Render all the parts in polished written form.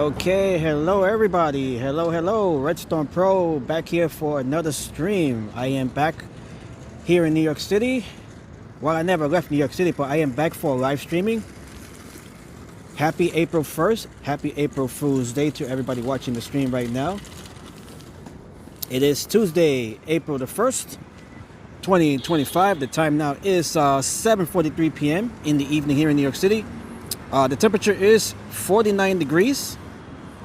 Okay, hello everybody. Hello. Redstone Pro back here for another stream. I am back here in New York City. Well, I never left New York City, but I am back for live streaming. Happy April 1st. Happy April Fool's Day to everybody watching the stream right now. It is Tuesday, April the 1st, 2025. The time now is 7:43 p.m. in the evening here in New York City. The temperature is 49 degrees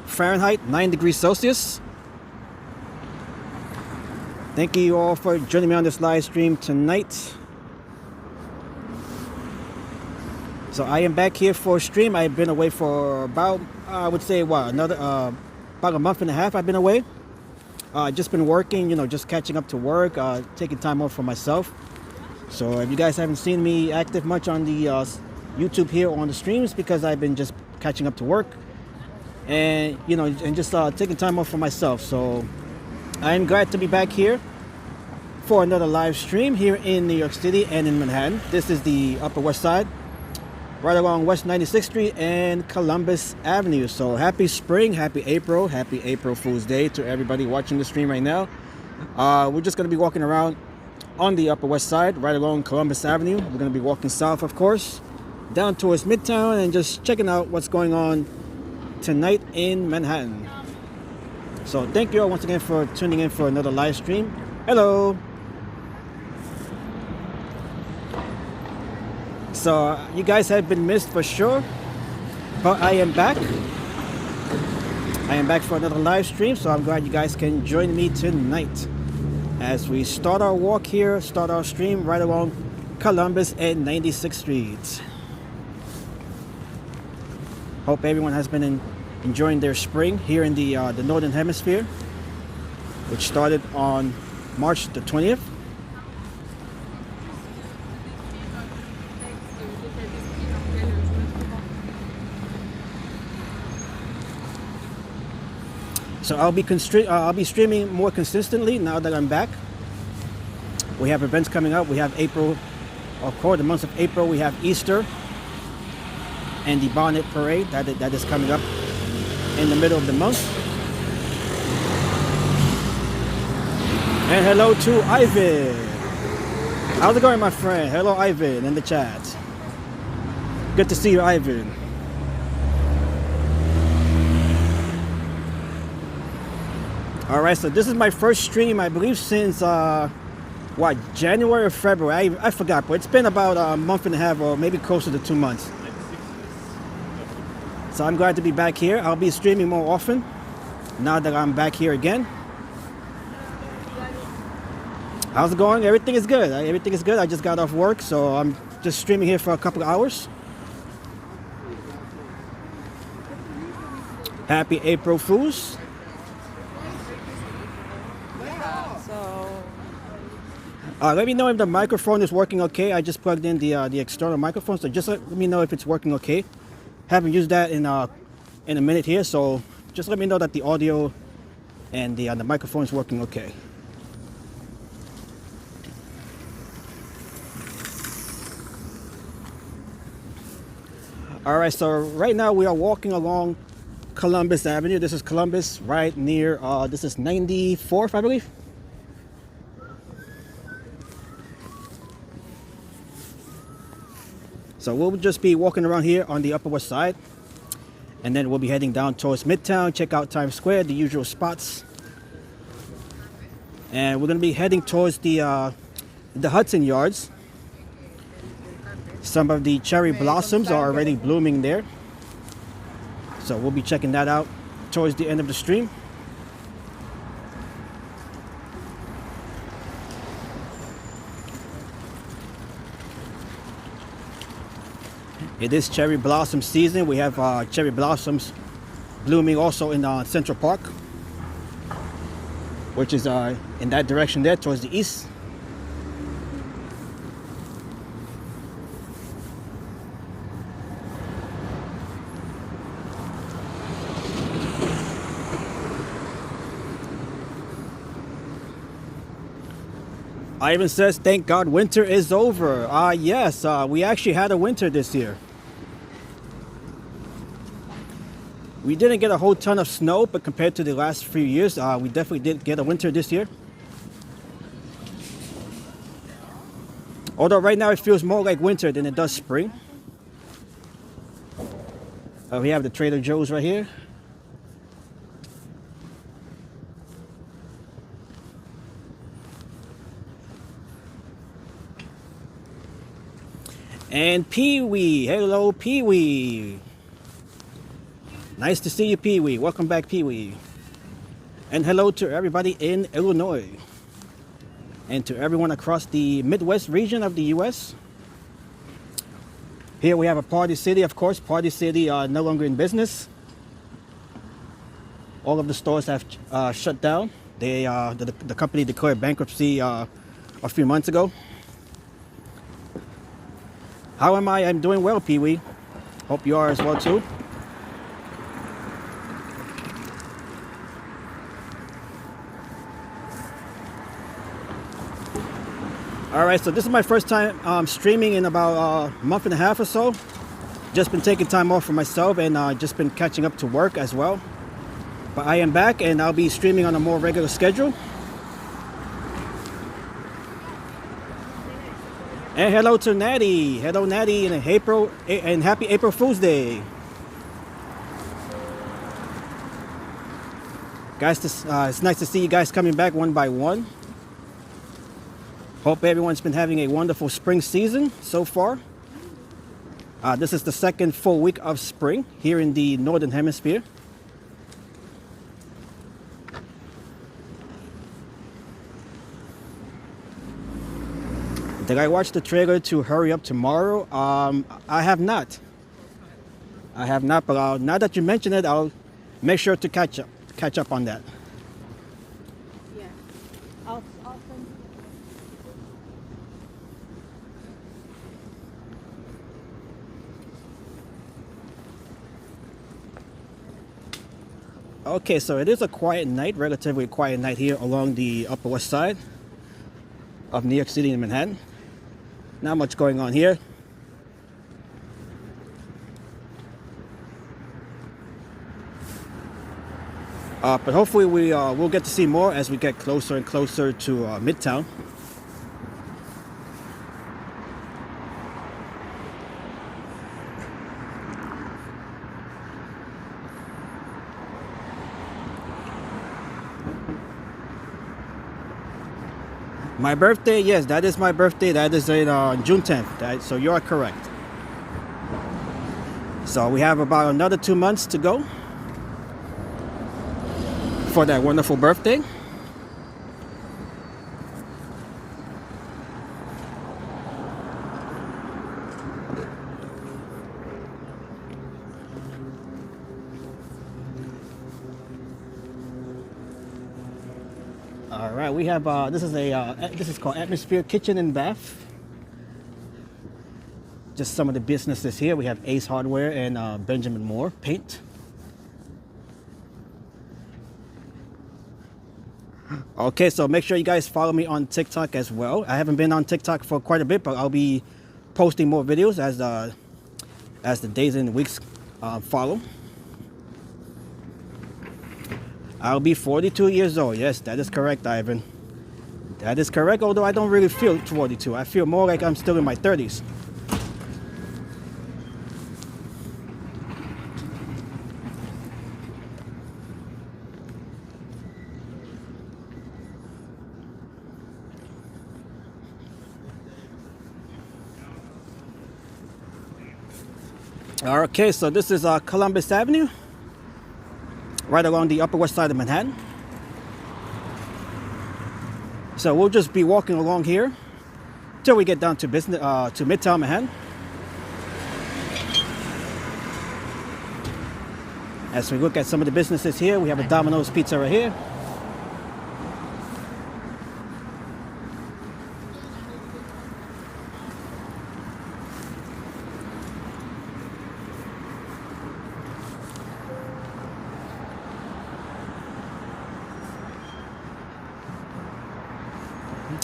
Fahrenheit, 9 degrees Celsius. Thank you all for joining me on this live stream tonight. So I am back here for a stream. I've been away for about, I would say, about a month and a half I've been away. Just been working, just catching up to work, taking time off for myself. So if you guys haven't seen me active much on the YouTube here on the streams, because I've been just catching up to work and just taking time off for myself. So I'm glad to be back here for another live stream here in New York City and in Manhattan. This is the Upper West Side, right along West 96th Street and Columbus Avenue. So happy spring, happy April Fool's Day to everybody watching the stream right now. We're just going to be walking around on the Upper West Side, right along Columbus Avenue. We're going to be walking south, of course, down towards Midtown, and just checking out what's going on tonight in Manhattan. So thank you all once again for tuning in for another live stream. Hello. So you guys have been missed for sure, but I am back. I am back for another live stream, so I'm glad you guys can join me tonight as we start our walk here, start our stream right along Columbus and 96th Street. Hope everyone has been enjoying their spring here in the Northern Hemisphere, which started on March the 20th. So I'll be streaming more consistently now that I'm back. We have events coming up. We have April, of course, the month of April. We have Easter and the Bonnet Parade that is coming up in the middle of the month. And hello to Ivan. How's it going, my friend? Hello, Ivan, in the chat. Good to see you, Ivan. All right, so this is my first stream, I believe, since January or February. I forgot, but it's been about a month and a half, or maybe closer to 2 months. So I'm glad to be back here. I'll be streaming more often now that I'm back here again. How's it going? Everything is good. Everything is good. I just got off work, so I'm just streaming here for a couple of hours. Happy April Fools. Let me know if the microphone is working okay. I just plugged in the external microphone, so just let me know if it's working okay. Haven't used that in a minute here, so just let me know that the audio and the microphone is working okay. All right, so right now we are walking along Columbus Avenue. This is Columbus, right near this is 94th, I believe. So we'll just be walking around here on the Upper West Side, and then we'll be heading down towards Midtown, check out Times Square, the usual spots. And we're going to be heading towards the Hudson Yards. Some of the cherry blossoms are already blooming there. So we'll be checking that out towards the end of the stream. It is cherry blossom season. We have cherry blossoms blooming also in Central Park, which is in that direction there towards the east. Ivan says, thank God winter is over. Yes, we actually had a winter this year. We didn't get a whole ton of snow, but compared to the last few years, we definitely did get a winter this year. Although right now it feels more like winter than it does spring. We have the Trader Joe's right here. And Pee-wee. Hello, Pee-wee. Nice to see you, Pee-wee. Welcome back, Pee-wee. And hello to everybody in Illinois. And to everyone across the Midwest region of the U.S. Here we have a Party City, of course. Party City no longer in business. All of the stores have shut down. They, the company declared bankruptcy a few months ago. How am I? I'm doing well, Pee-wee. Hope you are as well, too. Alright, so this is my first time streaming in about a month and a half or so. Just been taking time off for myself and just been catching up to work as well. But I am back and I'll be streaming on a more regular schedule. And hello to Natty. Hello, Natty, and happy April Fool's Day. Guys, it's nice to see you guys coming back one by one. Hope everyone's been having a wonderful spring season so far. This is the second full week of spring here in the Northern Hemisphere. Did I watch the trailer to Hurry Up Tomorrow? I have not. I have not, but now that you mention it, I'll make sure to catch up on that. Yeah, I'll send you. Okay, so it is a quiet night, relatively quiet night here along the Upper West Side of New York City and Manhattan. Not much going on here. But hopefully we'll get to see more as we get closer and closer to Midtown. My birthday, yes, that is my birthday. That is on June 10th. So you are correct. So we have about another 2 months to go for that wonderful birthday. All right, we have this is called Atmosphere Kitchen and Bath. Just some of the businesses here. We have Ace Hardware and Benjamin Moore Paint. Okay, so make sure you guys follow me on TikTok as well. I haven't been on TikTok for quite a bit, but I'll be posting more videos as the days and weeks follow. I'll be 42 years old. Yes, that is correct, Ivan. That is correct, although I don't really feel 42. I feel more like I'm still in my 30s. Okay, so this is Columbus Avenue, right along the Upper West Side of Manhattan. So we'll just be walking along here till we get down to Midtown Manhattan. As we look at some of the businesses here, we have a Domino's Pizza right here.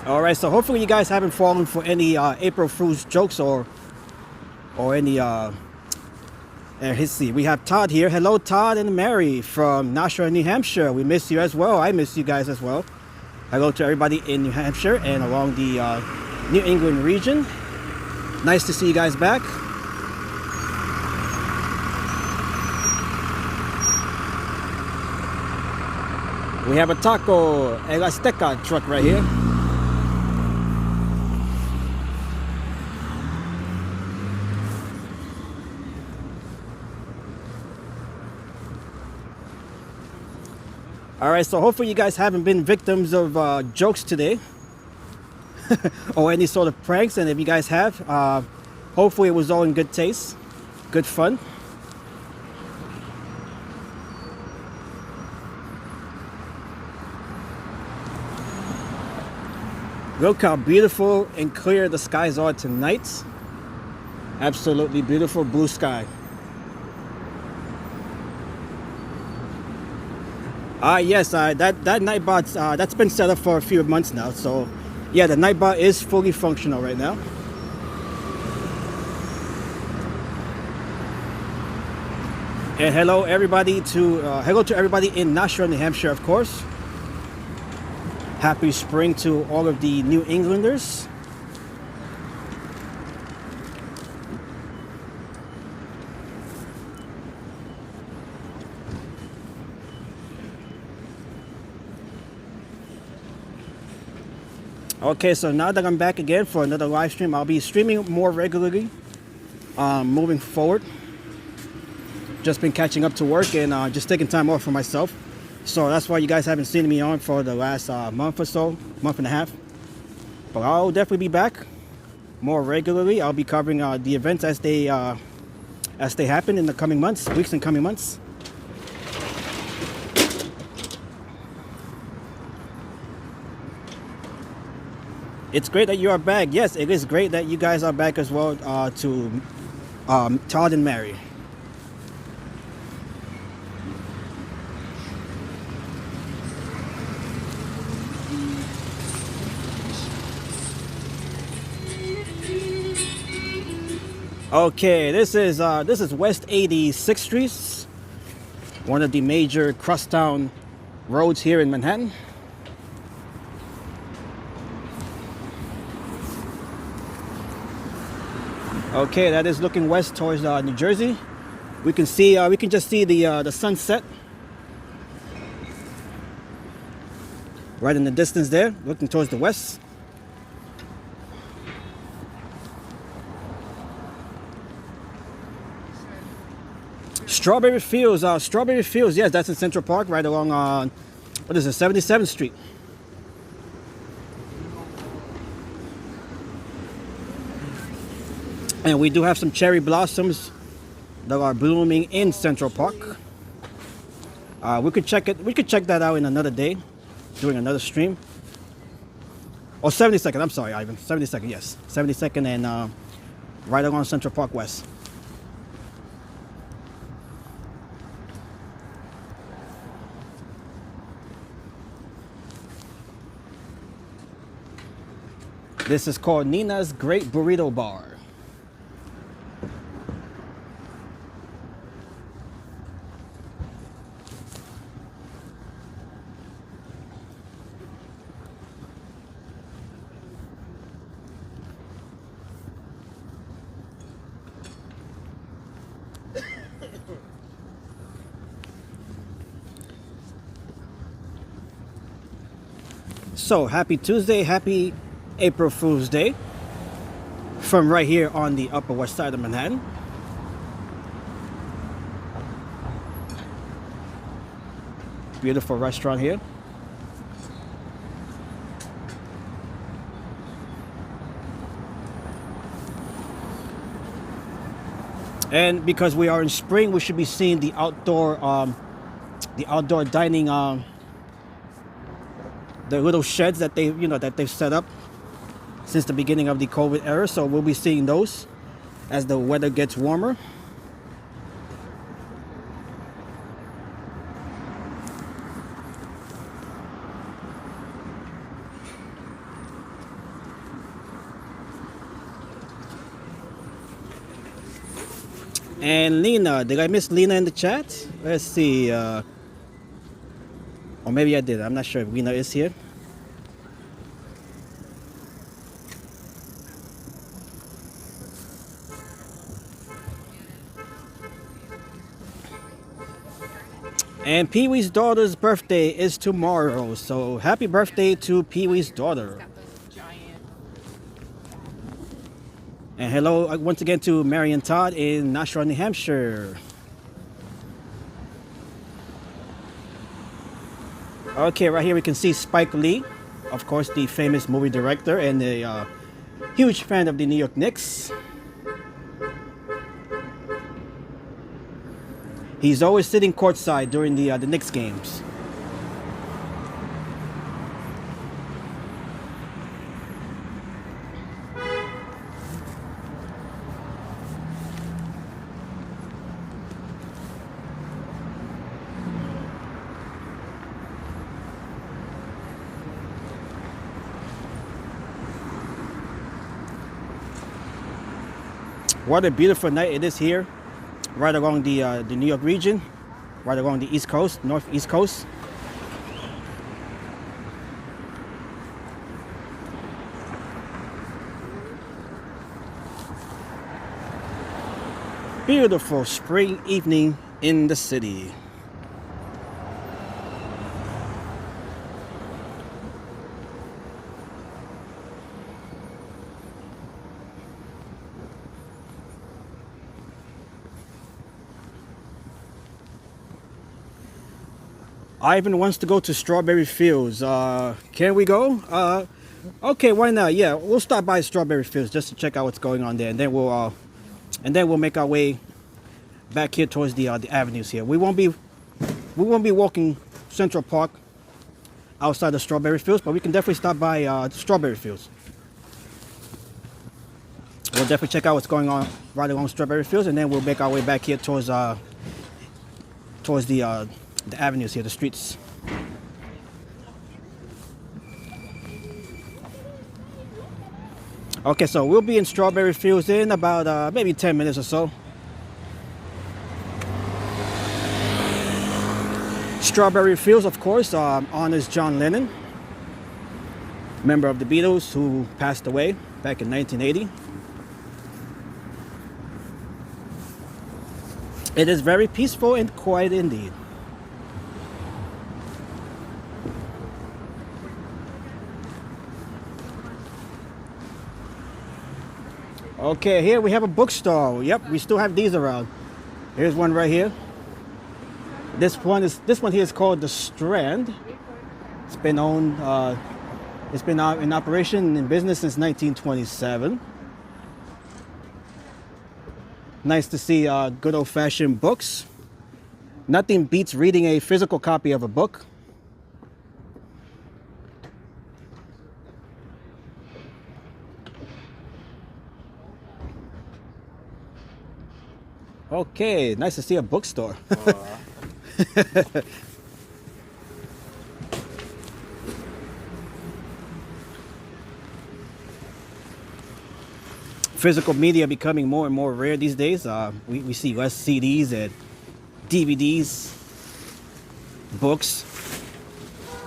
All right, so hopefully you guys haven't fallen for any April Fool's jokes or any And let's see, we have Todd here. Hello, Todd and Mary from Nashua, New Hampshire. We miss you as well. I miss you guys as well. Hello to everybody in New Hampshire and along the New England region. Nice to see you guys back. We have a Taco El Azteca truck right here. All right, so hopefully you guys haven't been victims of jokes today or any sort of pranks, and if you guys have, hopefully it was all in good taste, good fun. Look how beautiful and clear the skies are tonight. Absolutely beautiful blue sky. Yes, that Nightbot, that's been set up for a few months now. So yeah, the Nightbot is fully functional right now. And hello everybody hello to everybody in Nashua, New Hampshire, of course. Happy spring to all of the New Englanders. Okay, so now that I'm back again for another live stream, I'll be streaming more regularly moving forward. Just been catching up to work and just taking time off for myself. So that's why you guys haven't seen me on for the last month or so, month and a half. But I'll definitely be back more regularly. I'll be covering the events as they happen in the coming months, weeks and coming months. It's great that you are back. Yes, it is great that you guys are back as well, to Todd and Mary. Okay, this is West 86th Street, one of the major crosstown roads here in Manhattan. Okay, that is looking west towards New Jersey. We can just see the sunset right in the distance there, looking towards the west. Strawberry Fields, yes, that's in Central Park, right along what is it, 77th Street. And we do have some cherry blossoms that are blooming in Central Park. We could check that out in another day, doing another stream. Or 72nd, I'm sorry, Ivan. 72nd, yes. 72nd and right along Central Park West. This is called Nina's Great Burrito Bar. So happy Tuesday, happy April Fool's Day from right here on the Upper West Side of Manhattan. Beautiful restaurant here. And because we are in spring, we should be seeing the outdoor dining, the little sheds that they've set up since the beginning of the COVID era. So we'll be seeing those as the weather gets warmer. And Lena, did I miss Lena in the chat? Let's see. Or maybe I did. I'm not sure if Lena is here. And Pee Wee's daughter's birthday is tomorrow. So happy birthday to Pee Wee's daughter. And hello once again to Marion Todd in Nashua, New Hampshire. Okay, right here we can see Spike Lee, of course, the famous movie director and a huge fan of the New York Knicks. He's always sitting courtside during the Knicks games. What a beautiful night it is here, right along the New York region, right along the East Coast, Northeast Coast. Beautiful spring evening in the city. Ivan wants to go to Strawberry Fields. Can we go? Okay, why not? Yeah, we'll stop by Strawberry Fields just to check out what's going on there, and then we'll make our way back here towards the avenues here. We won't be walking Central Park outside of Strawberry Fields, but we can definitely stop by Strawberry Fields. We'll definitely check out what's going on right along Strawberry Fields, and then we'll make our way back here towards the avenues here, the streets. Okay, so we'll be in Strawberry Fields in about maybe 10 minutes or so. Strawberry Fields, of course, honors John Lennon, member of the Beatles who passed away back in 1980. It is very peaceful and quiet indeed. Okay, here we have a bookstore. Yep, we still have these around. Here's one right here. This one here is called The Strand. It's been owned. It's been in operation in business since 1927. Nice to see good old-fashioned books. Nothing beats reading a physical copy of a book. Okay, nice to see a bookstore. Physical media becoming more and more rare these days. We see less CDs and DVDs, books,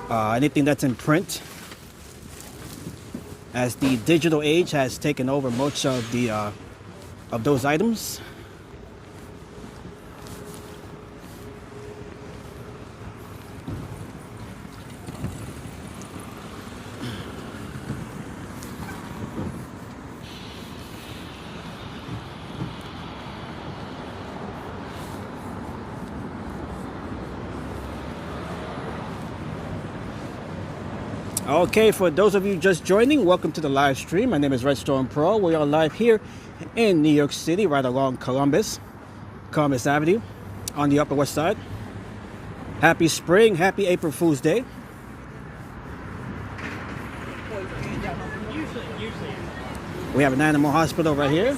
anything that's in print, as the digital age has taken over much of those items. Okay, for those of you just joining, welcome to the live stream. My name is Redstone Pro. We are live here in New York City, right along Columbus Avenue on the Upper West Side. Happy spring, happy April Fool's Day. We have an animal hospital right here.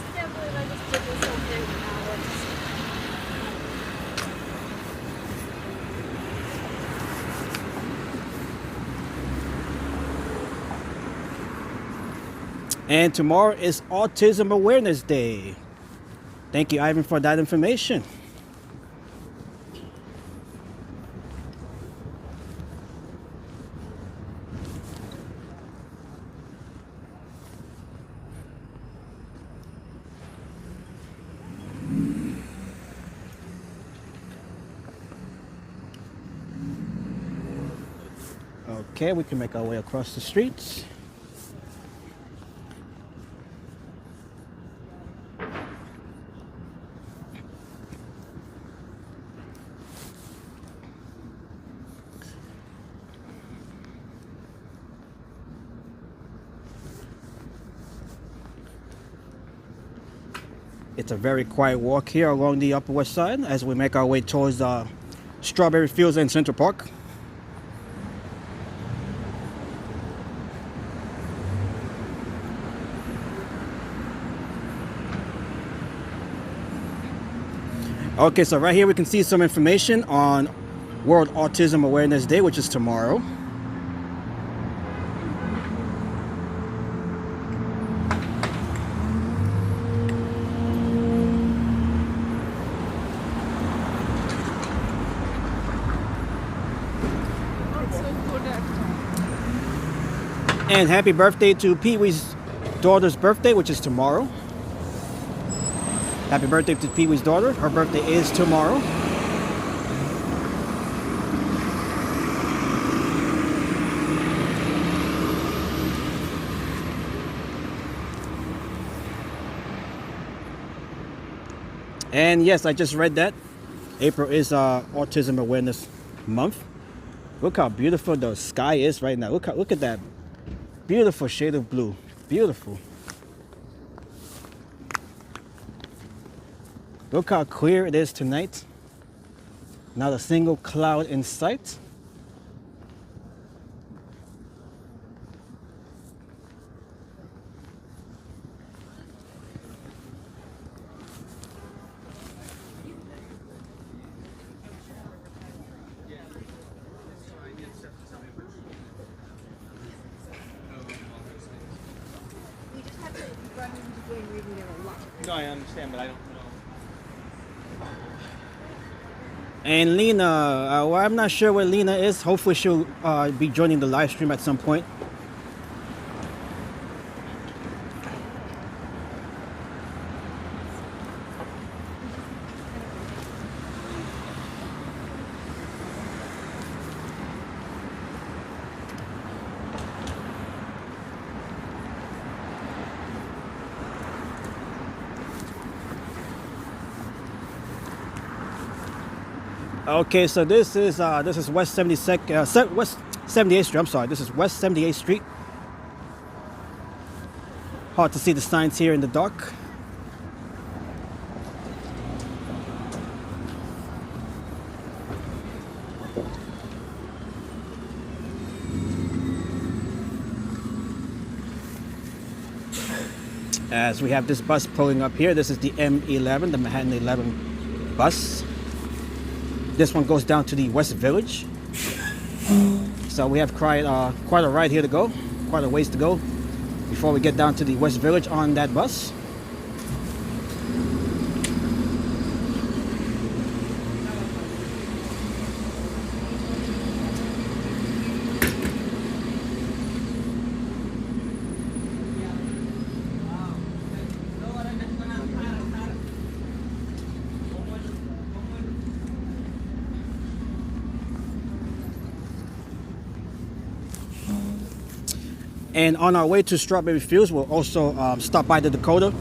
And tomorrow is Autism Awareness Day. Thank you, Ivan, for that information. Okay, we can make our way across the streets. It's a very quiet walk here along the Upper West Side as we make our way towards Strawberry Fields and Central Park. Okay, so right here we can see some information on World Autism Awareness Day, which is tomorrow. And happy birthday to Pee Wee's daughter's birthday, which is tomorrow. Happy birthday to Pee Wee's daughter. Her birthday is tomorrow. And yes, I just read that. April is Autism Awareness Month. Look how beautiful the sky is right now. Look at that beautiful shade of blue. Beautiful. Look how clear it is tonight. Not a single cloud in sight. No, I understand, but I don't know. And Lena, well, I'm not sure where Lena is. Hopefully she'll be joining the live stream at some point. Okay, so this is West 72nd, West 78th Street. I'm sorry, this is West 78th Street. Hard to see the signs here in the dark. As we have this bus pulling up here, this is the M11, the Manhattan 11 bus. This one goes down to the West Village. So we have quite a ride here to go, quite a ways to go before we get down to the West Village on that bus. And on our way to Strawberry Fields, we'll also stop by the Dakota.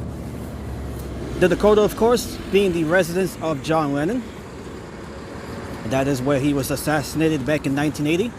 The Dakota, of course, being the residence of John Lennon. That is where he was assassinated back in 1980.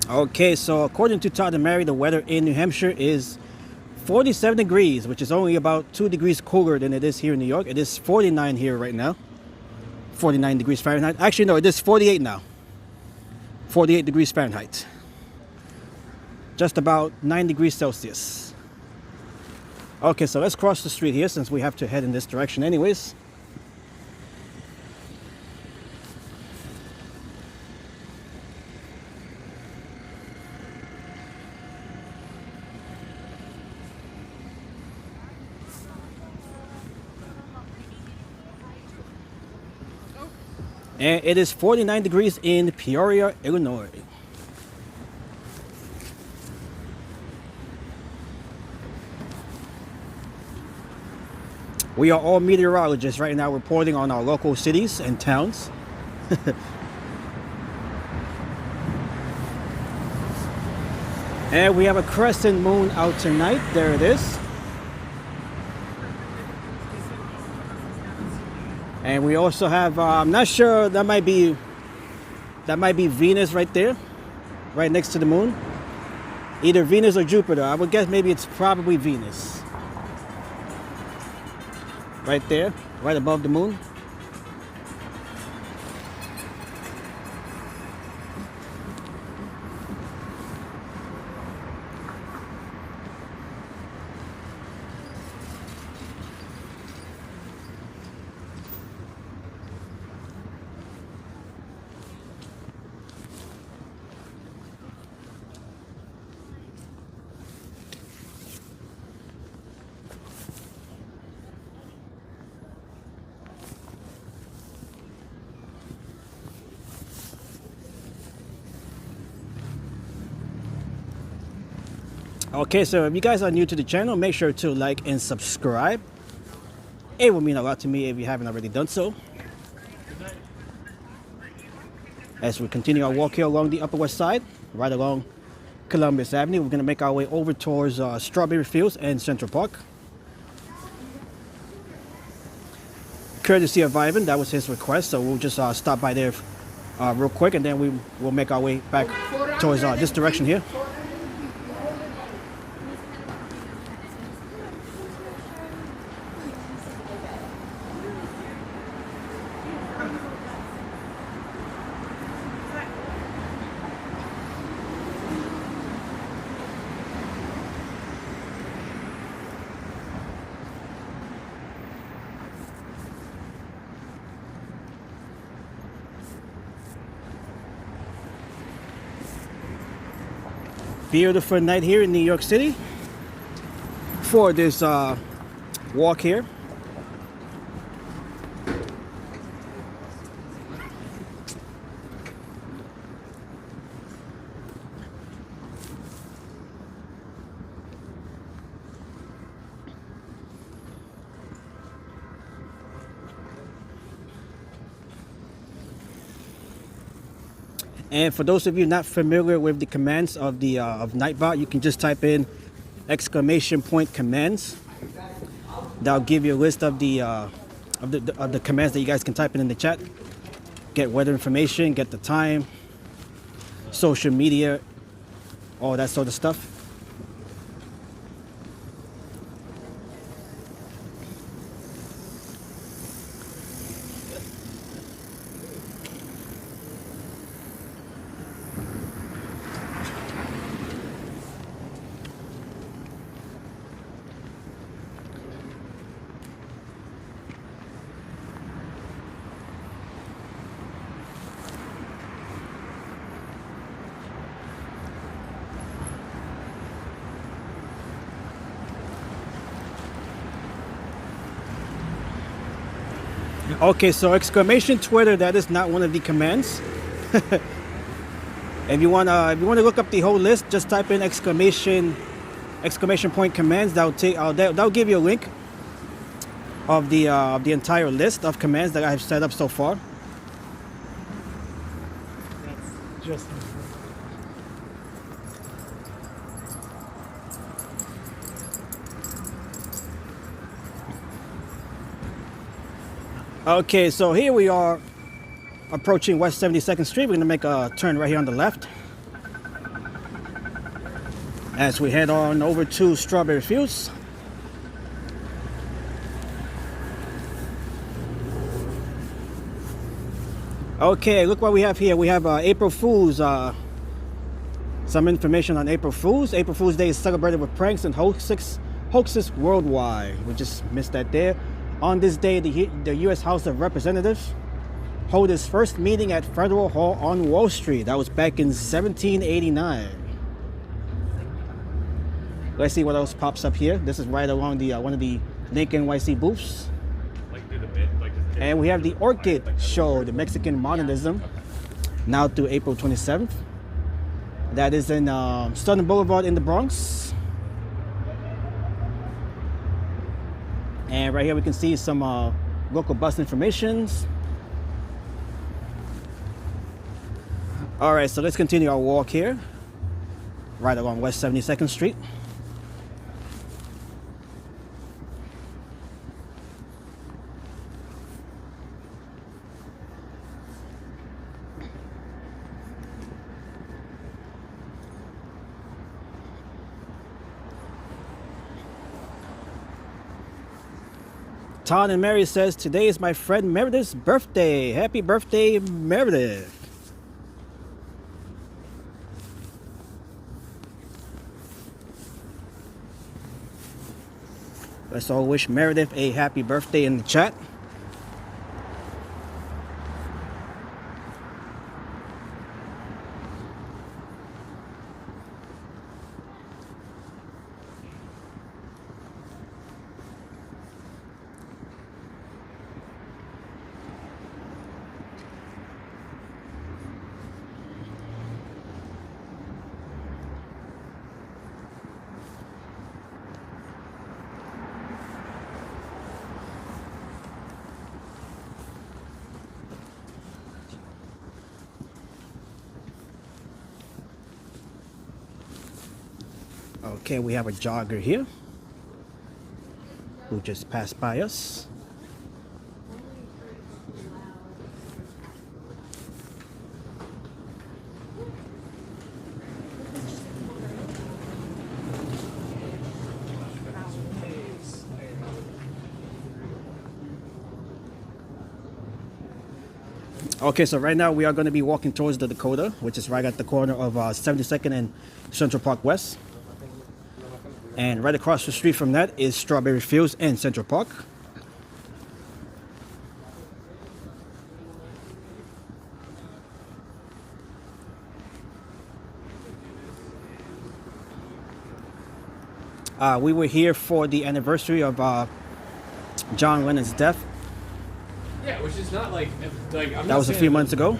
Okay, so according to Todd and Mary, the weather in New Hampshire is 47 degrees, which is only about 2 degrees cooler than it is here in New York. It is 49 here right now. 49 degrees Fahrenheit. Actually, no, it is 48 now. 48 degrees Fahrenheit. Just about 9 degrees Celsius. Okay, so let's cross the street here since we have to head in this direction anyways. And it is 49 degrees in Peoria, Illinois. We are all meteorologists right now reporting on our local cities and towns. And we have a crescent moon out tonight. There it is. And we also have, I'm not sure, that might be Venus right there, right next to the moon. Either Venus or Jupiter. I would guess maybe it's probably Venus. Right there, right above the moon. Okay, so if you guys are new to the channel, make sure to like and subscribe. It will mean a lot to me if you haven't already done so. As we continue our walk here along the Upper West Side, right along Columbus Avenue, we're going to make our way over towards Strawberry Fields and Central Park. Courtesy of Ivan, that was his request, so we'll just stop by there real quick, and then we will make our way back towards this direction here. Beautiful night here in New York City for this walk here. And for those of you not familiar with the commands of the of Nightbot, you can just type in !commands. That'll give you a list of the commands that you guys can type in the chat. Get weather information, get the time, social media, all that sort of stuff. Okay, so exclamation Twitter, that is not one of the commands. If you wanna look up the whole list, just type in exclamation point commands. That'll give you a link of the entire list of commands that I've set up so far. That's just Okay, so here we are approaching West 72nd Street. We're going to make a turn right here on the left. as we head on over to Strawberry Fields. Okay, look what we have here. We have April Fools. Some information on April Fools. April Fools Day is celebrated with pranks and hoaxes worldwide. We just missed that there. On this day, the U.S. House of Representatives hold its first meeting at Federal Hall on Wall Street. That was back in 1789. Let's see what else pops up here. This is right along the one of the Link NYC booths. And we have the Orchid Show, the Mexican Modernism, now through April 27th. That is in Southern Boulevard in the Bronx. And right here we can see some local bus informations. All right, so let's continue our walk here, right along West 72nd Street. Todd and Mary says, today is my friend Meredith's birthday. Happy birthday, Meredith. Let's all wish Meredith a happy birthday in the chat. Okay, we have a jogger here who just passed by us. Okay, so right now we are going to be walking towards the Dakota, which is right at the corner of 72nd and Central Park West. And right across the street from that is Strawberry Fields and Central Park. We were here for the anniversary of John Lennon's death. Yeah, which is not like I'm that was a few months ago.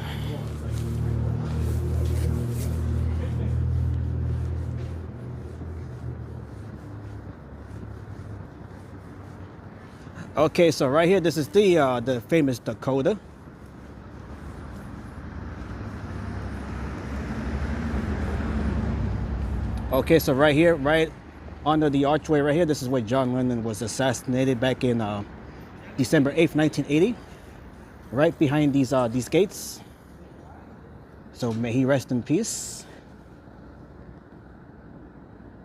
Okay, so right here, this is the famous Dakota. Okay, so right here, right under the archway right here, this is where John Lennon was assassinated back in December 8th, 1980. Right behind these gates. So may he rest in peace.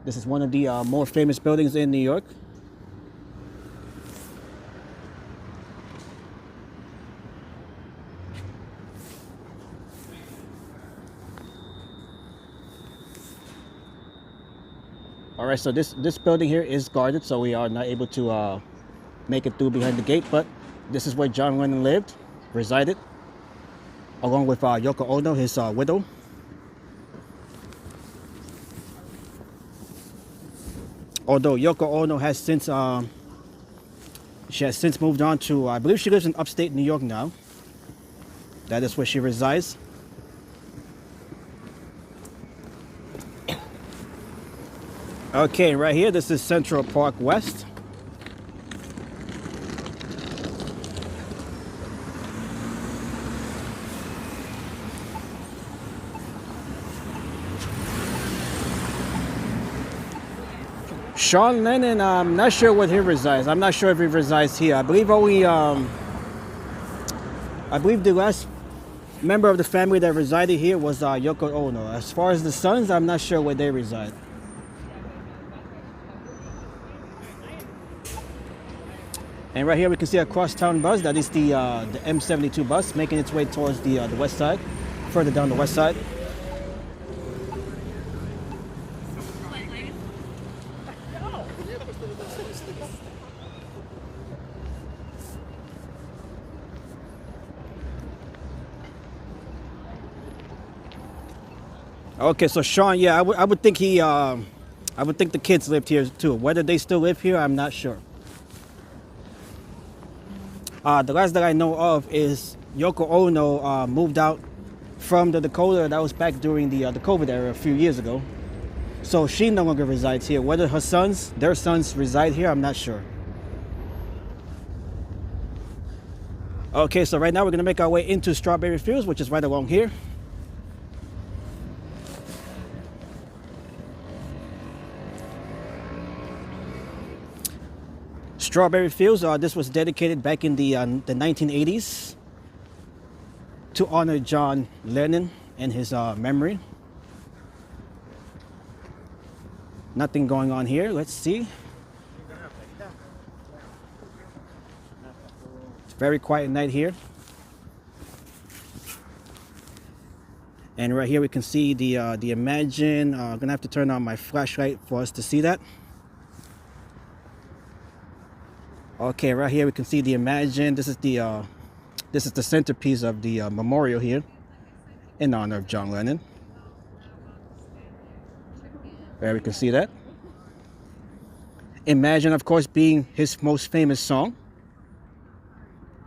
This is one of the more famous buildings in New York. All right, so this building here is guarded, so we are not able to make it through behind the gate, but this is where John Lennon lived, resided, along with Yoko Ono, his widow. Although Yoko Ono has since moved on to, I believe she lives in upstate New York now. That is where she resides. Okay, right here, this is Central Park West. Sean Lennon, I'm not sure where he resides. I'm not sure if he resides here. I believe the last member of the family that resided here was Yoko Ono. As far as the sons, I'm not sure where they reside. And right here we can see a crosstown bus. That is the M72 bus making its way towards the west side, further down the west side. Okay, so Sean, yeah, I would think I would think the kids lived here too. Whether they still live here, I'm not sure. The last that I know of is Yoko Ono moved out from the Dakota. That was back during the COVID era a few years ago. So she no longer resides here. Whether their sons reside here, I'm not sure. Okay, so right now we're gonna make our way into Strawberry Fields, which is right along here. Strawberry Fields, this was dedicated back in the 1980s to honor John Lennon and his memory. Nothing going on here. Let's see. It's a very quiet night here. And right here we can see the Imagine. I'm gonna have to turn on my flashlight for us to see that. Okay, right here we can see the Imagine. This is the centerpiece of the memorial here in honor of John Lennon. There we can see that. Imagine, of course, being his most famous song,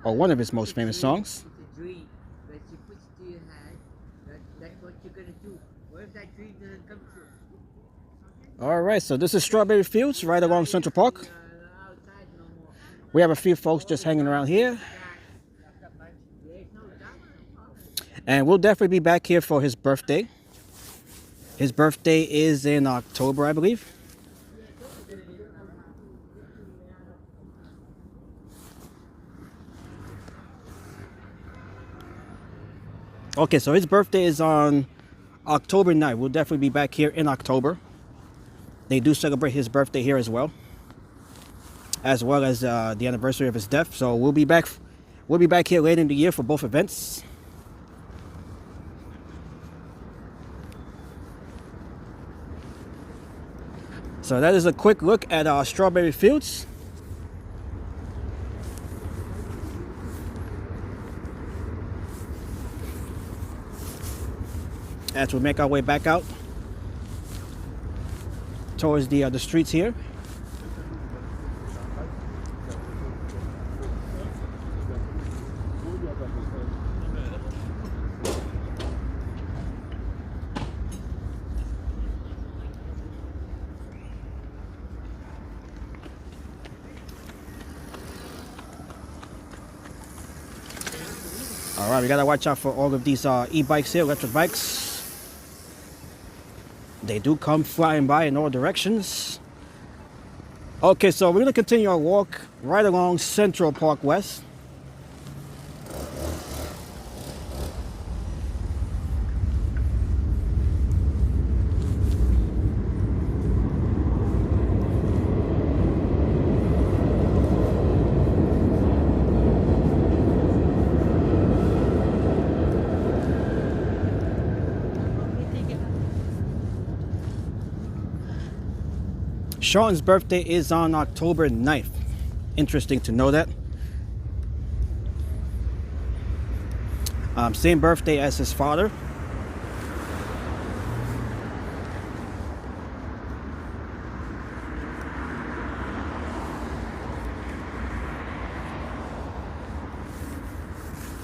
or one of his most famous songs. It's a dream that you put to your head. That's what you're gonna do. What if that dream doesn't come true? All right, so this is Strawberry Fields right along Central Park. We have a few folks just hanging around here. And we'll definitely be back here for his birthday. His birthday is in October, I believe. Okay, so his birthday is on October 9th. We'll definitely be back here in October. They do celebrate his birthday here as well as the anniversary of his death. So we'll be back here later in the year for both events. So that is a quick look at Strawberry Fields. As we make our way back out towards the streets here. All right, we gotta watch out for all of these e-bikes here, electric bikes. They do come flying by in all directions. Okay, so we're gonna continue our walk right along Central Park West. Sean's birthday is on October 9th. Interesting to know that. Same birthday as his father.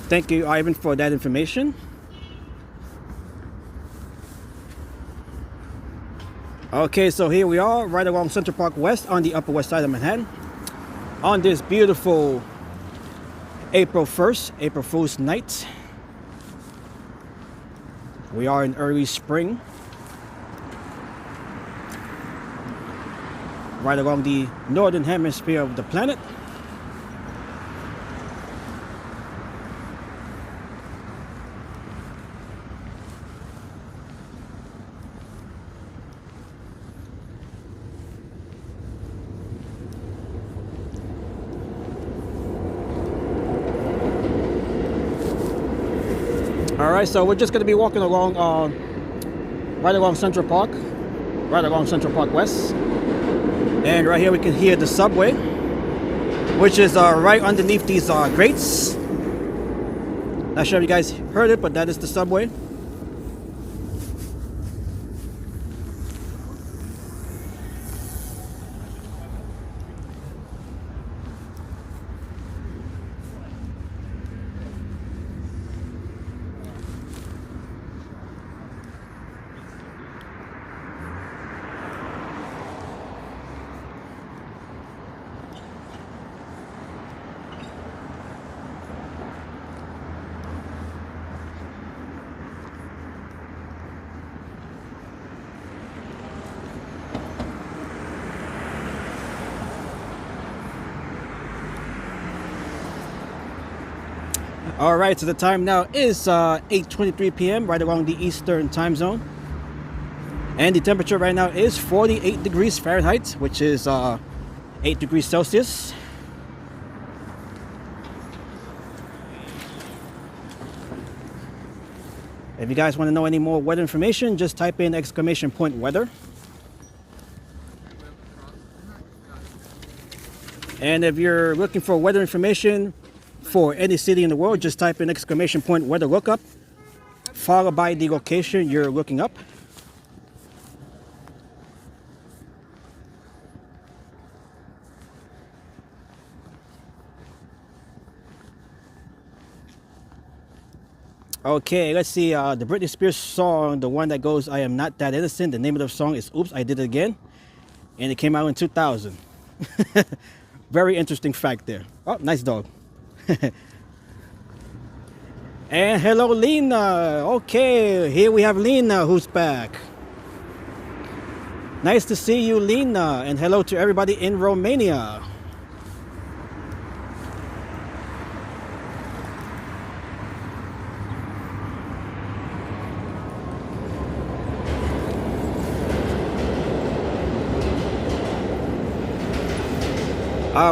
Thank you, Ivan, for that information. Okay, so here we are right along Central Park West on the Upper West Side of Manhattan on this beautiful April 1st, April Fool's night. We are in early spring. Right along the northern hemisphere of the planet. All right, so we're just gonna be walking along, right along Central Park, right along Central Park West, and right here we can hear the subway, which is right underneath these grates. Not sure if you guys heard it, but that is the subway. All right, so the time now is 8:23 p.m. right along the Eastern time zone, and the temperature right now is 48 degrees Fahrenheit, which is 8 degrees Celsius. If you guys want to know any more weather information, just type in !weather. And if you're looking for weather information for any city in the world, just type in !weather lookup, followed by the location you're looking up. Okay, let's see, the Britney Spears song, the one that goes, I Am Not That Innocent, the name of the song is Oops, I Did It Again, and it came out in 2000. Very interesting fact there. Oh, nice dog. And hello, Lena. Okay, here we have Lena who's back. Nice to see you, Lena, and hello to everybody in Romania.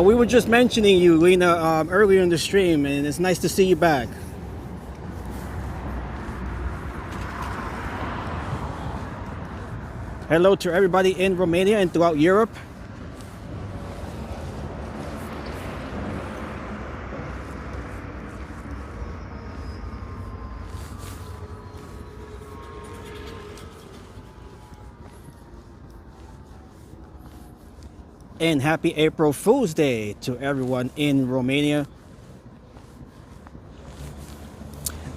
We were just mentioning you, Lena, earlier in the stream, and it's nice to see you back. Hello to everybody in Romania and throughout Europe. And happy April Fool's Day to everyone in Romania.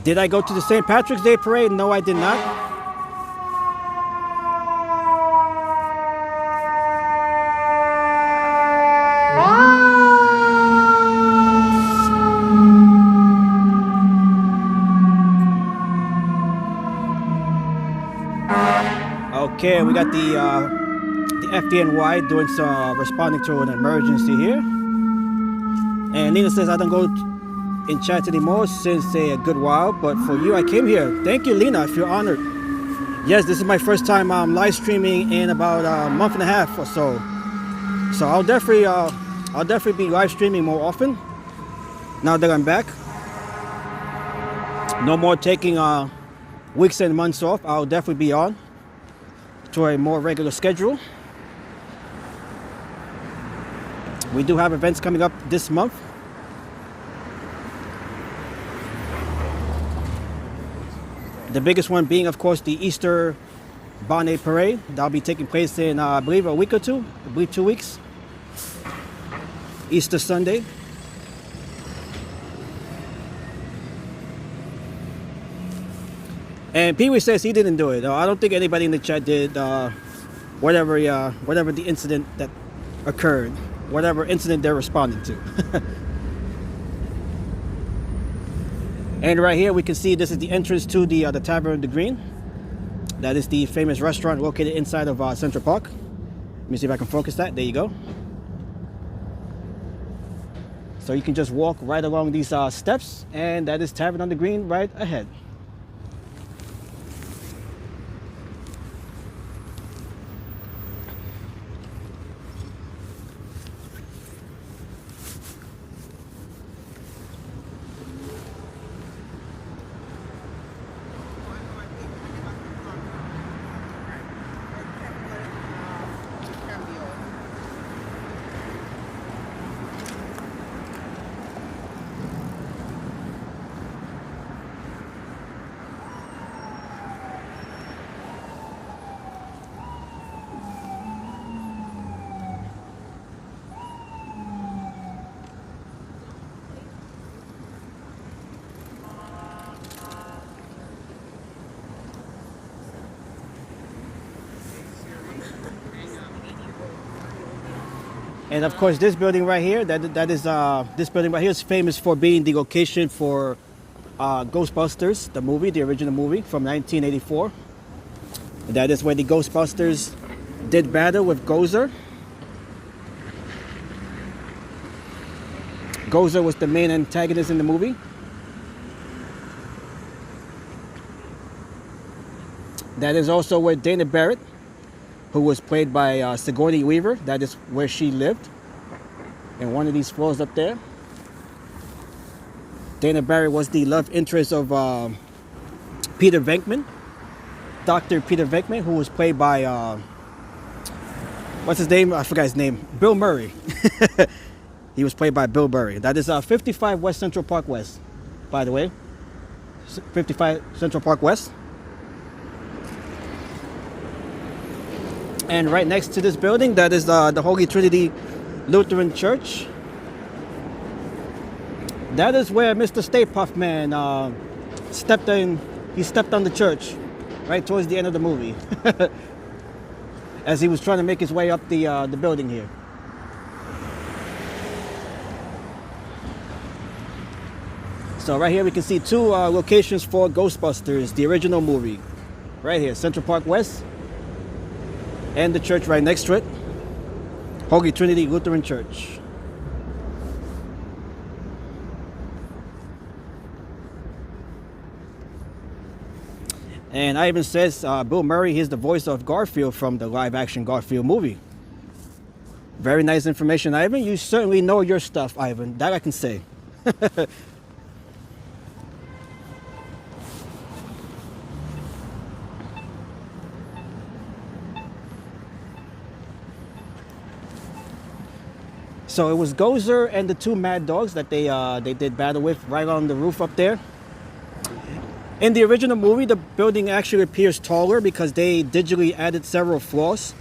Did I go to the St. Patrick's Day parade? No, I did not. Okay, we got the FDNY doing some responding to an emergency here. And Nina says, I don't go in chat anymore since a good while, but for you, I came here. Thank you, Lena. I feel honored. Yes, this is my first time live streaming in about a month and a half or so. So I'll definitely be live streaming more often now that I'm back. No more taking weeks and months off. I'll definitely be on to a more regular schedule. We do have events coming up this month. The biggest one being, of course, the Easter Bonnet Parade. That'll be taking place in, I believe, a week or two. I believe 2 weeks. Easter Sunday. And Pee Wee says he didn't do it. I don't think anybody in the chat did. Whatever the incident that occurred. Whatever incident they're responding to. And right here we can see this is the entrance to the Tavern de Green. That is the famous restaurant located inside of Central Park. Let me see if I can focus that. There you go. So you can just walk right along these steps, and that is Tavern on the Green right ahead. And of course, this building right here, this building right here is famous for being the location for Ghostbusters, the movie, the original movie from 1984. That is where the Ghostbusters did battle with Gozer. Gozer was the main antagonist in the movie. That is also where Dana Barrett, who was played by Sigourney Weaver, that is where she lived, in one of these floors up there. Dana Barrett was the love interest of Peter Venkman, Dr. Peter Venkman, who was played by, what's his name? I forgot his name. Bill Murray. He was played by Bill Murray. That is 55 West Central Park West, by the way. 55 Central Park West. And right next to this building, that is the Holy Trinity Lutheran Church. That is where Mr. Stay Puft Man stepped in. He stepped on the church right towards the end of the movie, as he was trying to make his way up the building here. So right here we can see two locations for Ghostbusters, the original movie. Right here, Central Park West, and the church right next to it, Holy Trinity Lutheran Church. And Ivan says Bill Murray is the voice of Garfield from the live-action Garfield movie. Very nice information, Ivan. You certainly know your stuff, Ivan. That I can say. So it was Gozer and the two Mad Dogs that they did battle with right on the roof up there. In the original movie, the building actually appears taller because they digitally added several floors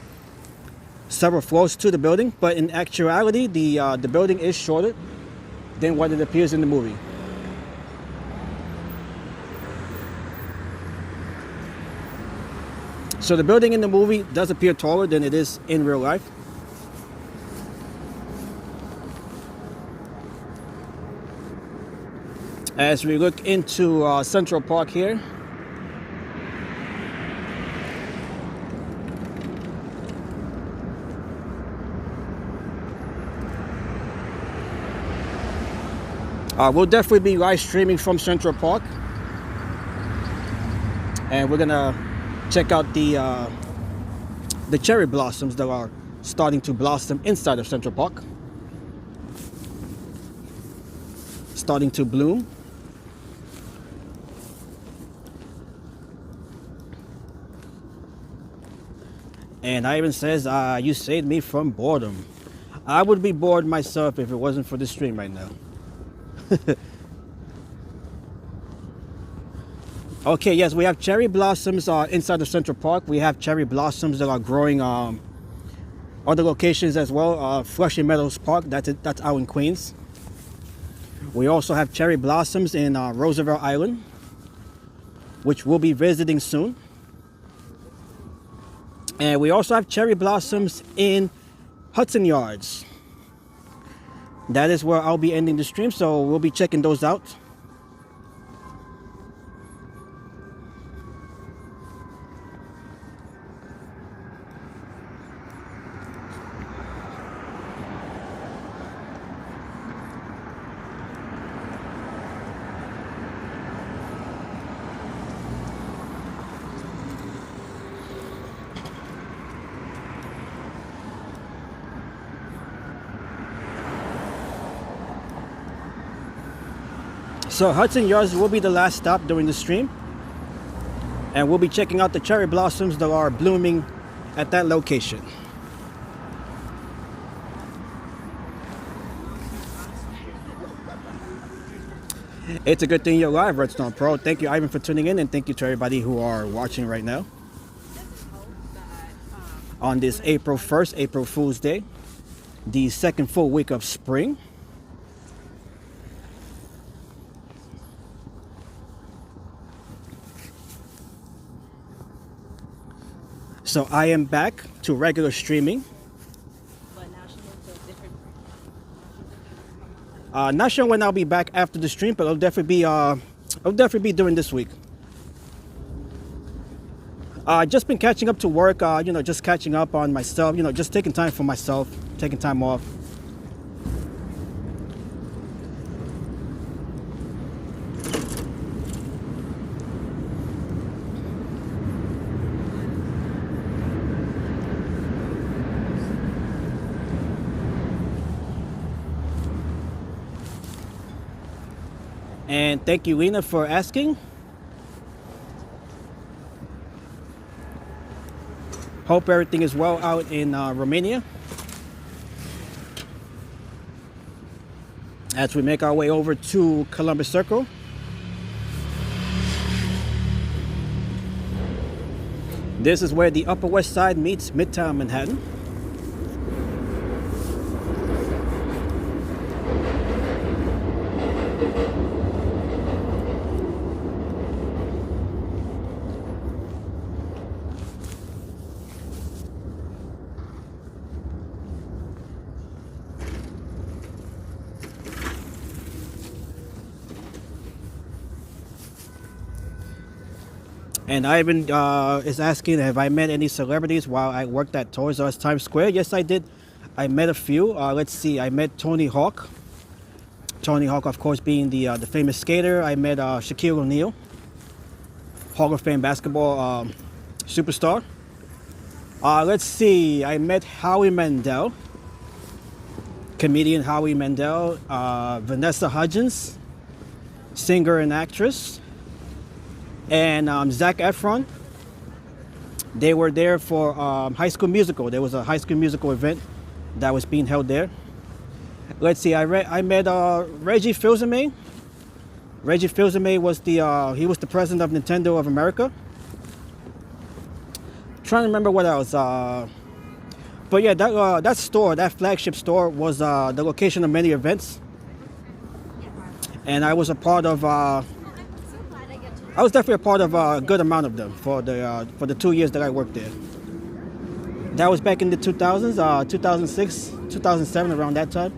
to the building. But in actuality, the building is shorter than what it appears in the movie. So the building in the movie does appear taller than it is in real life. As we look into Central Park here, we'll definitely be live streaming from Central Park, and we're gonna check out the cherry blossoms that are starting to blossom inside of Central Park, starting to bloom. And Ivan says, you saved me from boredom. I would be bored myself if it wasn't for the stream right now. Okay, yes, we have cherry blossoms inside of Central Park. We have cherry blossoms that are growing other locations as well. Flushing Meadows Park, that's out in Queens. We also have cherry blossoms in Roosevelt Island, which we'll be visiting soon. And we also have cherry blossoms in Hudson Yards. That is where I'll be ending the stream, so we'll be checking those out. So Hudson Yards will be the last stop during the stream, and we'll be checking out the cherry blossoms that are blooming at that location. It's a good thing you're live, Redstone Pro. Thank you, Ivan, for tuning in, and thank you to everybody who are watching right now on this April 1st, April Fool's Day, the second full week of spring. So I am back to regular streaming. But now she moved to a different Not sure when I'll be back after the stream, but I'll definitely be doing this week. Just been catching up to work, you know, just catching up on myself, you know, just taking time for myself, taking time off. And thank you, Lena, for asking. Hope everything is well out in Romania. As we make our way over to Columbus Circle. This is where the Upper West Side meets Midtown Manhattan. And Ivan is asking, have I met any celebrities while I worked at Toys R Us Times Square? Yes, I did. I met a few. Let's see. I met Tony Hawk. Tony Hawk, of course, being the famous skater. I met Shaquille O'Neal, Hall of Fame basketball superstar. Let's see. I met Howie Mandel, comedian Howie Mandel. Vanessa Hudgens, singer and actress. And Zac Efron. They were there for High School Musical. There was a High School Musical event that was being held there. Let's see, I met Reggie Fils-Aimé. Reggie Fils-Aimé was he was the president of Nintendo of America. Trying to remember what else. But yeah, that store, that flagship store, was the location of many events. And I was a part of. I was definitely a part of a good amount of them for the 2 years that I worked there. That was back in the 2000s, 2006, 2007, around that time.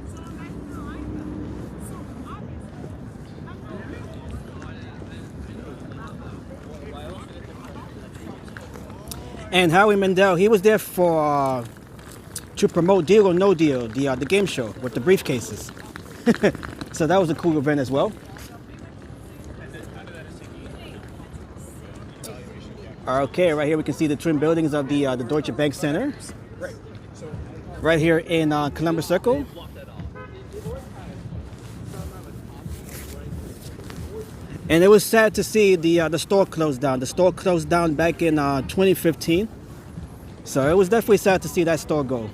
And Howie Mandel, he was there for to promote Deal or No Deal, the game show with the briefcases. So that was a cool event as well. Okay, right here we can see the twin buildings of the Deutsche Bank Center. Right here in Columbus Circle. And it was sad to see the store close down. The store closed down back in 2015. So it was definitely sad to see that store go.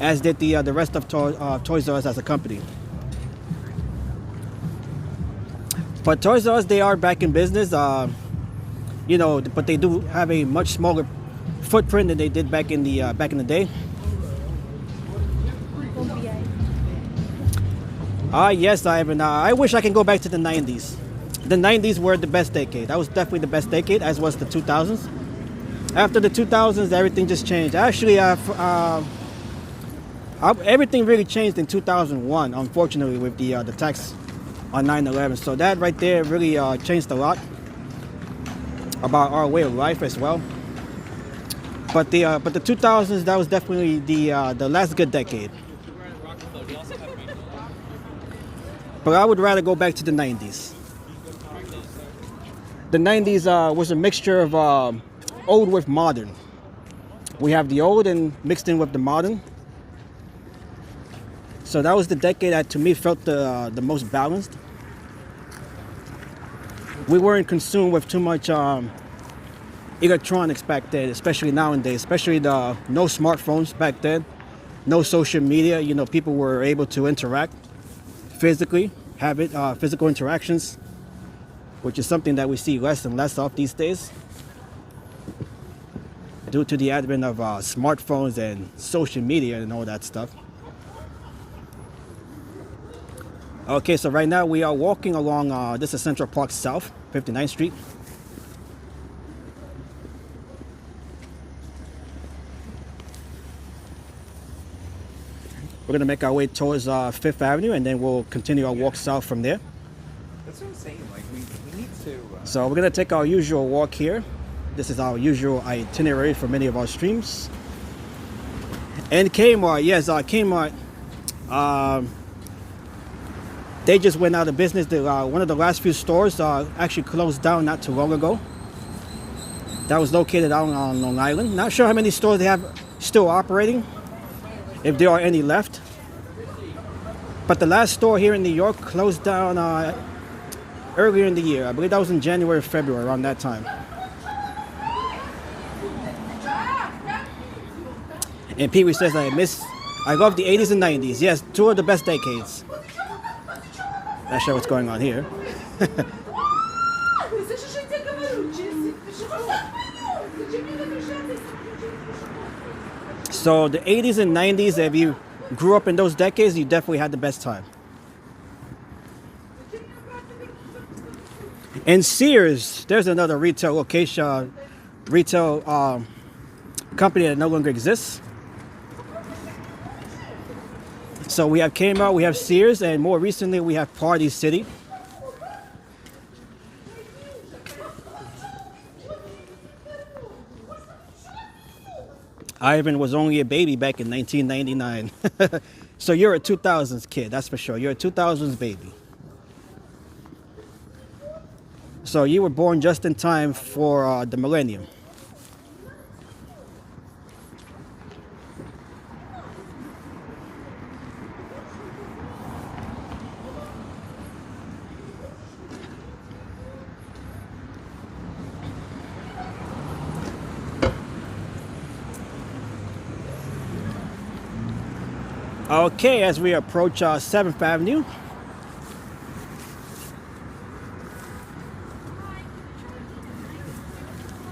As did the rest of Toys R Us as a company. But Toys R Us, they are back in business. You know, but they do have a much smaller footprint than they did back in the day. Yes, Ivan. I wish I can go back to the 90s. The 90s were the best decade. That was definitely the best decade, as was the 2000s. After the 2000s, everything just changed. Actually, everything really changed in 2001, unfortunately, with the attacks on 9/11. So that right there really changed a lot about our way of life as well. But the 2000s, that was definitely the last good decade. But I would rather go back to the 90s. The 90s was a mixture of old with modern. We have the old and mixed in with the modern. So that was the decade that to me felt the most balanced. We weren't consumed with too much electronics back then, especially nowadays, especially no smartphones back then, no social media. You know, people were able to interact physically, have physical interactions, which is something that we see less and less of these days due to the advent of smartphones and social media and all that stuff. Okay, so right now we are walking along, this is Central Park South, 59th Street. We're gonna make our way towards Fifth Avenue, and then we'll continue our walk south from there. That's what I'm saying. Like we need to. So we're gonna take our usual walk here. This is our usual itinerary for many of our streams. And Kmart, yes, Kmart. They just went out of business. One of the last few stores actually closed down not too long ago. That was located out on Long Island. Not sure how many stores they have still operating, if there are any left. But the last store here in New York closed down earlier in the year. I believe that was in January or February, around that time. And Pee Wee says, I love the 80s and 90s. Yes, two of the best decades. Not sure what's going on here. So the 80s and 90s, if you grew up in those decades, you definitely had the best time. And Sears, there's another retail location, company that no longer exists. So we have Kmart, we have Sears, and more recently we have Party City. Ivan was only a baby back in 1999. So you're a 2000s kid, that's for sure. You're a 2000s baby. So you were born just in time for the millennium. Okay, as we approach 7th Avenue.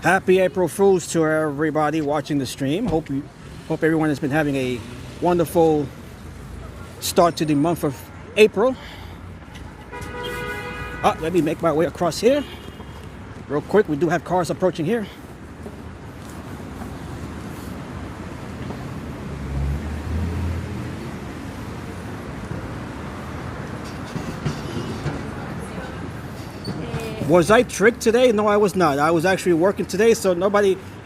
Happy April Fools to everybody watching the stream. Hope everyone has been having a wonderful start to the month of April. Let me make my way across here. Real quick, we do have cars approaching here. Was I tricked today? No, I was not. I was actually working today, so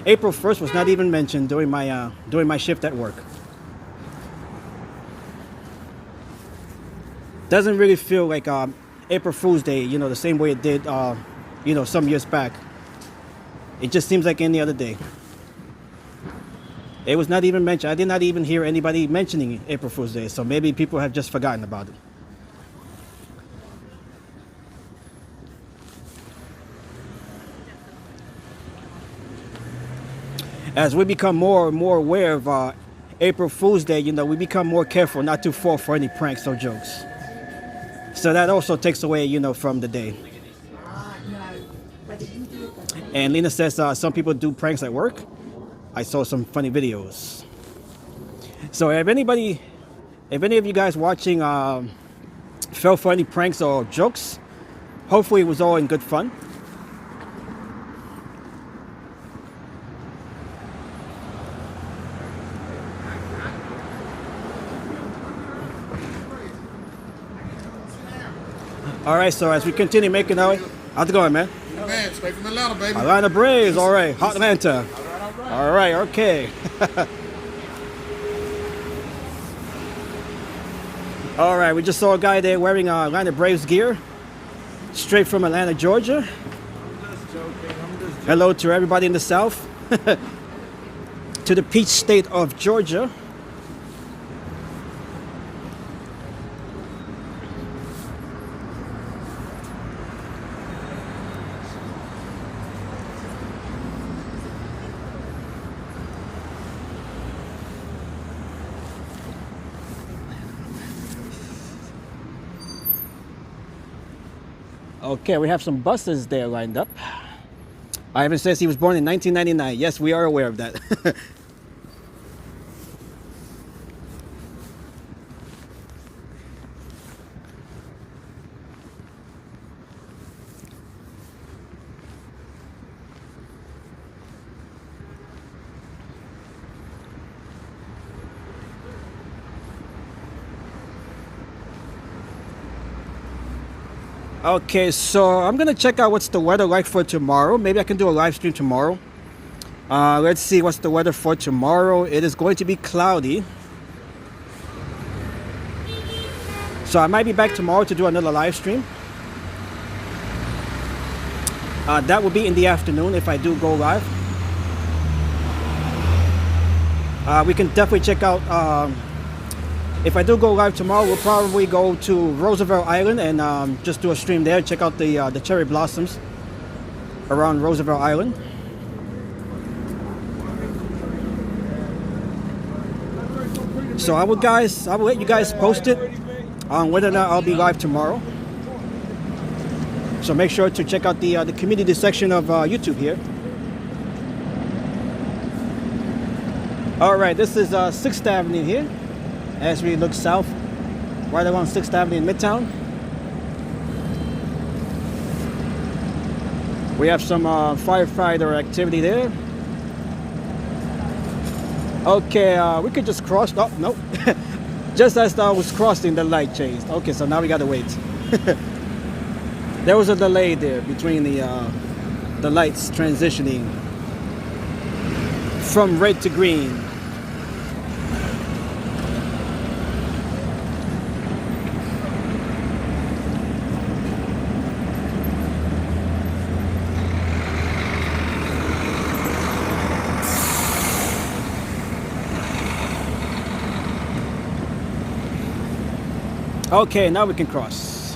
April 1st was not even mentioned during my shift at work. Doesn't really feel like April Fool's Day, the same way it did, some years back. It just seems like any other day. It was not even mentioned. I did not even hear anybody mentioning April Fool's Day, so maybe people have just forgotten about it. As we become more and more aware of April Fool's Day, we become more careful not to fall for any pranks or jokes. So that also takes away, from the day. And Lena says some people do pranks at work. I saw some funny videos. So if any of you guys watching fell for any pranks or jokes, hopefully it was all in good fun. All right, so as we continue making our way, how's it going, man? Man, straight from Atlanta, baby. Atlanta Braves, all right. Hot Atlanta. All right, okay. All right, we just saw a guy there wearing Atlanta Braves gear, straight from Atlanta, Georgia. I'm just joking. Hello to everybody in the South, to the peach state of Georgia. Okay, we have some buses there lined up. Ivan says he was born in 1999. Yes, we are aware of that. Okay, so I'm gonna check out what's the weather like for tomorrow. Maybe I can do a live stream tomorrow. Let's see what's the weather for tomorrow. It is going to be cloudy. So I might be back tomorrow to do another live stream. That will be in the afternoon if I do go live. We can definitely check out, if I do go live tomorrow, we'll probably go to Roosevelt Island and just do a stream there, check out the cherry blossoms around Roosevelt Island. So I will let you guys post it on whether or not I'll be live tomorrow. So make sure to check out the community section of YouTube here. All right, this is 6th Avenue here. As we look south, right around 6th Avenue in Midtown. We have some firefighter activity there. Okay, we could just cross. Oh, no. Just as I was crossing, the light changed. Okay, so now we gotta wait. There was a delay there between the lights transitioning from red to green. Okay, now we can cross.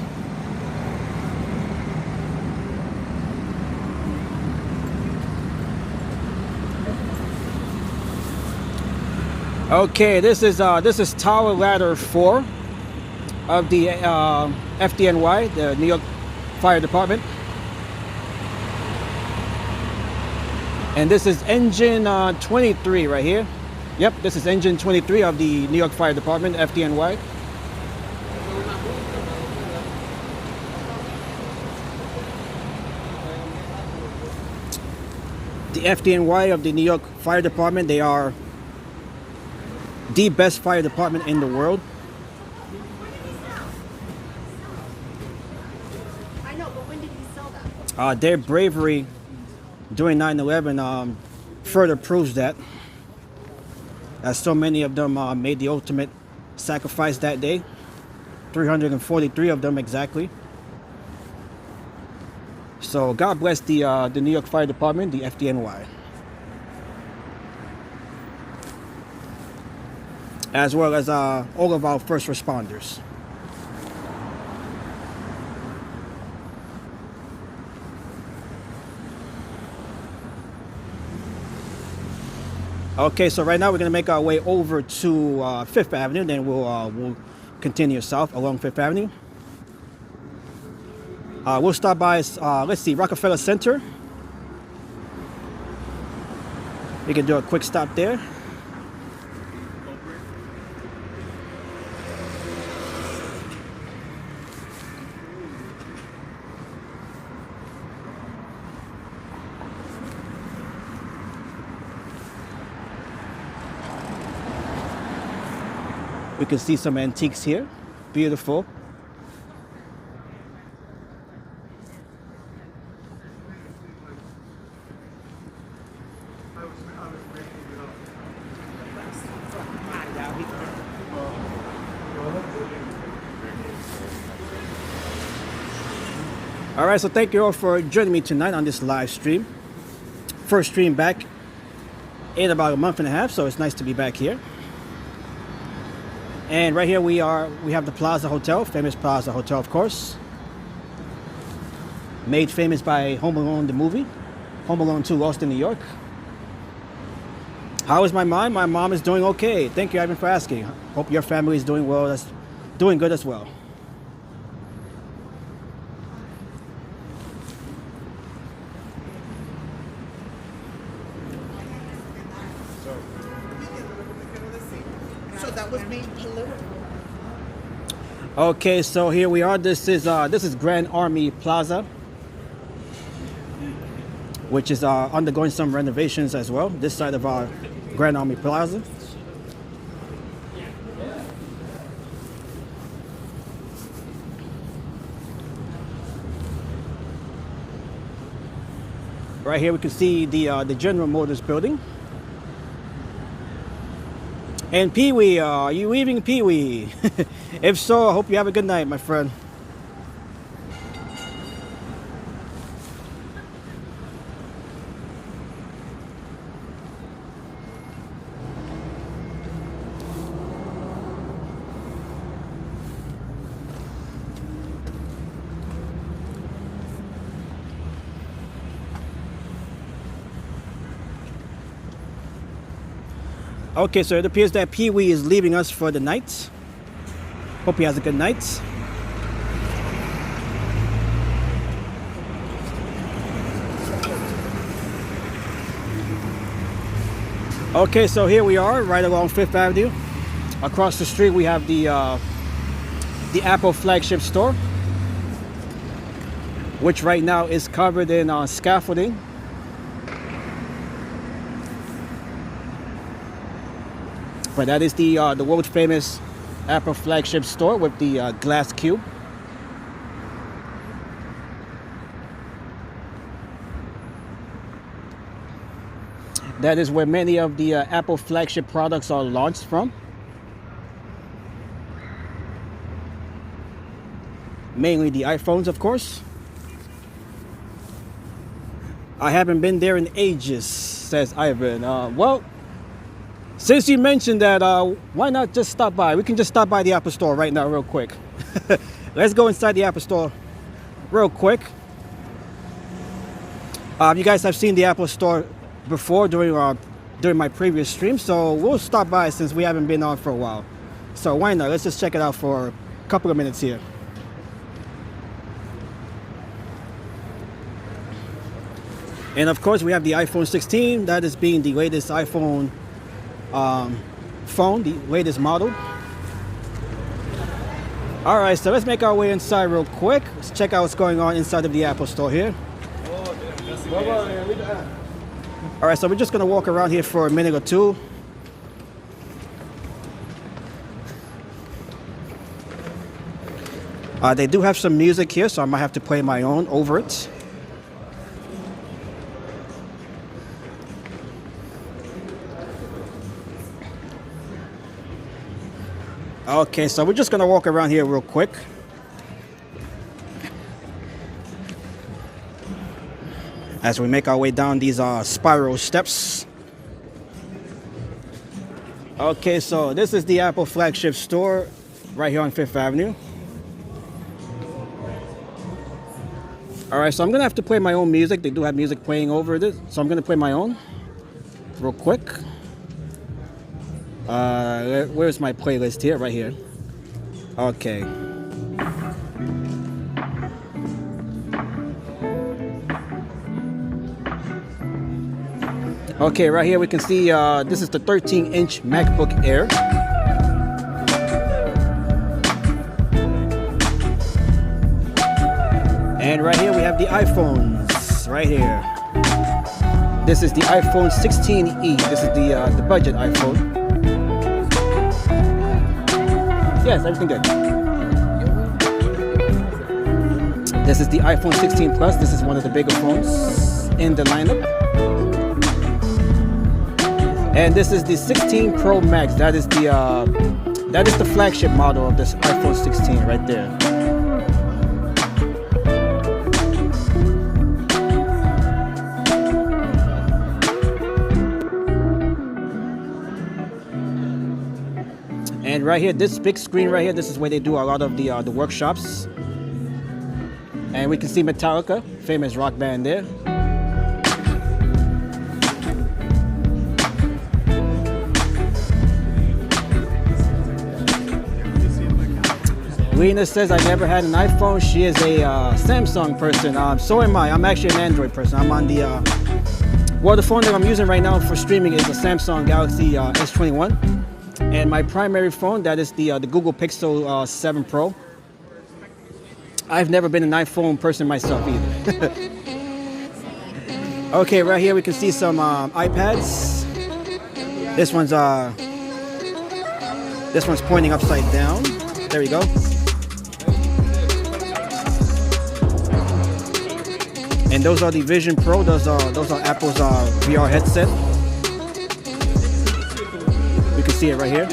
Okay, this is Tower Ladder 4 of the FDNY, the New York Fire Department. And this is engine 23 right here. Yep, this is engine 23 of the New York Fire Department, FDNY. The FDNY of the New York Fire Department, they are the best fire department in the world. I know, but when did he sell that? Their bravery during 9/11 further proves that, as so many of them made the ultimate sacrifice that day. 343 of them exactly. So God bless the New York Fire Department, the FDNY, as well as all of our first responders. Okay, so right now we're gonna make our way over to 5th Avenue, then we'll continue south along 5th Avenue. We'll stop by, let's see, Rockefeller Center. We can do a quick stop there. We can see some antiques here. Beautiful. All right, so thank you all for joining me tonight on this live stream. First stream back in about a month and a half, so it's nice to be back here. And right here we have the Plaza Hotel, famous Plaza Hotel, of course. Made famous by Home Alone, the movie. Home Alone 2, Lost in New York. How is my mom? My mom is doing okay. Thank you, Ivan, for asking. Hope your family is doing well. That's doing good as well. So that was being delivered. Okay, so here we are. This is Grand Army Plaza, which is undergoing some renovations as well. This side of our Grand Army Plaza. Right here we can see the General Motors building. And Pee-wee, are you leaving, Pee-wee? If so, I hope you have a good night, my friend. Okay, so it appears that Pee-wee is leaving us for the night. Hope he has a good night. Okay, so here we are, right along 5th Avenue. Across the street, we have the Apple flagship store, which right now is covered in scaffolding. But that is the world famous Apple flagship store with the glass cube. That is where many of the Apple flagship products are launched from. Mainly the iPhones, of course. I haven't been there in ages, says Ivan. Well, since you mentioned that, why not just stop by? We can just stop by the Apple Store right now real quick. Let's go inside the Apple Store real quick. You guys have seen the Apple Store before during my previous stream, so we'll stop by since we haven't been on for a while. So why not? Let's just check it out for a couple of minutes here. And of course, we have the iPhone 16. That is being the latest iPhone phone, the latest model. All right, so let's make our way inside real quick. Let's check out what's going on inside of the Apple Store here. All right, so we're just gonna walk around here for a minute or two. They do have some music here, so I might have to play my own over it. Okay, so we're just gonna walk around here real quick. As we make our way down these spiral steps. Okay, so this is the Apple flagship store right here on 5th Avenue. All right, so I'm gonna have to play my own music. They do have music playing over this, so I'm gonna play my own real quick. Where's my playlist here? Right here. Okay. Okay, right here we can see this is the 13-inch MacBook Air. And right here we have the iPhones. Right here. This is the iPhone 16e. This is the budget iPhone. Yes, everything good. This is the iPhone 16 Plus. This is one of the bigger phones in the lineup. And this is the 16 Pro Max. That is the flagship model of this iPhone 16 right there. And right here, this big screen right here, this is where they do a lot of the workshops. And we can see Metallica, famous rock band there. Lena says, I never had an iPhone. She is a Samsung person. So am I. I'm actually an Android person. I'm on the, well, the phone that I'm using right now for streaming is a Samsung Galaxy S21. And my primary phone, that is the Google Pixel 7 Pro. I've never been an iPhone person myself either. Okay, right here we can see some iPads. This one's pointing upside down. There we go. And And those are the Vision Pro. Those are Apple's VR headset. You can see it right here.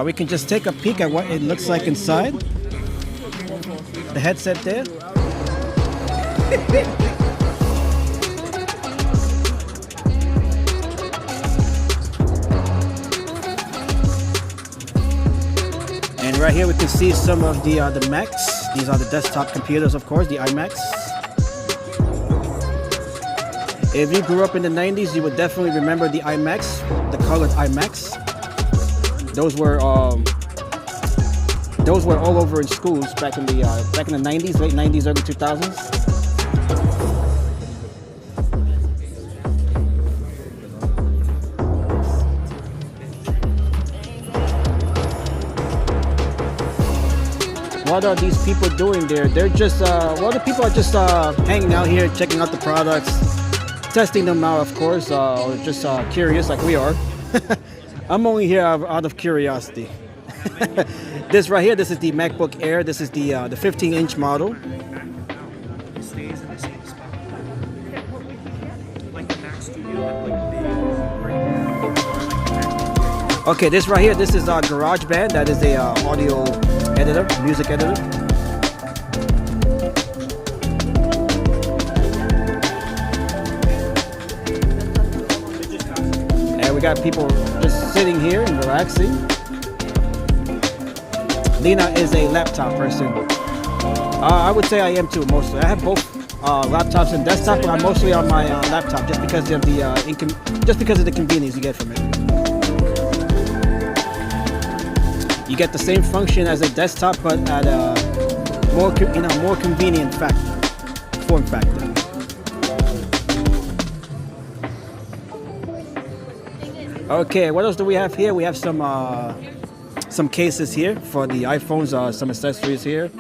We can just take a peek at what it looks like inside. The headset there. And right here we can see some of the Macs. These are the desktop computers, of course, the iMacs. If you grew up in the 90s, you would definitely remember the iMacs, the colored iMacs. Those were all over in schools back in the 90s, late 90s, early 2000s. What are these people doing there? They're just the people are just hanging out here, checking out the products, testing them out, of course, or just curious like we are. I'm only here out of curiosity. This right here, this is the MacBook Air. This is the 15-inch model. Okay, this right here, this is GarageBand. That is a audio editor, music editor. And we got people just sitting here and relaxing. Lena is a laptop person. I would say I am too, mostly. I have both laptops and desktop, but I'm mostly on my laptop just because of the convenience you get from it. You get the same function as a desktop, but at a more convenient form factor. Okay, what else do we have here? We have some cases here for the iPhones, some accessories here.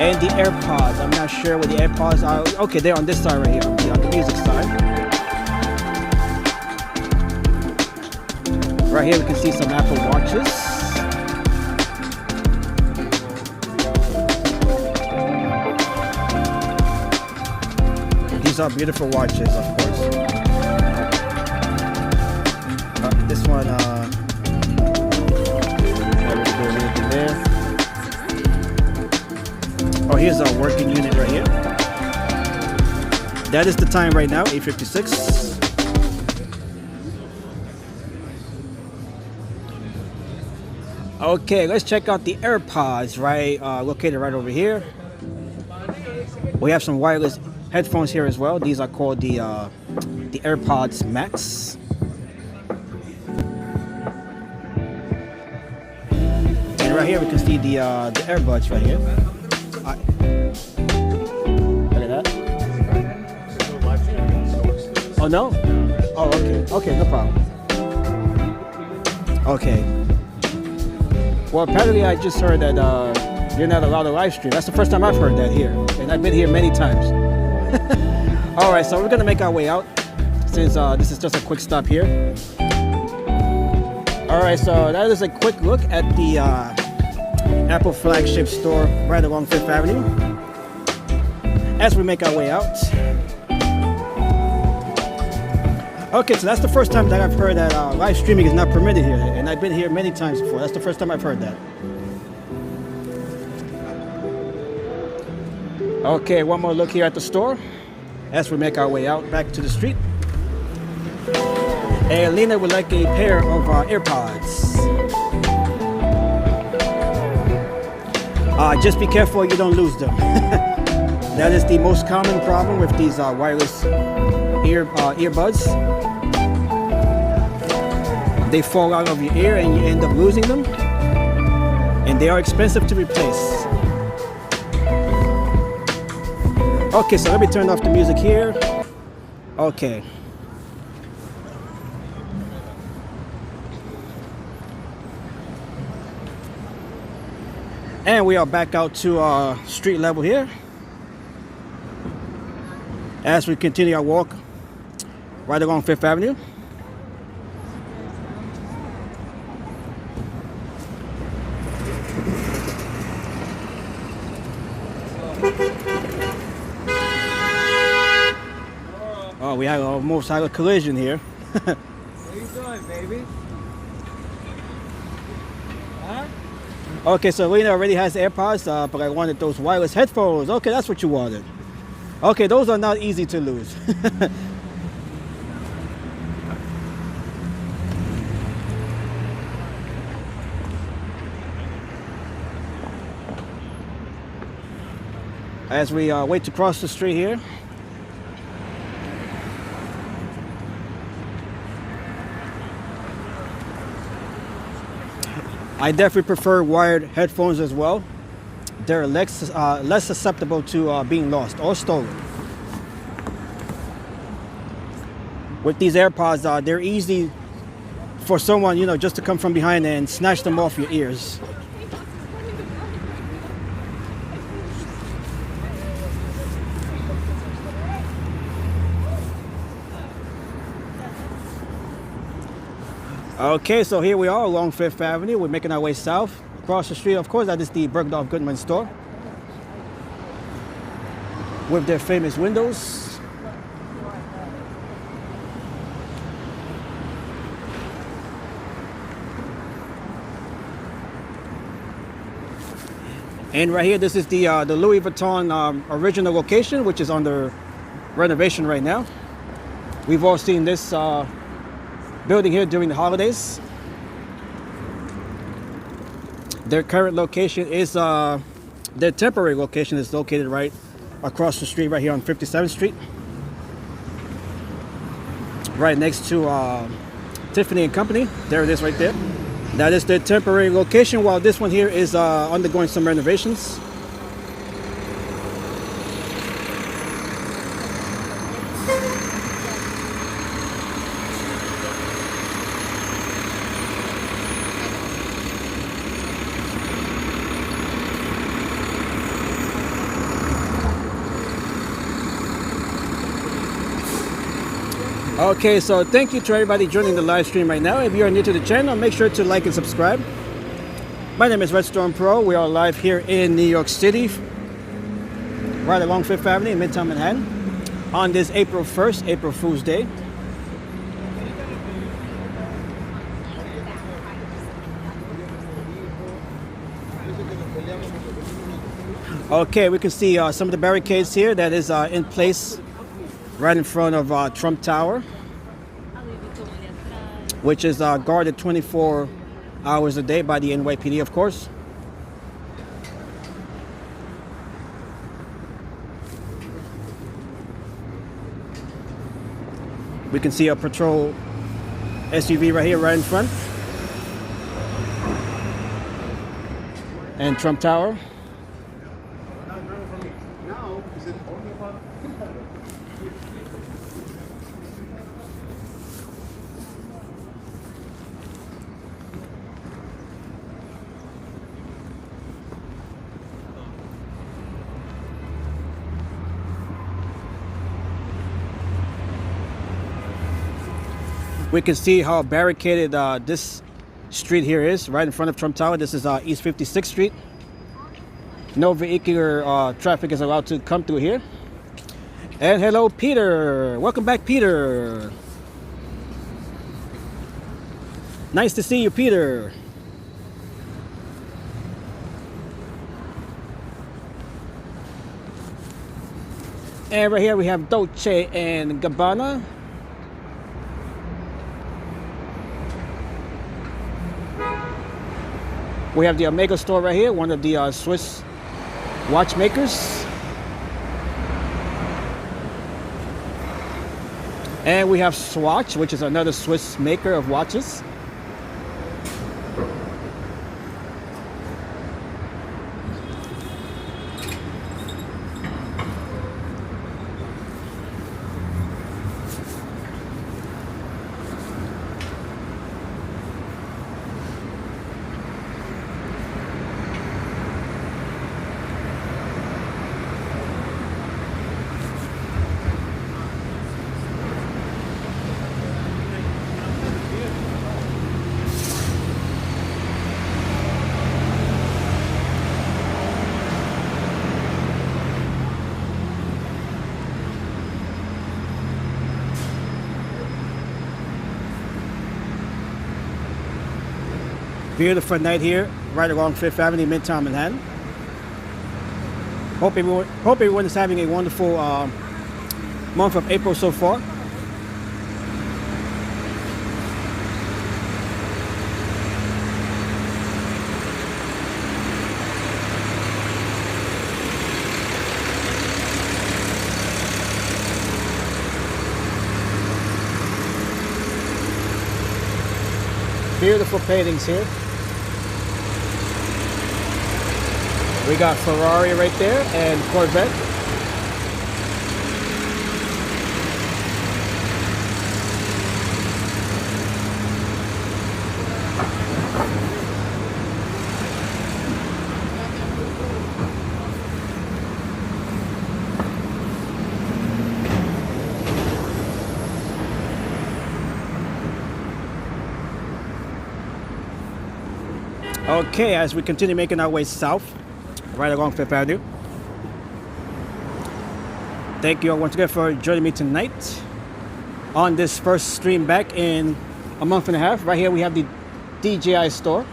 And the AirPods. I'm not sure where the AirPods are. Okay, they're on this side right here, on the music side. Right here we can see some Apple Watches. These are beautiful watches, of course. This one, there. Oh, here's our working unit right here. That is the time right now, 8:56. Okay, let's check out the AirPods, right? Located right over here. We have some wireless headphones here as well. These are called the AirPods Max. And right here we can see the earbuds right here. Look at that. Oh no? Oh, okay. Okay, no problem. Okay. Well, apparently I just heard that you're not allowed to live stream. That's the first time I've heard that here, and I've been here many times. All right, so we're gonna make our way out since this is just a quick stop here. All right, so that is a quick look at the Apple flagship store right along Fifth Avenue. As we make our way out. Okay, so that's the first time that I've heard that live streaming is not permitted here, and I've been here many times before. That's the first time I've heard that. Okay, one more look here at the store as we make our way out back to the street. And Lena would like a pair of AirPods. Just be careful you don't lose them. That is the most common problem with these wireless earbuds. They fall out of your ear and you end up losing them. And they are expensive to replace. Okay, so let me turn off the music here. Okay. And we are back out to street level here. as we continue our walk right along Fifth Avenue. Oh, we had a motorcycle collision here. What are you doing, baby? Huh? Okay, so Lena already has AirPods, but I wanted those wireless headphones. Okay, that's what you wanted. Okay, those are not easy to lose. As we wait to cross the street here. I definitely prefer wired headphones as well. They're less susceptible to being lost or stolen. With these AirPods, they're easy for someone, you know, just to come from behind and snatch them off your ears. Okay, so here we are along Fifth Avenue. We're making our way south. Across the street, of course, that is the Bergdorf Goodman store with their famous windows. And right here, this is the Louis Vuitton original location, which is under renovation right now. We've all seen this building here during the holidays. Their current location is, their temporary location is located right across the street, right here on 57th Street. Right next to Tiffany & Company. There it is right there. That is their temporary location, while this one here is undergoing some renovations. Okay, so thank you to everybody joining the live stream right now. If you are new to the channel, make sure to like and subscribe. My name is Redstorm Pro. We are live here in New York City, right along Fifth Avenue in Midtown Manhattan, on this April 1st, April Fool's Day. Okay, we can see some of the barricades here that is in place right in front of Trump Tower, which is guarded 24 hours a day by the NYPD, of course. We can see a patrol SUV right here, right in front, and Trump Tower. We can see how barricaded this street here is, right in front of Trump Tower. This is East 56th Street. No vehicular traffic is allowed to come through here. And hello, Peter. Welcome back, Peter. Nice to see you, Peter. And right here we have Dolce and Gabbana. We have the Omega store right here, one of the Swiss watchmakers. And we have Swatch, which is another Swiss maker of watches. Beautiful night here, right along Fifth Avenue, Midtown Manhattan. Hope everyone is having a wonderful month of April so far. Beautiful paintings here. We got Ferrari right there and Corvette. Okay, as we continue making our way south, right along Fifth Avenue. Thank you all once again for joining me tonight on this first stream back in a month and a half. Right here we have the DJI store.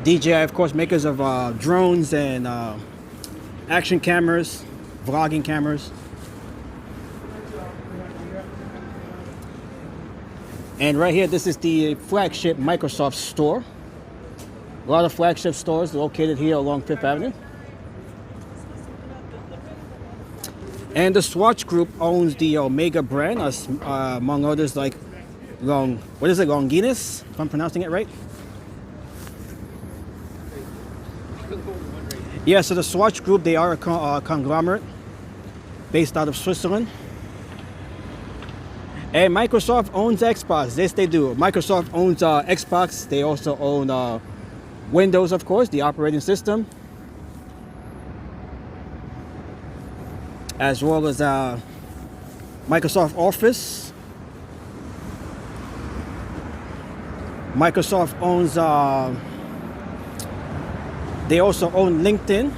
DJI, of course, makers of drones and action cameras, vlogging cameras. And right here, this is the flagship Microsoft store. A lot of flagship stores located here along Fifth Avenue. And the Swatch Group owns the Omega brand, among others like Longinus, if I'm pronouncing it right. Yeah, so the Swatch Group, they are a conglomerate based out of Switzerland. And Microsoft owns Xbox. Yes, they do. Microsoft owns Xbox. They also own Windows, of course, the operating system, as well as Microsoft Office. Microsoft owns, they also own LinkedIn.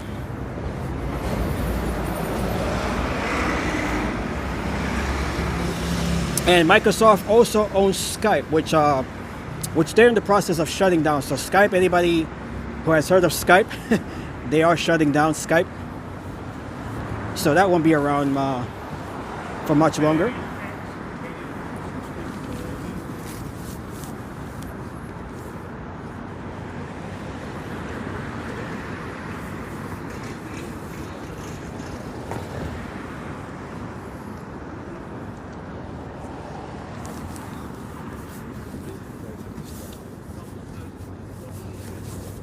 And Microsoft also owns Skype, which they're in the process of shutting down. So Skype, anybody who has heard of Skype, they are shutting down Skype. So that won't be around for much longer.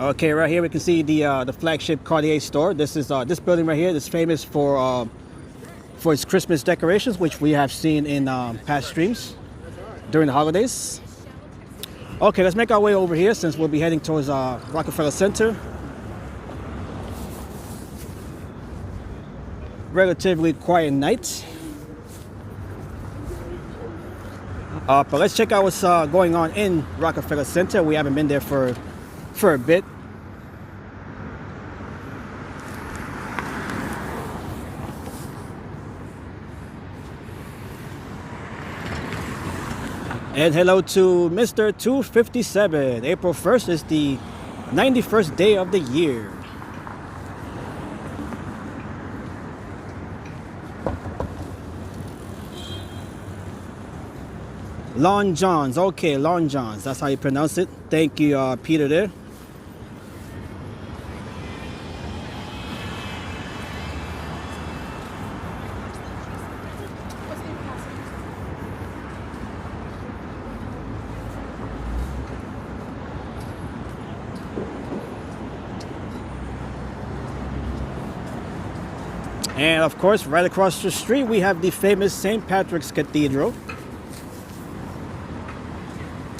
Okay, right here we can see the flagship Cartier store. This is this building right here is famous for its Christmas decorations, which we have seen in past streams during the holidays. Okay, let's make our way over here since we'll be heading towards Rockefeller Center. Relatively quiet night. But let's check out what's going on in Rockefeller Center. We haven't been there for a bit. And hello to Mr. 257. April 1st is the 91st day of the year. Lon Johns. Okay, Lon Johns. That's how you pronounce it. Thank you, Peter there. And of course, right across the street, we have the famous St. Patrick's Cathedral.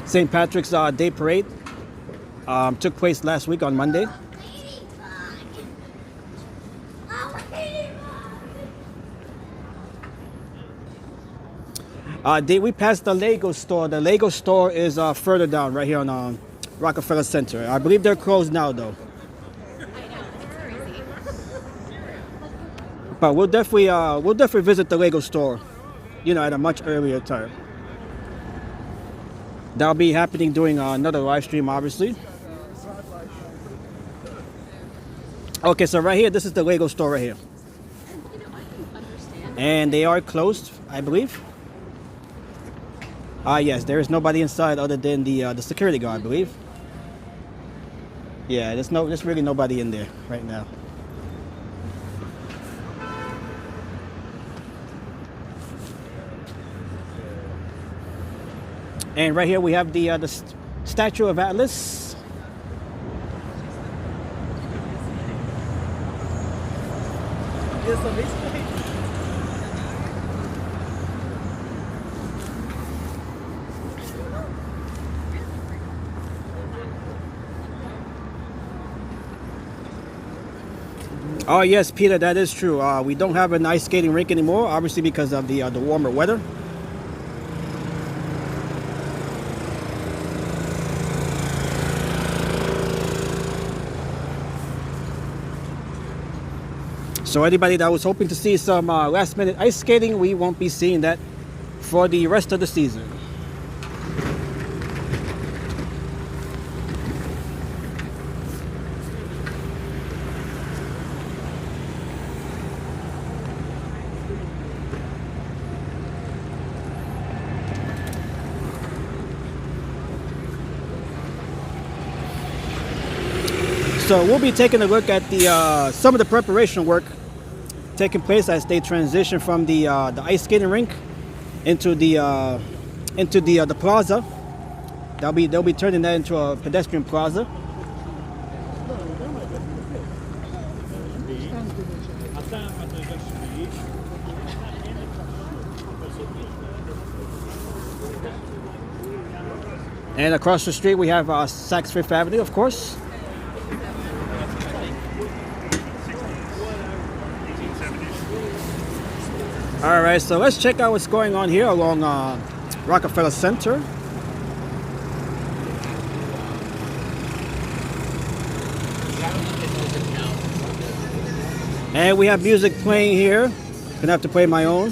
St. Patrick's Day Parade took place last week on Monday. We passed the Lego store. The Lego store is further down, right here on Rockefeller Center. I believe they're closed now, though. But we'll definitely visit the Lego store, you know, at a much earlier time. That'll be happening during another live stream, obviously. Okay, so right here, this is the Lego store right here. And they are closed, I believe. Yes, there is nobody inside other than the security guard, I believe. Yeah, there's really nobody in there right now. And right here we have the statue of Atlas. Oh yes, Peter, that is true. We don't have an ice skating rink anymore, obviously because of the warmer weather. So anybody that was hoping to see some last minute ice skating, we won't be seeing that for the rest of the season. So we'll be taking a look at the some of the preparation work taking place as they transition from the ice skating rink into the plaza. They'll be turning that into a pedestrian plaza. And across the street we have Saks Fifth Avenue, of course. All right, so let's check out what's going on here along Rockefeller Center. And we have music playing here. Gonna have to play my own.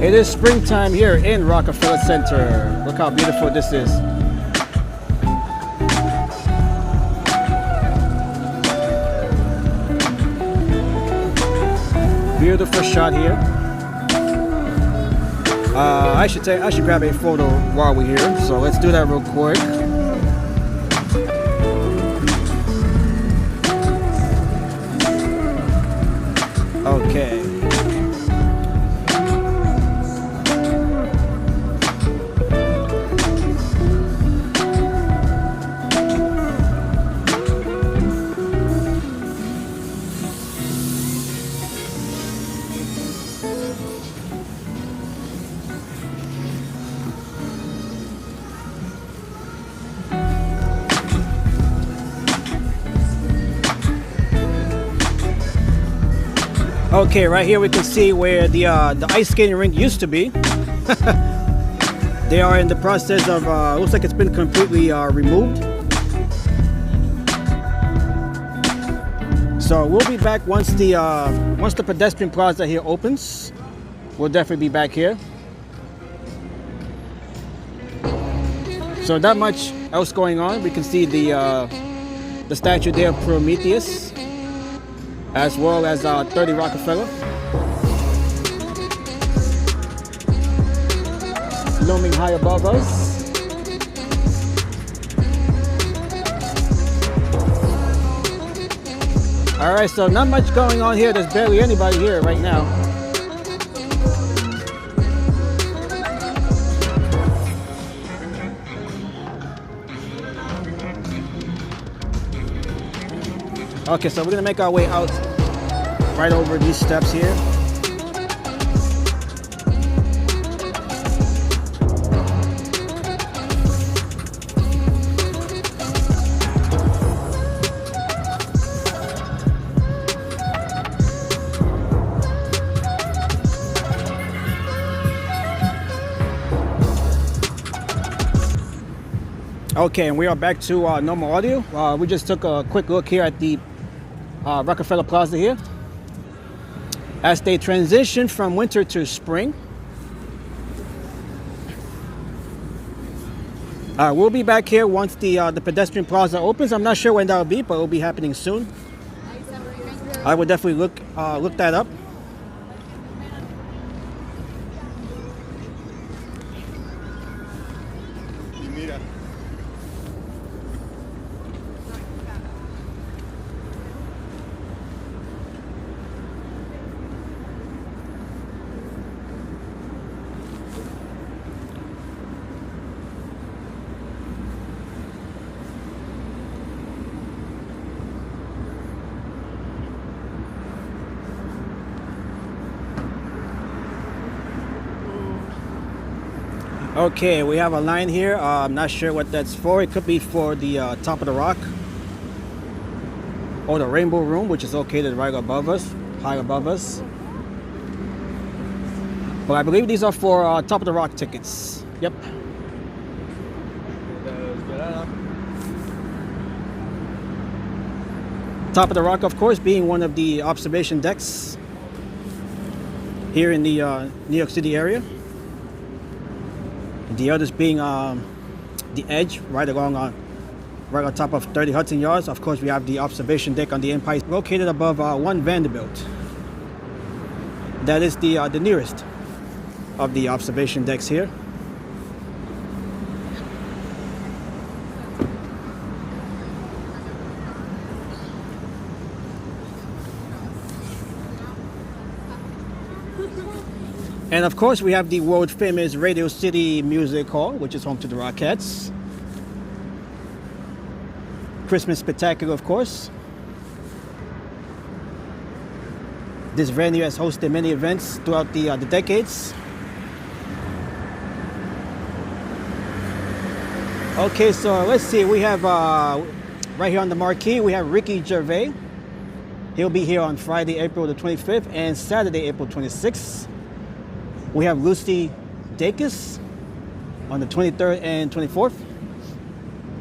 It is springtime here in Rockefeller Center. Look how beautiful this is. Beautiful shot here. I should grab a photo while we're here. So let's do that real quick. Okay. Okay, right here we can see where the ice skating rink used to be. They are in the process of, looks like it's been completely removed. So we'll be back once the pedestrian plaza here opens. We'll definitely be back here. So not much else going on. We can see the statue there of Prometheus, as well as 30 Rockefeller looming high above us. All right, so not much going on here. There's barely anybody here right now. Okay, so we're gonna make our way out right over these steps here. Okay, and we are back to normal audio. We just took a quick look here at the Rockefeller Plaza here as they transition from winter to spring. We'll be back here once the pedestrian plaza opens. I'm not sure when that'll be, but it'll be happening soon. I would definitely look that up. Okay, we have a line here. I'm not sure what that's for. It could be for the top of the rock or the Rainbow Room, which is located right above us, high above us. But I believe these are for top of the rock tickets. Yep. Top of the rock, of course, being one of the observation decks here in the New York City area. The others being the edge right on top of 30 Hudson Yards. Of course, we have the observation deck on the Empire, located above 1 Vanderbilt. That is the nearest of the observation decks here. And of course, we have the world famous Radio City Music Hall, which is home to the Rockettes. Christmas Spectacular, of course. This venue has hosted many events throughout the decades. Okay, so let's see. We have right here on the marquee, we have Ricky Gervais. He'll be here on Friday, April the 25th, and Saturday, April 26th. We have Lucy Dacus on the 23rd and 24th.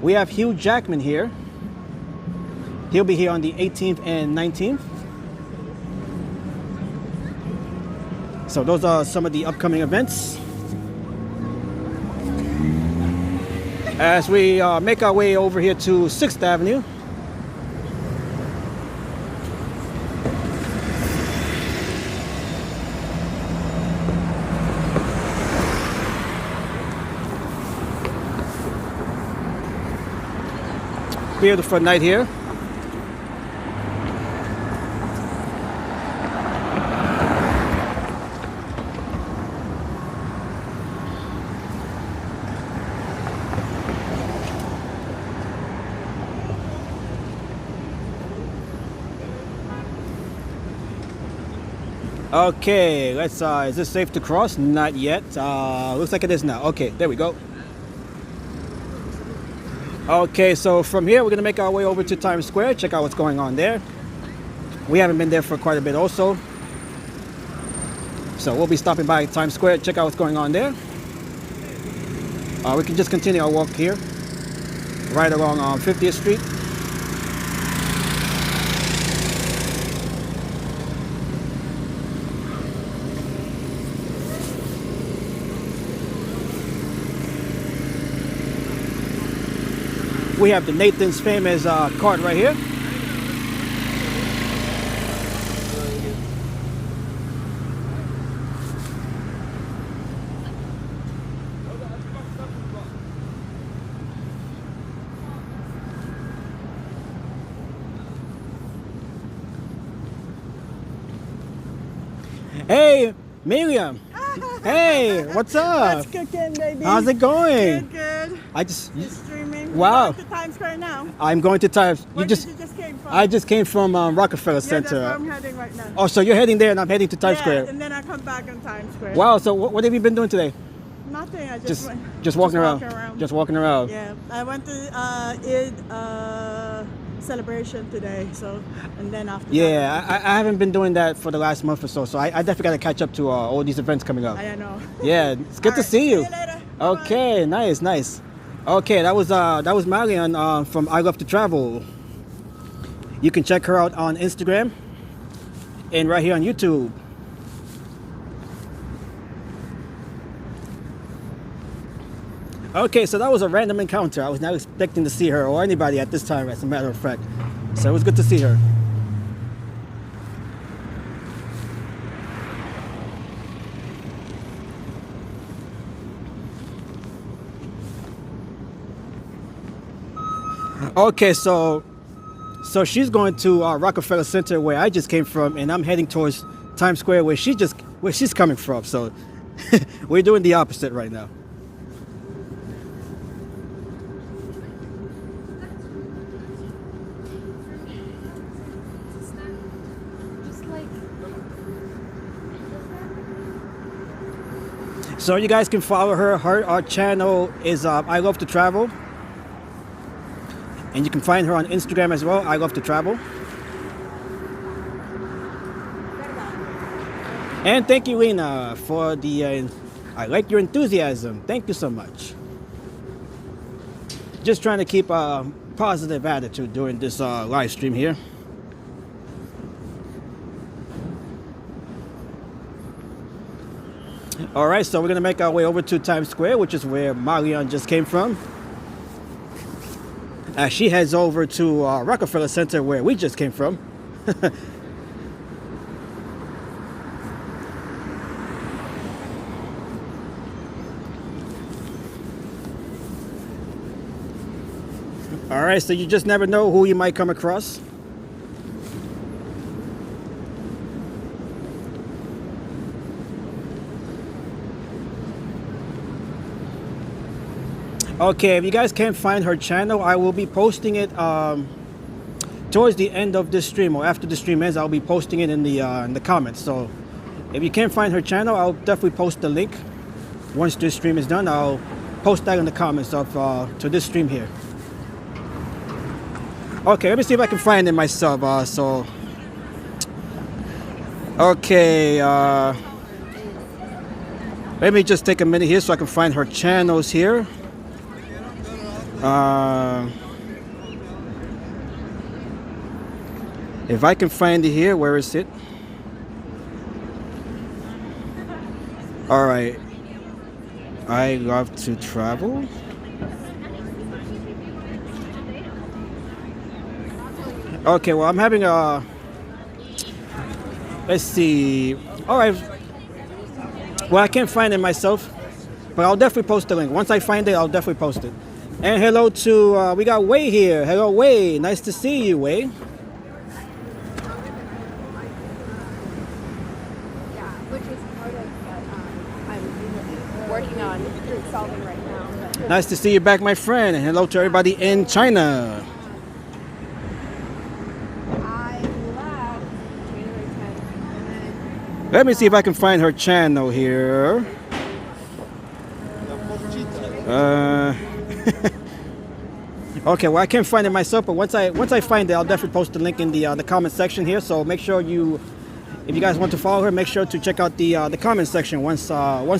We have Hugh Jackman here. He'll be here on the 18th and 19th. So those are some of the upcoming events. As we make our way over here to 6th Avenue. Beautiful night here. Okay, let's is this safe to cross? Not yet. Looks like it is now. Okay, there we go. Okay, so from here we're gonna make our way over to Times Square, check out what's going on there. We haven't been there for quite a bit also. So we'll be stopping by Times Square, check out what's going on there. We can just continue our walk here, right along 50th Street. We have the Nathan's famous cart right here. Hey, Miriam. Hey, what's up? What's cooking, baby? How's it going? Good. I just Just streaming. Wow. We're going to Times Square now. I'm going to Times. Where did you just came from? I just came from Rockefeller Yeah, that's Center. where I'm heading right now. Oh, so you're heading there and I'm heading to Times Yeah, Square. and then I come back in Times Square. Wow, so what have you been doing today? Nothing. I Just went, walking around. walking around. Just walking around. Yeah, I went to Eid celebration today. So, and then after. Yeah, I haven't been doing that for the last month or so. So I definitely got to catch up to all these events coming up. I know. Yeah, it's good All to right, see you. later. Okay, nice, nice. Okay, that was Marion from I Love to Travel. You can check her out on Instagram and right here on YouTube. Okay, so that was a random encounter. I was not expecting to see her or anybody at this time, as a matter of fact. So it was good to see her. Okay, so she's going to Rockefeller Center, where I just came from, and I'm heading towards Times Square, where she's coming from. So we're doing the opposite right now. So you guys can follow her. Our channel is I Love to Travel. And you can find her on Instagram as well, I Love to Travel. And thank you, Lena, for the, I like your enthusiasm. Thank you so much. Just trying to keep a positive attitude during this live stream here. All right, so we're gonna make our way over to Times Square, which is where Marion just came from. She heads over to Rockefeller Center, where we just came from. All right, so you just never know who you might come across. Okay, if you guys can't find her channel, I will be posting it towards the end of this stream, or after the stream ends. I'll be posting it in the comments. So if you can't find her channel, I'll definitely post the link. Once this stream is done, I'll post that in the comments of to this stream here. Okay, let me see if I can find it myself. Okay, let me just take a minute here so I can find her channels here. If I can find it here, where is it? All right, I Love to Travel. Okay, well, I'm having a, let's see. All right, well, I can't find it myself, but I'll definitely post the link. Once I find it, I'll definitely post it. And hello to, we got Wei here. Hello, Wei. Nice to see you, Wei. Yeah, which is part of what I'm working on solving right now. But Nice to see you back, my friend. And hello to everybody in China. I left January 10th, and then Let me see if I can find her channel here. Okay, well, I can't find it myself, but once I find it, I'll definitely post the link in the comment section here. So make sure you, if you guys want to follow her, make sure to check out the comment section once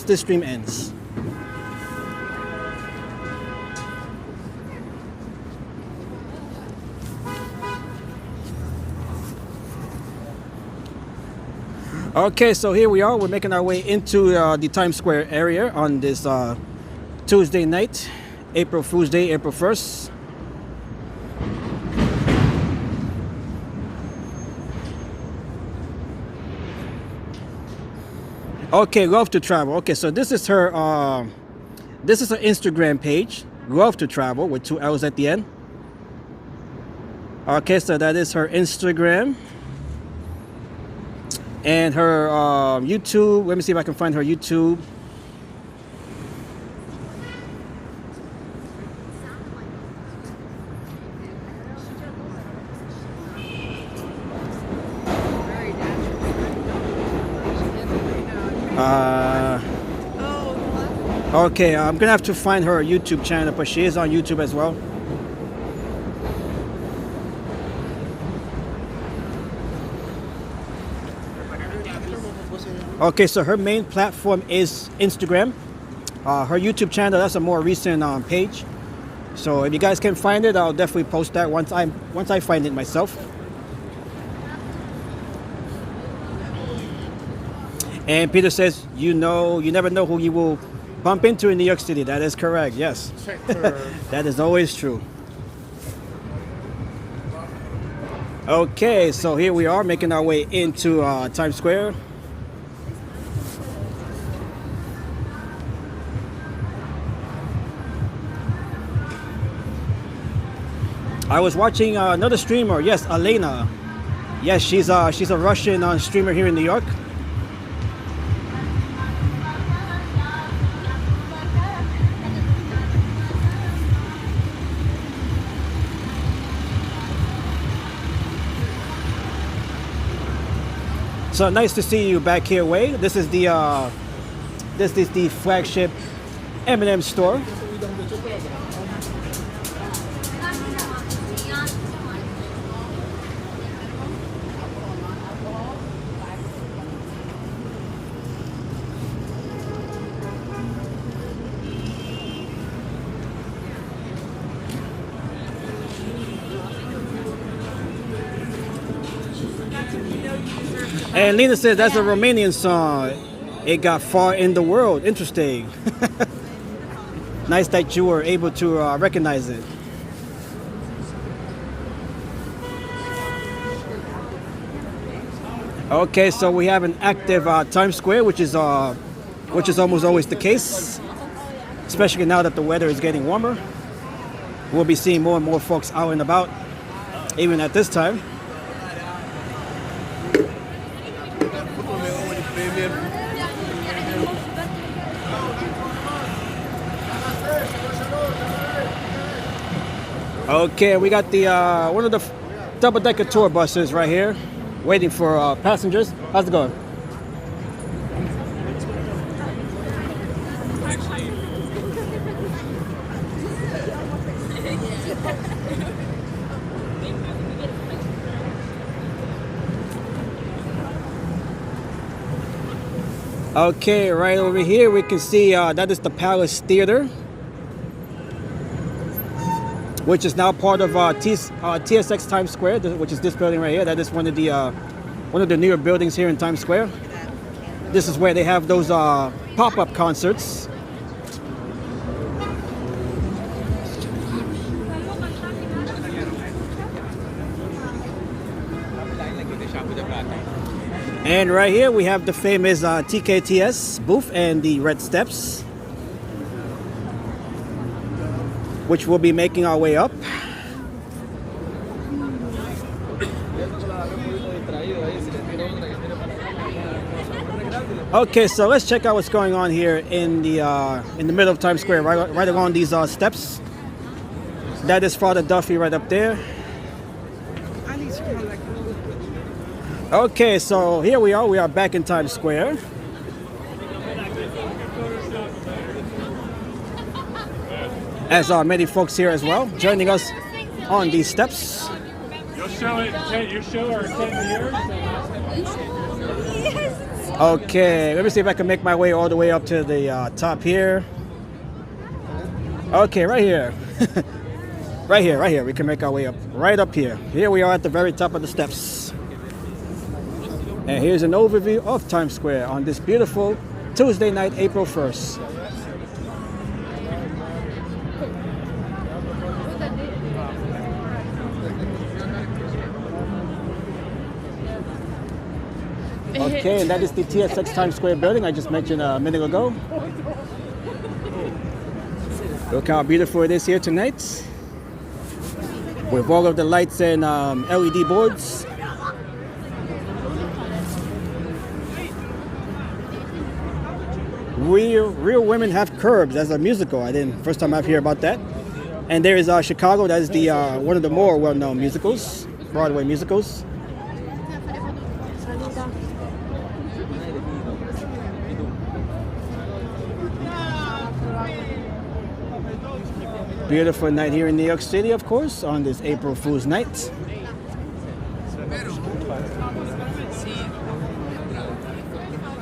this stream ends. Okay, so here we are. We're making our way into the Times Square area on this Tuesday night, April Fool's Day, April 1st. Okay, Love to Travel. Okay, so this is her Instagram page, Love to Travel, with 2 L's at the end. Okay, so that is her Instagram. And her YouTube, let me see if I can find her YouTube. Okay, I'm gonna have to find her YouTube channel, but she is on YouTube as well. Okay, so her main platform is Instagram. Her YouTube channel, that's a more recent page. So if you guys can find it, I'll definitely post that once I find it myself. And Peter says, you never know who you will bump into in New York City. That is correct, yes. That is always true. Okay, so here we are making our way into Times Square. I was watching another streamer, yes, Elena. Yes, she's a Russian streamer here in New York. So nice to see you back here, Wade. This is the flagship M&M store. And Lena says that's a Romanian song. It got far in the world. Interesting. Nice that you were able to recognize it. Okay, so we have an active Times Square, which is almost always the case, especially now that the weather is getting warmer. We'll be seeing more and more folks out and about, even at this time. Okay, we got the one of the double-decker tour buses right here, waiting for passengers. How's it going? Okay, right over here we can see that is the Palace Theater, which is now part of TSX Times Square, which is this building right here. That is one of the newer buildings here in Times Square. This is where they have those pop-up concerts. And right here we have the famous TKTS booth and the Red Steps, which we'll be making our way up. Okay, so let's check out what's going on here in the middle of Times Square, right along these steps. That is Father Duffy right up there. Okay, so here we are. We are back in Times Square. As are many folks here as well, joining us on these steps. You'll show it. You show our 10 years. Okay, let me see if I can make my way all the way up to the top here. Okay, right here. right here. We can make our way up. Right up here. Here we are at the very top of the steps. And here's an overview of Times Square on this beautiful Tuesday night, April 1st. Okay, and that is the TSX Times Square building I just mentioned a minute ago. Look how beautiful it is here tonight, with all of the lights and LED boards. Real Women Have Curves as a musical. First time I've heard about that. And there is Chicago. That is the one of the more well-known musicals, Broadway musicals. Beautiful night here in New York City, of course, on this April Fool's night.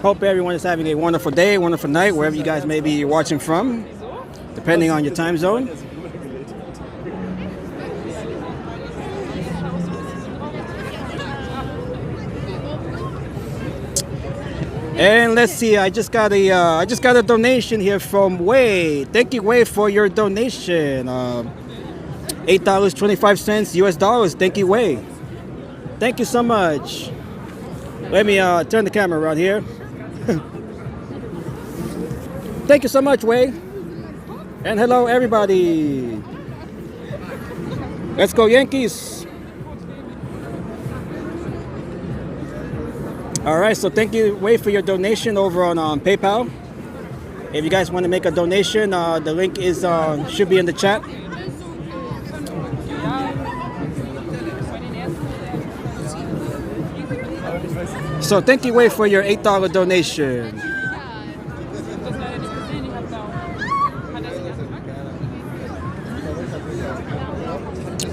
Hope everyone is having a wonderful day, wonderful night, wherever you guys may be watching from, depending on your time zone. And let's see, I just got a donation here from Wei. Thank you, Wei, for your donation. $8.25 US dollars. Thank you, Wei. Thank you so much. Let me turn the camera around here. Thank you so much, Wei. And hello, everybody. Let's go, Yankees. All right, so thank you, Wei, for your donation over on PayPal. If you guys want to make a donation, the link is should be in the chat. So thank you, Wei, for your $8 donation.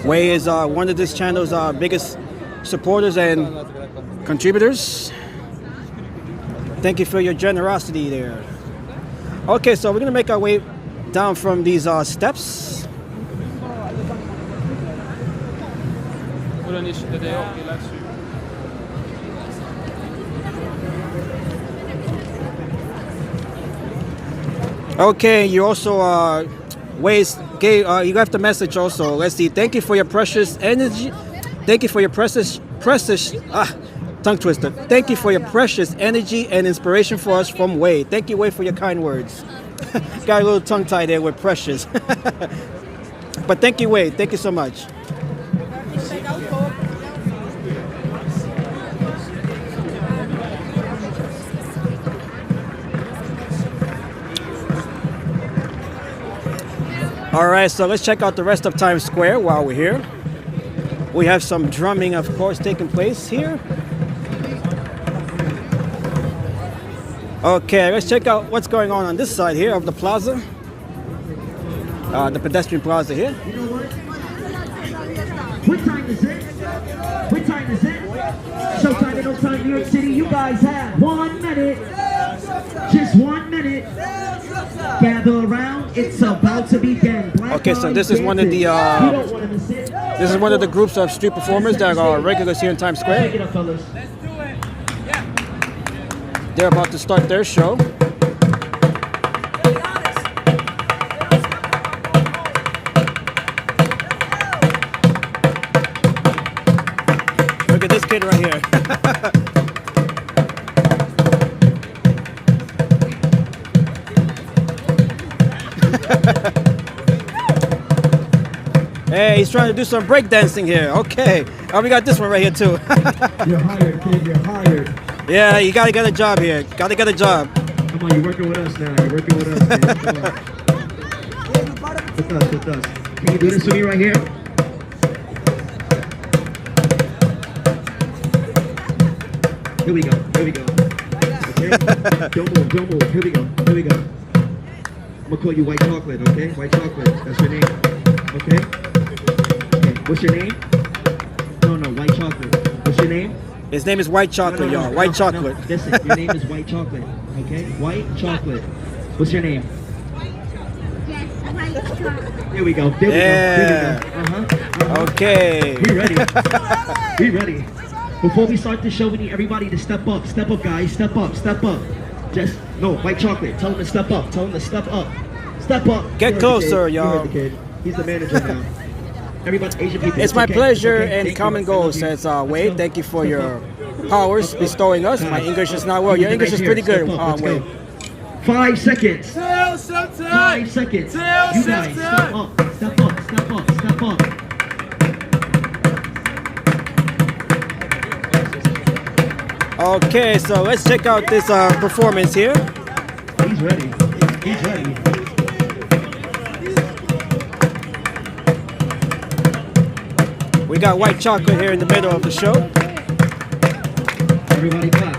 Wei is one of this channel's biggest supporters and contributors. Thank you for your generosity there. Okay, so we're gonna make our way down from these steps. Okay, you also you left a message also. Let's see. Thank you for your precious energy. Thank you for your precious tongue twister. Thank you for your precious energy and inspiration for us from Wei. Thank you, Wei, for your kind words. Got a little tongue tied there with precious. But thank you, Wei. Thank you so much. All right, so let's check out the rest of Times Square while we're here. We have some drumming, of course, taking place here. Okay, let's check out what's going on this side here of the plaza. The pedestrian plaza here. What time is it? What time is it? Showtime in no time, New York City. You guys have 1 minute. Just 1 minute. Gather around. It's about to begin. Okay, so this is one of the groups of street performers that are regulars here in Times Square. They're about to start their show. Look at this kid right here. Hey, he's trying to do some break dancing here. Okay. Oh, we got this one right here too. You're hired, kid. You're hired. Yeah, you gotta get a job here. Gotta get a job. Come on, you're working with us now. You're working with us, man. Come on. With us. Can you do this with me right here? Here we go. Okay? Don't move. Here we go. I'm gonna call you White Chocolate, okay? White Chocolate. That's your name. Okay? What's your name? No, White Chocolate. What's your name? His name is White Chocolate, y'all. White Chocolate. No. Listen, your name is White Chocolate, okay? White Chocolate. What's your name? Here we go. Yeah. Okay. We ready. Before we start the show, we need everybody to step up. Step up, guys. Step up. Just, no, White Chocolate. Tell him to step up. Step up. Get closer, y'all. He's the manager now. Everybody, Asian people. It's my pleasure and common goal, says Wade. Thank you for your powers bestowing us. My English is not well. Your English is pretty good, Wade. 5 seconds. 5 seconds. You guys, step up. Okay, so let's check out this performance here. He's ready. We got White Chocolate here in the middle of the show. Everybody clap.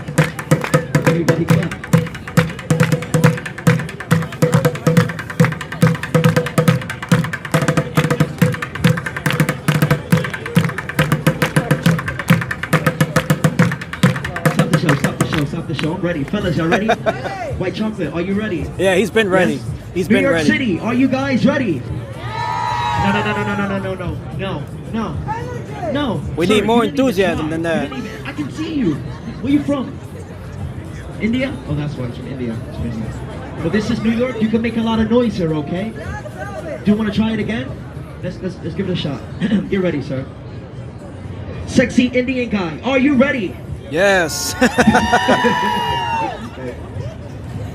Stop the show. I'm ready. Fellas, y'all ready? White Chocolate, are you ready? Yeah, he's been ready. Yes? He's been ready. New York City, are you guys ready? No. We need more enthusiasm than that. I can see you. Where you from? India? Oh, that's why it's from India. It's from India. Well, this is New York. You can make a lot of noise here, okay? Do you want to try it again? Let's give it a shot. Get ready, sir. Sexy Indian guy, are you ready? Yes.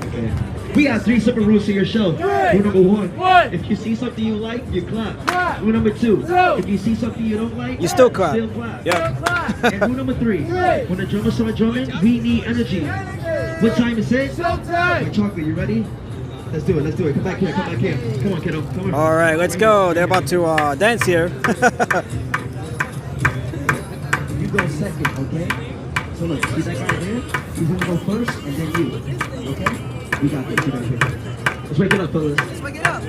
Okay. We have 3 simple rules to your show. Rule number 1, if you see something you like, you clap. Rule number 2, if you see something you don't like, You still clap. Still clap. Yeah. And rule number 3, when the drummers start drumming, we need energy. What time is it? Showtime. Chocolate, you ready? Let's do it. Let's do it. Come back here. Come back here. Come on, kiddo. Come on. All right, let's go. They're about to dance here. You go second, okay? So look, see that guy there? He's gonna go first, and then you. Okay? We got this. We got this. Let's wake it up, fellas. Let's wake it up.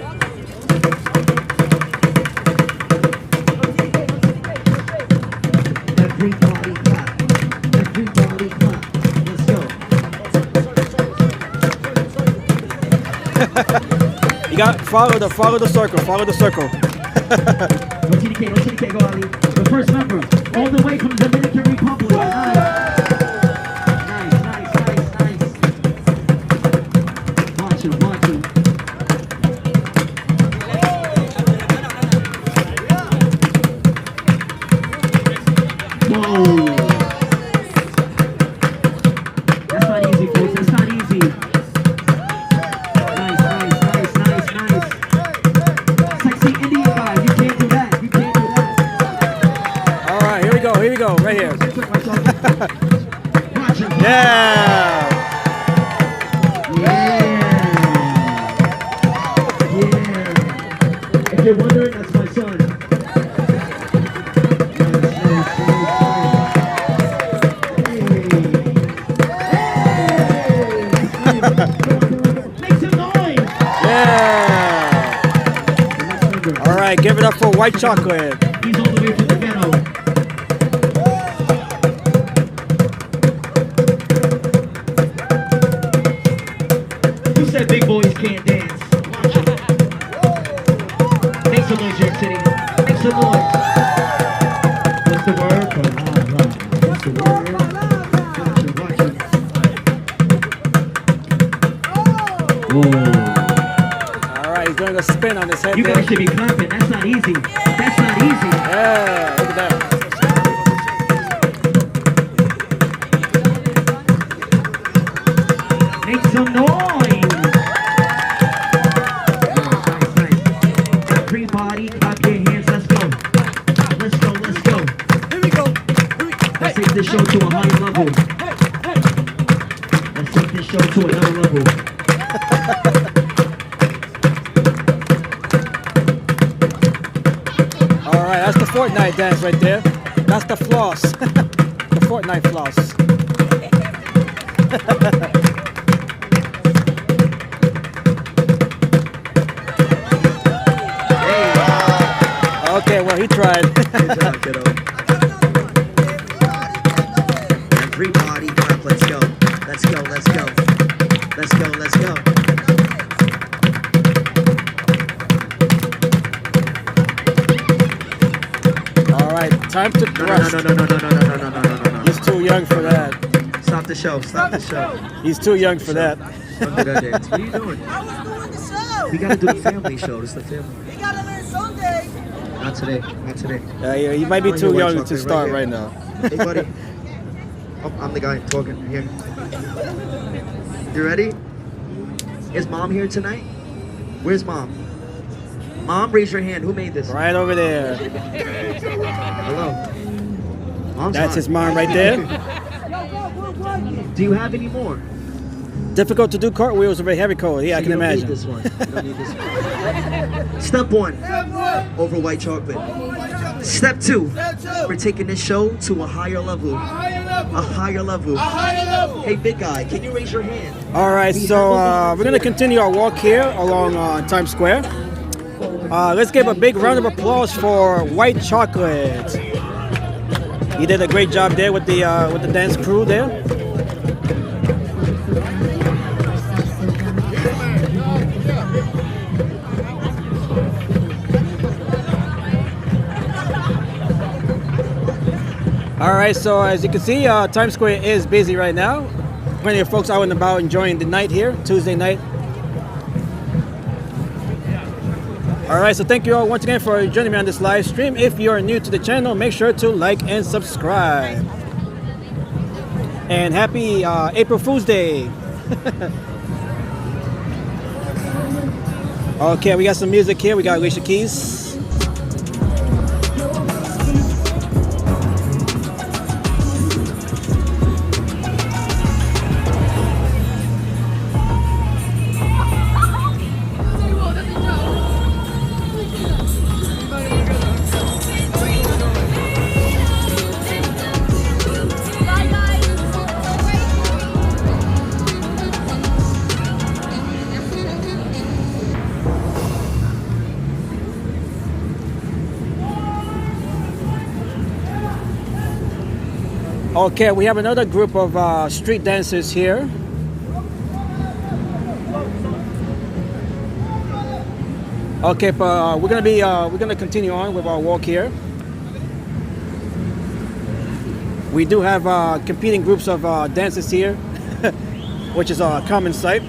Everybody clap. Everybody clap. Let's go. You got follow the circle. Follow the circle. No TDK, go Ali. The first member, all the way from the Dominican Republic. Nice. Watch him. Whoa. That's not easy, folks. That's not easy. Nice. Sexy Indian guy. You can't do that. All right, here we go. Right here. Watch him. Yeah. If you're wondering, that's my son. Make some noise. Yeah. All right, give it up for White Chocolate. He's all the way from the ghetto. Who said big boys can't dance? Watch it. Make some noise, York City. Make some noise. What's the word? What's the word? Watch it. Whoa. All right, he's doing a spin on his head You there. guys should be clapping. That's not easy. That's not easy. Yeah, look at that. Make some noise. Nice. Everybody, clap your hands. Let's go. Here we go. Let's take this show to a higher level. Let's take this show to another level. All right, that's the Fortnite dance right there. That's the floss. The Fortnite floss. Okay, well, he tried. Good job, kiddo. Everybody clap. Let's go. All right, time to thrust. No. He's too young for that. Stop the show. He's too young for that. Don't do that dance. What are you doing? I was doing the show. We gotta do the family show. This is the family. We gotta learn someday. Not today. Yeah, you might be too young to start right now. Hey, buddy. Oh, I'm the guy talking here. You ready? Is mom here tonight? Where's mom? Mom, raise your hand. Who made this? Right over there. Hello. Mom's That's on. his mom right there. Do you have any more? Difficult to do cartwheels with a heavy coat. Yeah, I can You don't imagine. Need this one. You don't need this one. Step 1, over white chocolate. Step 2, we're taking this show to a higher level. A higher level. Hey, big guy, can you raise your hand? All right, so we're going to continue our walk here along Times Square. Let's give a big round of applause for White Chocolate. He did a great job there with the dance crew there. All right, so as you can see, Times Square is busy right now. plenty of folks out and about enjoying the night here, Tuesday night. All right, so thank you all once again for joining me on this live stream. If you're new to the channel, make sure to like and subscribe. And happy April Fool's Day. Okay, we got some music here. We got Alicia Keys. Okay, we have another group of street dancers here. Okay, but we're gonna continue on with our walk here. We do have competing groups of dancers here, which is a common sight.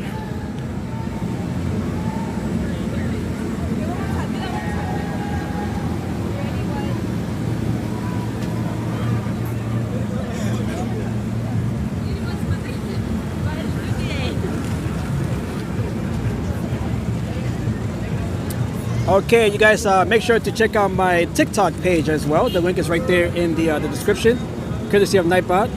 Okay, you guys make sure to check out my TikTok page as well. The link is right there in the description, courtesy of Nightbot.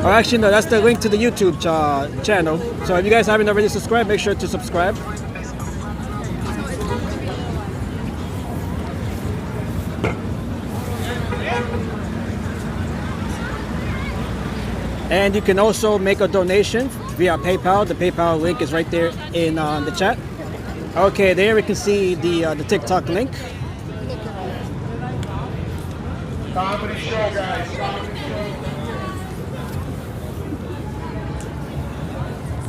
Or actually, no, that's the link to the YouTube channel. So if you guys haven't already subscribed, make sure to subscribe. And you can also make a donation via PayPal. The PayPal link is right there in the chat. Okay, there we can see the TikTok link. Comedy show, guys.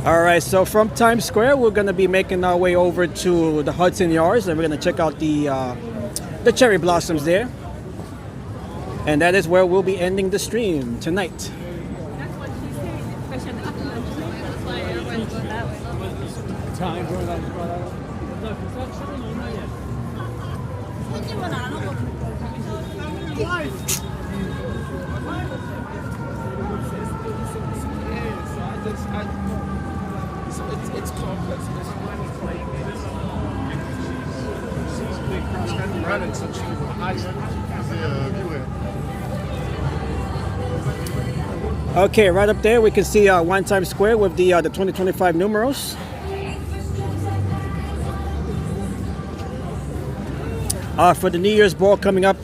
All right, so from Times Square, we're gonna be making our way over to the Hudson Yards, and we're gonna check out the cherry blossoms there. And that is where we'll be ending the stream tonight. It's complex. She's running, so she's Okay, right up there we can see One Times Square with the 2025 numerals. For the New Year's ball coming up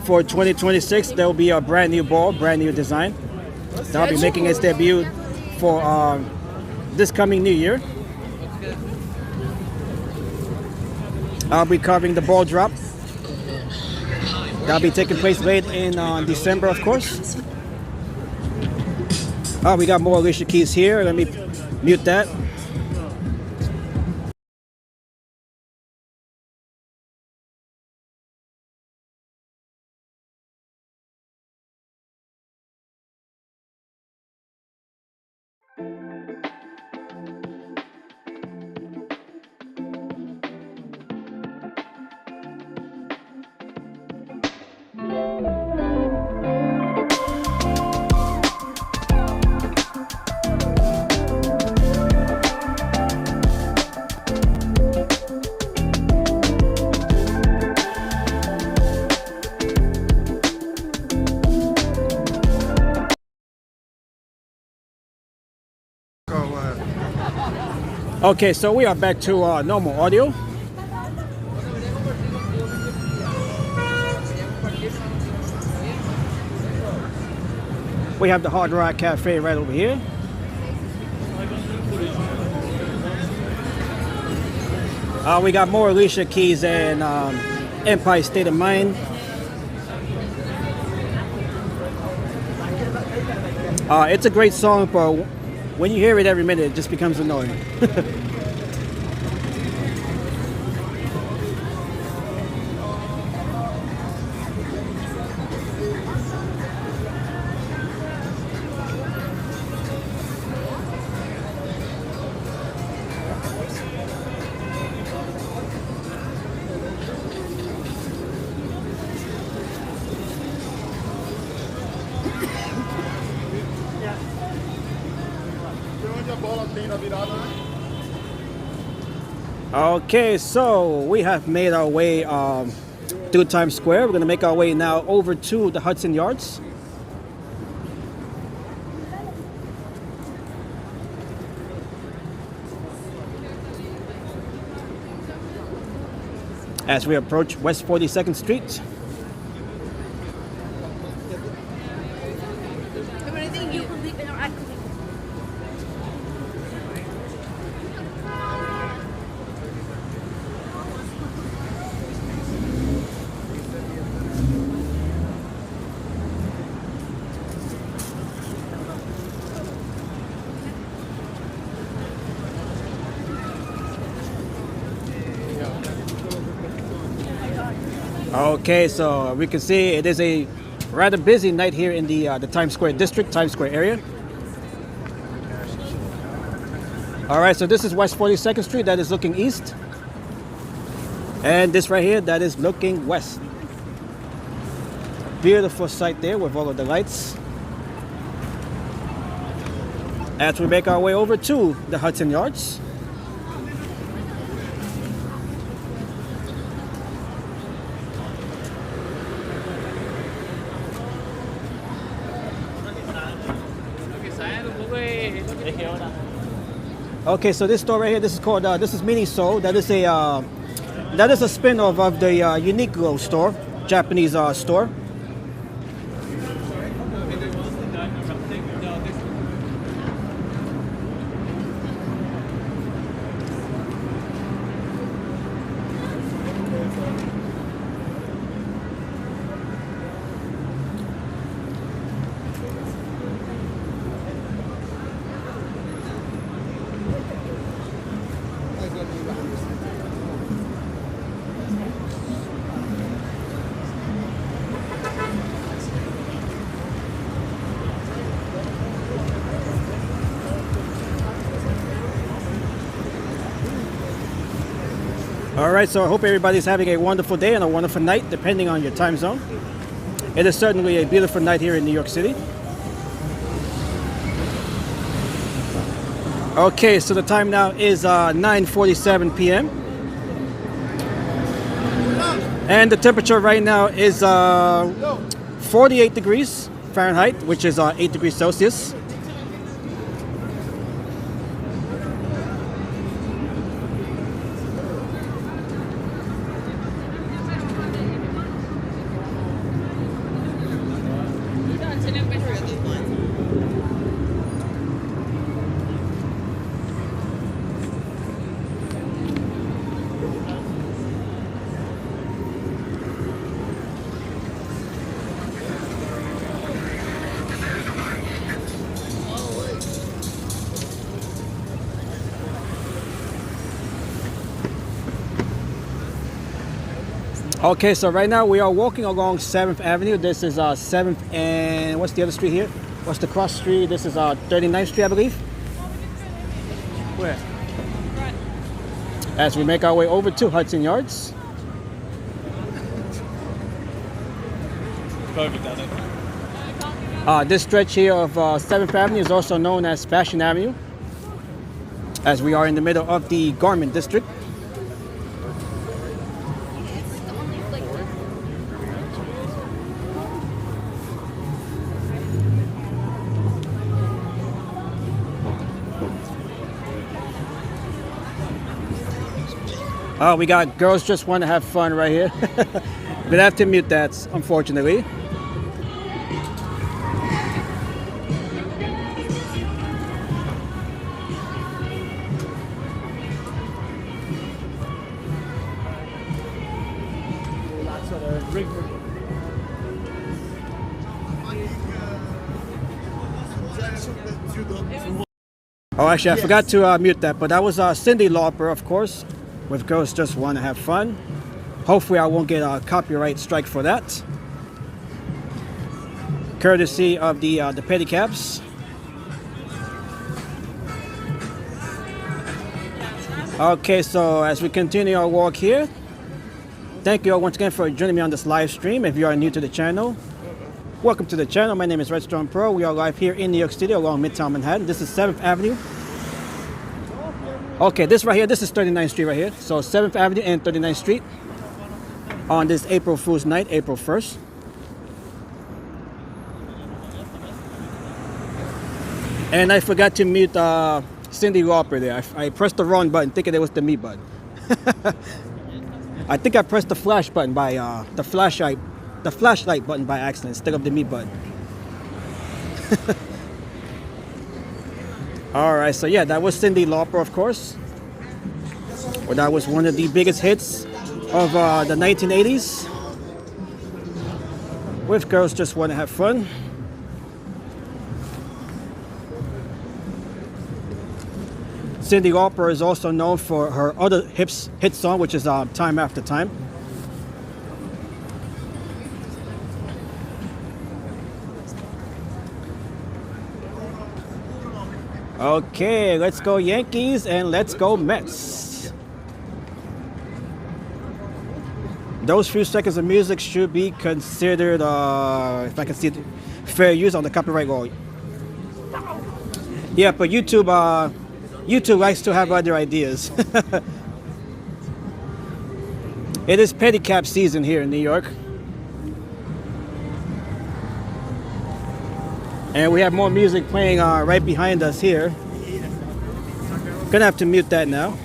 for 2026, there will be a brand new ball, brand new design. That'll be making its debut for this coming New Year. I'll be covering the ball drop. That'll be taking place late in December, of course. We got more Alicia Keys here. Let me mute that. Okay, so we are back to normal audio. We have the Hard Rock Cafe right over here. We got more Alicia Keys and Empire State of Mind. It's a great song, but when you hear it every minute, it just becomes annoying. Okay, so we have made our way through Times Square. We're going to make our way now over to the Hudson Yards. As we approach West 42nd Street. Okay, so we can see it is a rather busy night here in the Times Square district, Times Square area. All right, so this is West 42nd Street. That is looking east. And this right here, that is looking west. Beautiful sight there with all of the lights. As we make our way over to the Hudson Yards. Okay, so this store right here, this is called this is Miniso. That is a spin-off of the Uniqlo store, Japanese store. All right, so I hope everybody's having a wonderful day and a wonderful night, depending on your time zone. It is certainly a beautiful night here in New York City. Okay, so the time now is 9:47 p.m. And the temperature right now is 48 degrees Fahrenheit, which is 8 degrees Celsius. Okay, so right now we are walking along 7th Avenue. This is 7th and what's the other street here? What's the cross street? This is 39th Street, I believe. Where? As we make our way over to Hudson Yards. This stretch here of 7th Avenue is also known as Fashion Avenue, as we are in the middle of the garment district. Oh, we got girls just want to have fun right here. But I have to mute that, unfortunately. Oh, actually, I forgot to mute that, but that was Cyndi Lauper, of course, with Girls Just Want to Have Fun. Hopefully, I won't get a copyright strike for that. Courtesy of the Pedicabs. Okay, so as we continue our walk here, thank you all once again for joining me on this live stream. If you are new to the channel, welcome to the channel. My name is Redstone Pro. We are live here in New York City along Midtown Manhattan. This is 7th Avenue. Okay, this right here, this is 39th Street right here. So 7th Avenue and 39th Street on this April Fool's night, April 1st. And I forgot to mute Cyndi Lauper there. I pressed the wrong button thinking it was the mute button. I think I pressed the flash button by the flashlight button by accident instead of the mute button. Alright, so yeah, that was Cyndi Lauper, of course. Well, that was one of the biggest hits of the 1980s. With Girls Just Want to Have Fun. Cyndi Lauper is also known for her other hit song, which is Time After Time. Okay, let's go Yankees and let's go Mets. Those few seconds of music should be considered, if I can see it, fair use on the copyright law. Yeah, but YouTube likes to have other ideas. It is pedicab season here in New York. And we have more music playing right behind us here. Gonna have to mute that now.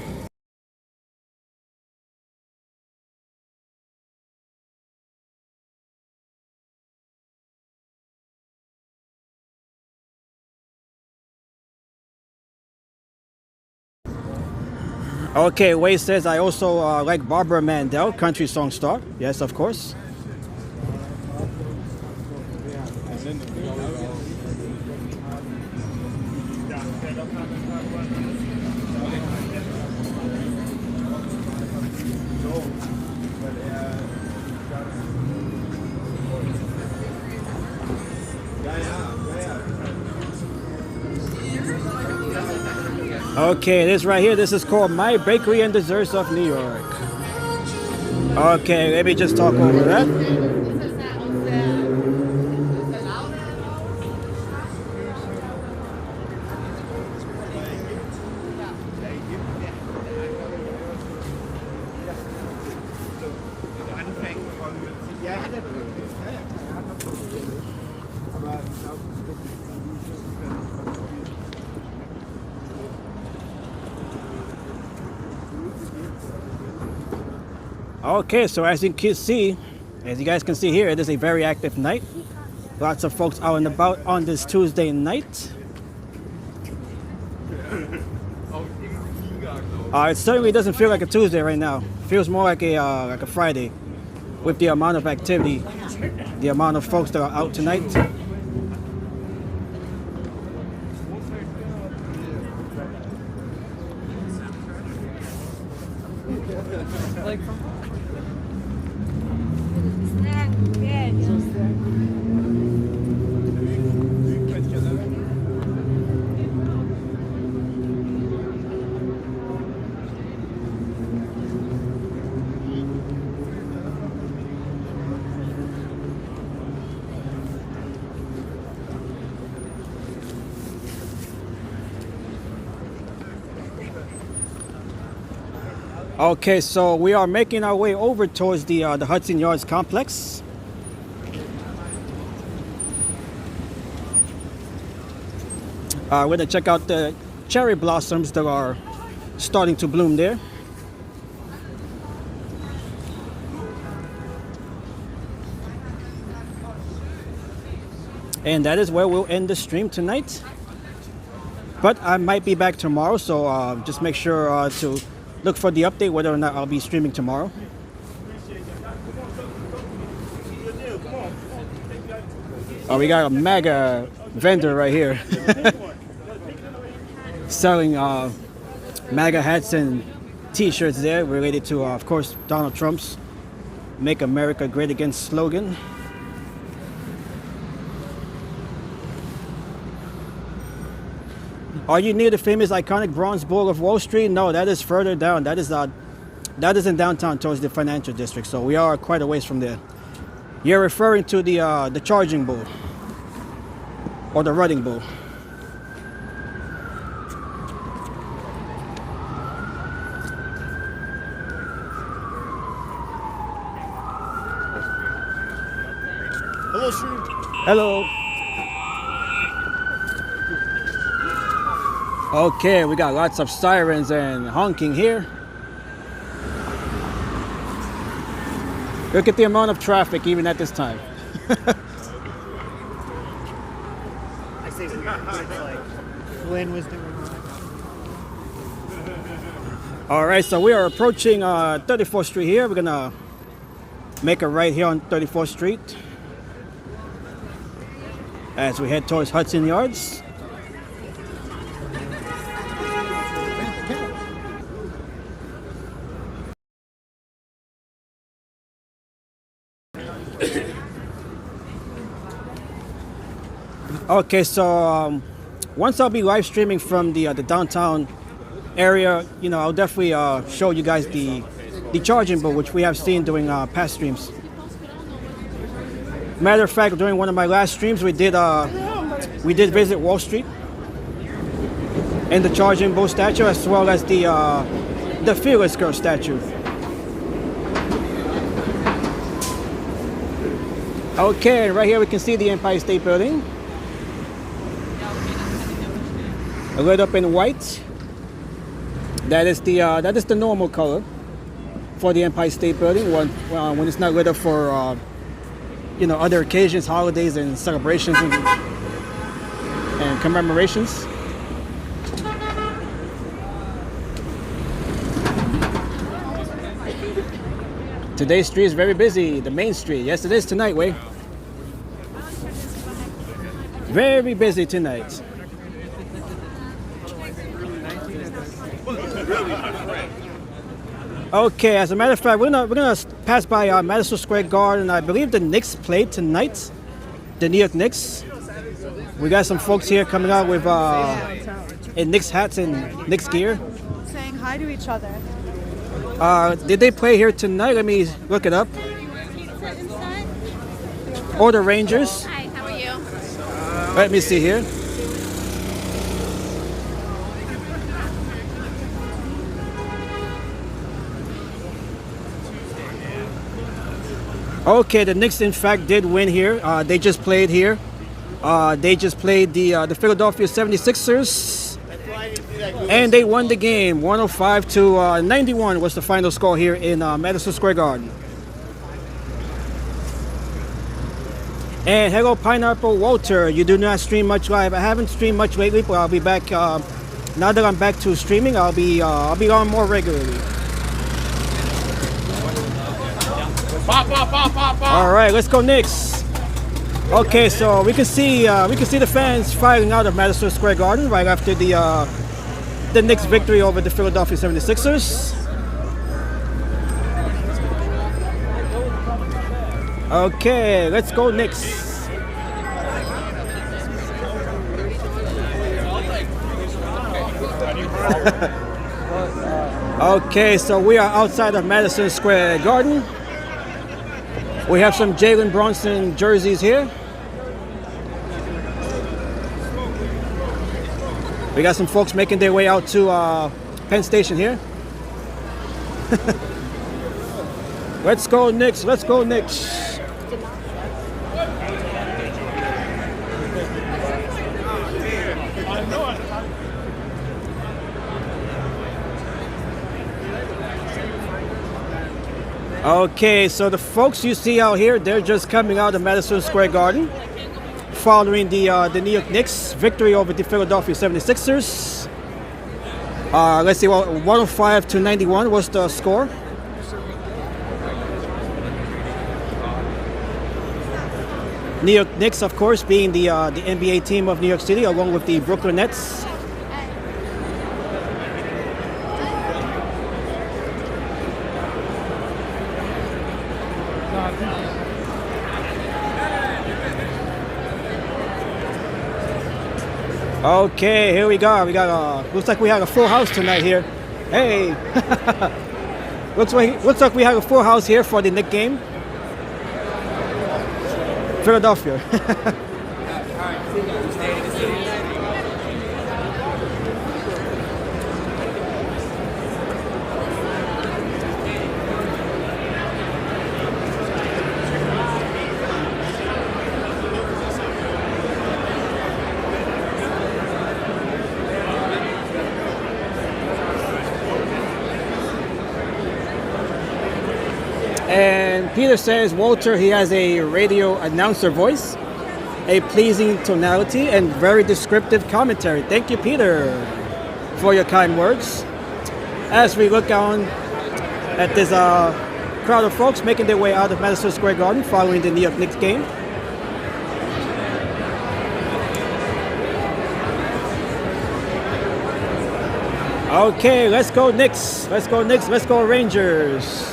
Okay, Wade says I also like Barbara Mandel, country song star. Yes, of course. Okay, this right here, this is called My Bakery and Desserts of New York. Okay, let me just talk over that. Okay, so as you guys can see here, it is a very active night. Lots of folks out and about on this Tuesday night. It certainly doesn't feel like a Tuesday right now. It feels more like a Friday, with the amount of activity, the amount of folks that are out tonight. Okay, so we are making our way over towards the Hudson Yards complex. We're gonna check out the cherry blossoms that are starting to bloom there. And that is where we'll end the stream tonight. But I might be back tomorrow, so just make sure to look for the update whether or not I'll be streaming tomorrow. Oh, we got a MAGA vendor right here selling MAGA hats and t-shirts there related to, of course, Donald Trump's Make America Great Again slogan. Are you near the famous iconic Bronze Bull of Wall Street? No, that is further down. That is in downtown towards the financial district. So we are quite a ways from there. You're referring to the charging bull or the running bull. Hello, stream. Hello. Okay, we got lots of sirens and honking here. Look at the amount of traffic even at this time. I say weird, but it's like Flynn was doing that. All right, so we are approaching 34th Street here. We're gonna make a right here on 34th Street as we head towards Hudson Yards. Okay, so once I'll be live streaming from the downtown area, you know, I'll definitely show you guys the charging booth, which we have seen during past streams. Matter of fact, during one of my last streams, we did visit Wall Street and the charging booth statue, as well as the Fearless Girl statue. Okay, right here we can see the Empire State Building, lit up in white. That is the normal color for the Empire State Building when it's not lit up for you know, other occasions, holidays, and celebrations and commemorations. Today's street is very busy. The main street. Yes, it is tonight, Wei. Very busy tonight. Okay, as a matter of fact, we're gonna pass by Madison Square Garden. I believe the Knicks played tonight. The New York Knicks. We got some folks here coming out with in Knicks hats and Knicks gear. Saying hi to each other. Did they play here tonight? Let me look it up. Or the Rangers. Hi, how are you? Let me see here. Okay, the Knicks in fact did win here. They just played here. They just played the Philadelphia 76ers, and they won the game. 105 to 91 was the final score here in Madison Square Garden. And hello, Pineapple Walter. You do not stream much live. I haven't streamed much lately, but I'll be back. Now that I'm back to streaming, I'll be on more regularly. All right, let's go Knicks. Okay, so we can see the fans filing out of Madison Square Garden right after the Knicks victory over the Philadelphia 76ers. Okay, let's go Knicks. Okay, so we are outside of Madison Square Garden. We have some Jalen Brunson jerseys here. We got some folks making their way out to Penn Station here. Let's go Knicks, let's go Knicks. Okay, so the folks you see out here, they're just coming out of Madison Square Garden following the New York Knicks victory over the Philadelphia 76ers. Let's see, well, 105 to 91 was the score. New York Knicks, of course, being the NBA team of New York City, along with the Brooklyn Nets. Okay, here we go. We got looks like we have a full house tonight here. Hey, looks like we have a full house here for the Knicks game. Philadelphia. Peter says, Walter, he has a radio announcer voice, a pleasing tonality, and very descriptive commentary. Thank you, Peter, for your kind words. As we look on at this crowd of folks making their way out of Madison Square Garden following the New York Knicks game. Okay, let's go Knicks. Let's go Knicks. Let's go Rangers.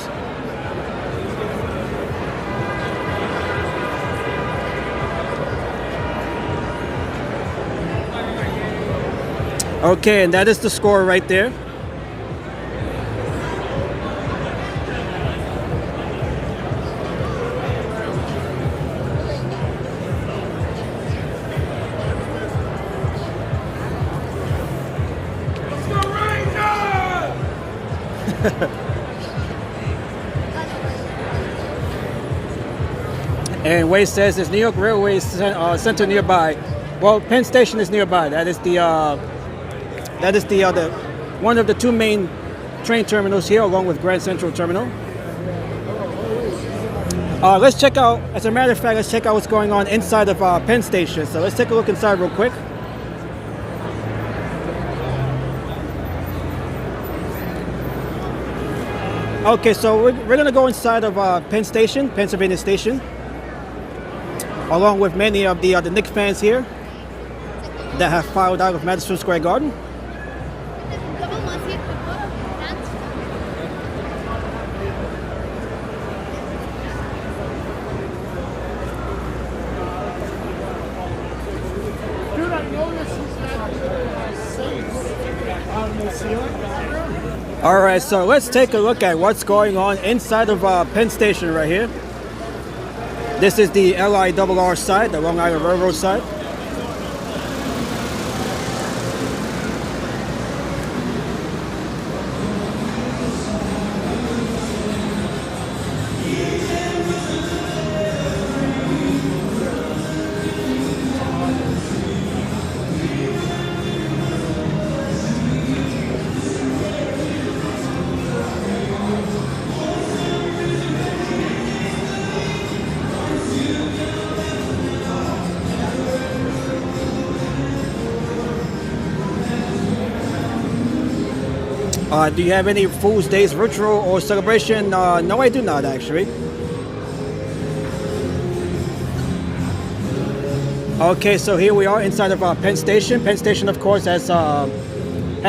Okay, and that is the score right there. And Wade says there's New York Railway Center nearby. Well, Penn Station is nearby. That is the one of the two main train terminals here, along with Grand Central Terminal. Let's check out. As a matter of fact, let's check out what's going on inside of Penn Station. So let's take a look inside real quick. Okay, so we're gonna go inside of Penn Station, Pennsylvania Station, along with many of the Knicks fans here that have filed out of Madison Square Garden. Dude, I noticed he's got safes on the ceiling. All right, so let's take a look at what's going on inside of Penn Station right here. This is the LIRR side, the Long Island Railroad side. Do you have any Fool's Days ritual or celebration? No, I do not actually. Okay, so here we are inside of Penn Station. Penn Station, of course, has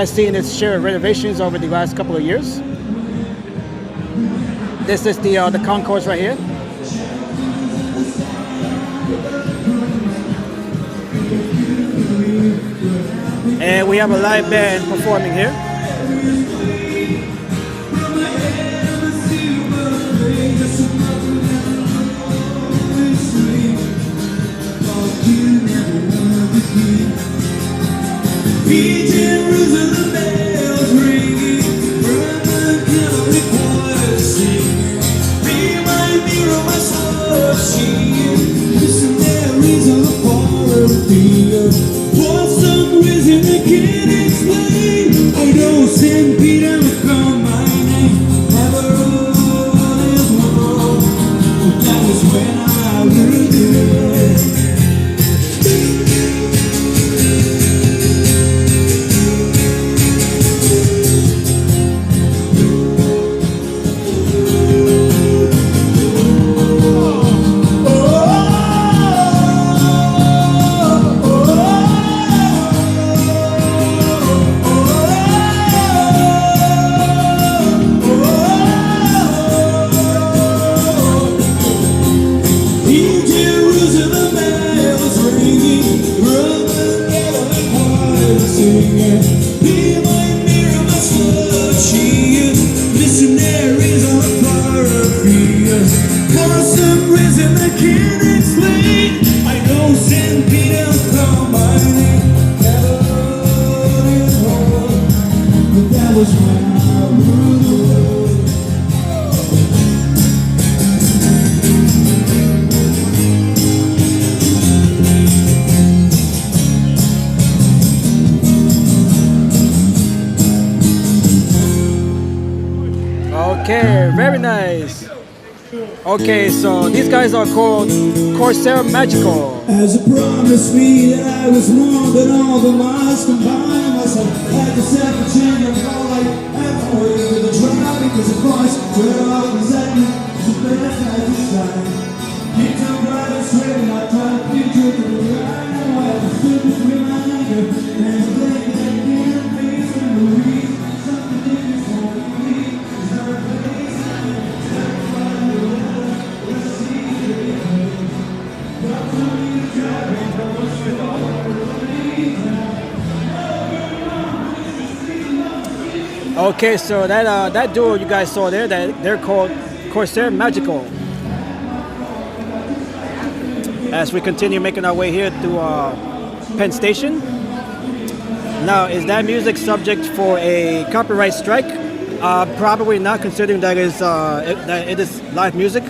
seen its share of renovations over the last couple of years. This is the concourse right here. And we have a live band performing here. Jerusalem bells ringing, Roman Catholic choirs singing, be my mirror, my soul singing. Missionaries on the foreign field, for some reason I can't explain. I know St. Peter will call my name. Never all is wrong, but that was when I learned it. Okay, very nice. Okay, so these guys are called Corsair Magical. As you promised me that I was more than all the miles combined, myself had to set the chain of all like halfway to the drive because of course we're always at me to the best I decide. Keep them right and straight and I try to feed you to the right. Now I was stood between my anger and the day that can't face and the reason something is for me is not a place except for the water. Let's see it. Okay, so that duo you guys saw there, they're called Corsair Magical. As we continue making our way here to Penn Station. Now, is that music subject for a copyright strike? Probably not, considering that it is live music.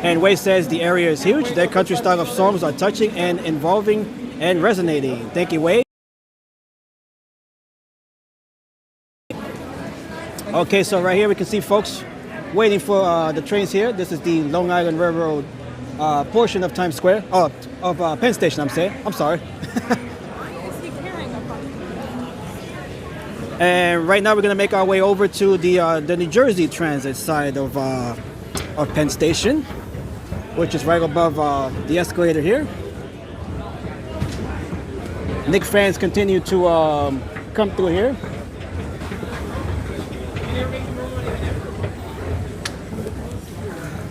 And Wei says the area is huge. Their country style of songs are touching and involving and resonating. Thank you, Wei. Okay, so right here we can see folks waiting for the trains here. This is the Long Island Railroad portion of Times Square, of Penn Station, I'm sorry. And right now we're gonna make our way over to the New Jersey Transit side of Penn Station, which is right above the escalator here. Knicks fans continue to come through here.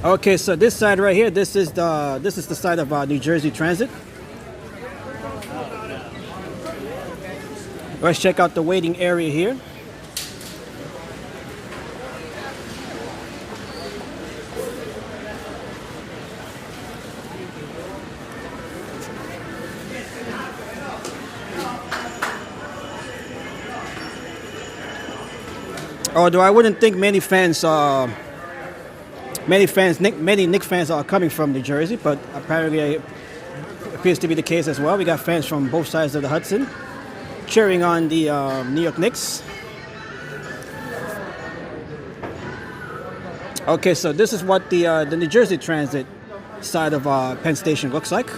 Okay, so this side right here, this is the side of New Jersey Transit. Let's check out the waiting area here. Although I wouldn't think many Knicks fans are coming from New Jersey, but apparently it appears to be the case as well. We got fans from both sides of the Hudson cheering on the New York Knicks. Okay, so this is what the New Jersey Transit side of Penn Station looks like.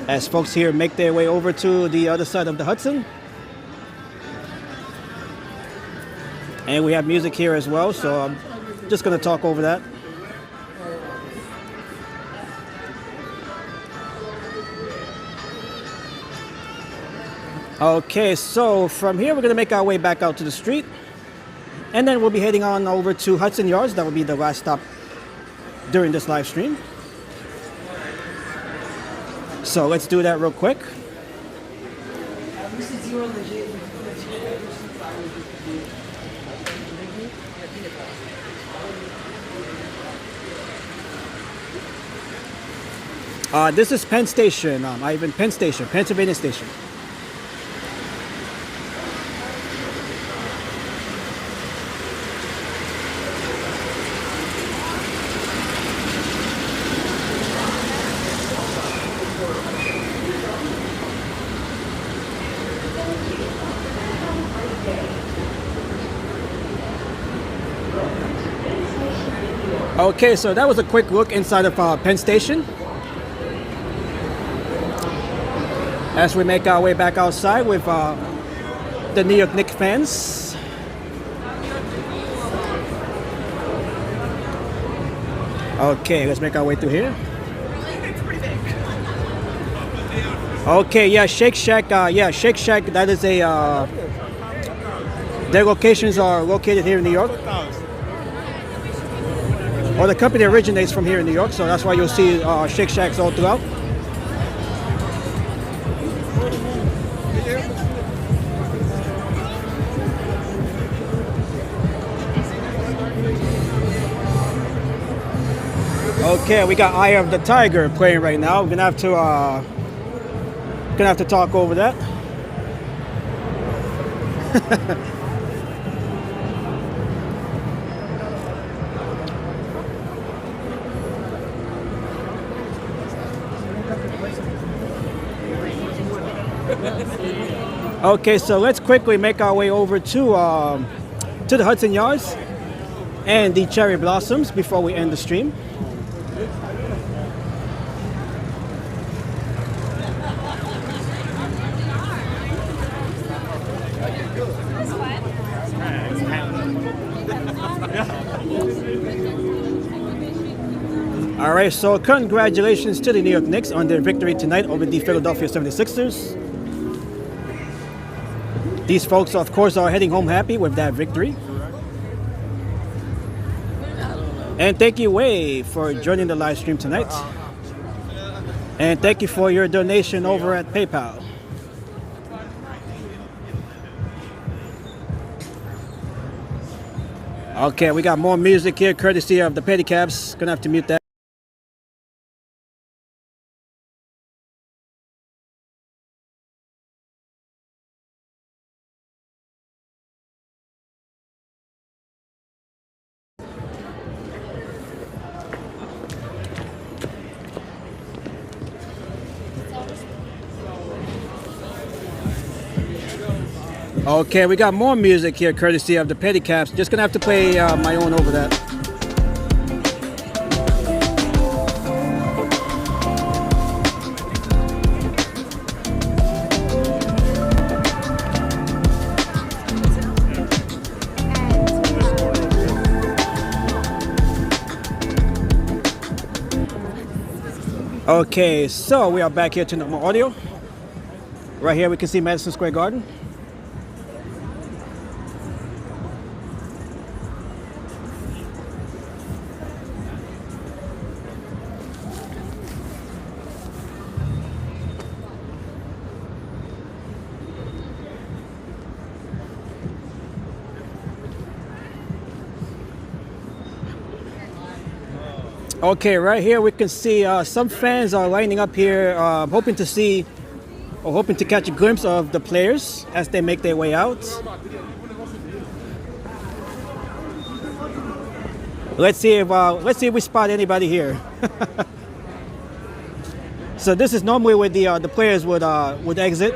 As folks here make their way over to the other side of the Hudson. And we have music here as well, so I'm just going to talk over that. Okay, so from here we're going to make our way back out to the street. And then we'll be heading on over to Hudson Yards. That will be the last stop during this live stream. So let's do that real quick. This is Penn Station, Penn Station, Pennsylvania Station. Okay, so that was a quick look inside of Penn Station. As we make our way back outside with the New York Knicks fans. Okay, let's make our way through here. Okay, yeah, Shake Shack, Shake Shack, that is their locations are located here in New York. Or the company originates from here in New York, so that's why you'll see Shake Shacks all throughout. Okay, we got Eye of the Tiger playing right now. We're gonna have to talk over that. Okay, so let's quickly make our way over to to the Hudson Yards and the cherry blossoms before we end the stream. All right, so congratulations to the New York Knicks on their victory tonight over the Philadelphia 76ers. These folks, of course, are heading home happy with that victory. And thank you, Wei, for joining the live stream tonight. And thank you for your donation over at PayPal. Okay, we got more music here, courtesy of the Pedicabs. Gonna have to mute that. Okay, we got more music here, courtesy of the Pedicabs. Just gonna have to play my own over that. Okay, so we are back here to normal audio. Right here we can see Madison Square Garden. Okay, right here we can see some fans are lining up here, hoping to see or hoping to catch a glimpse of the players as they make their way out. Let's see if we spot anybody here. So this is normally where the players would exit.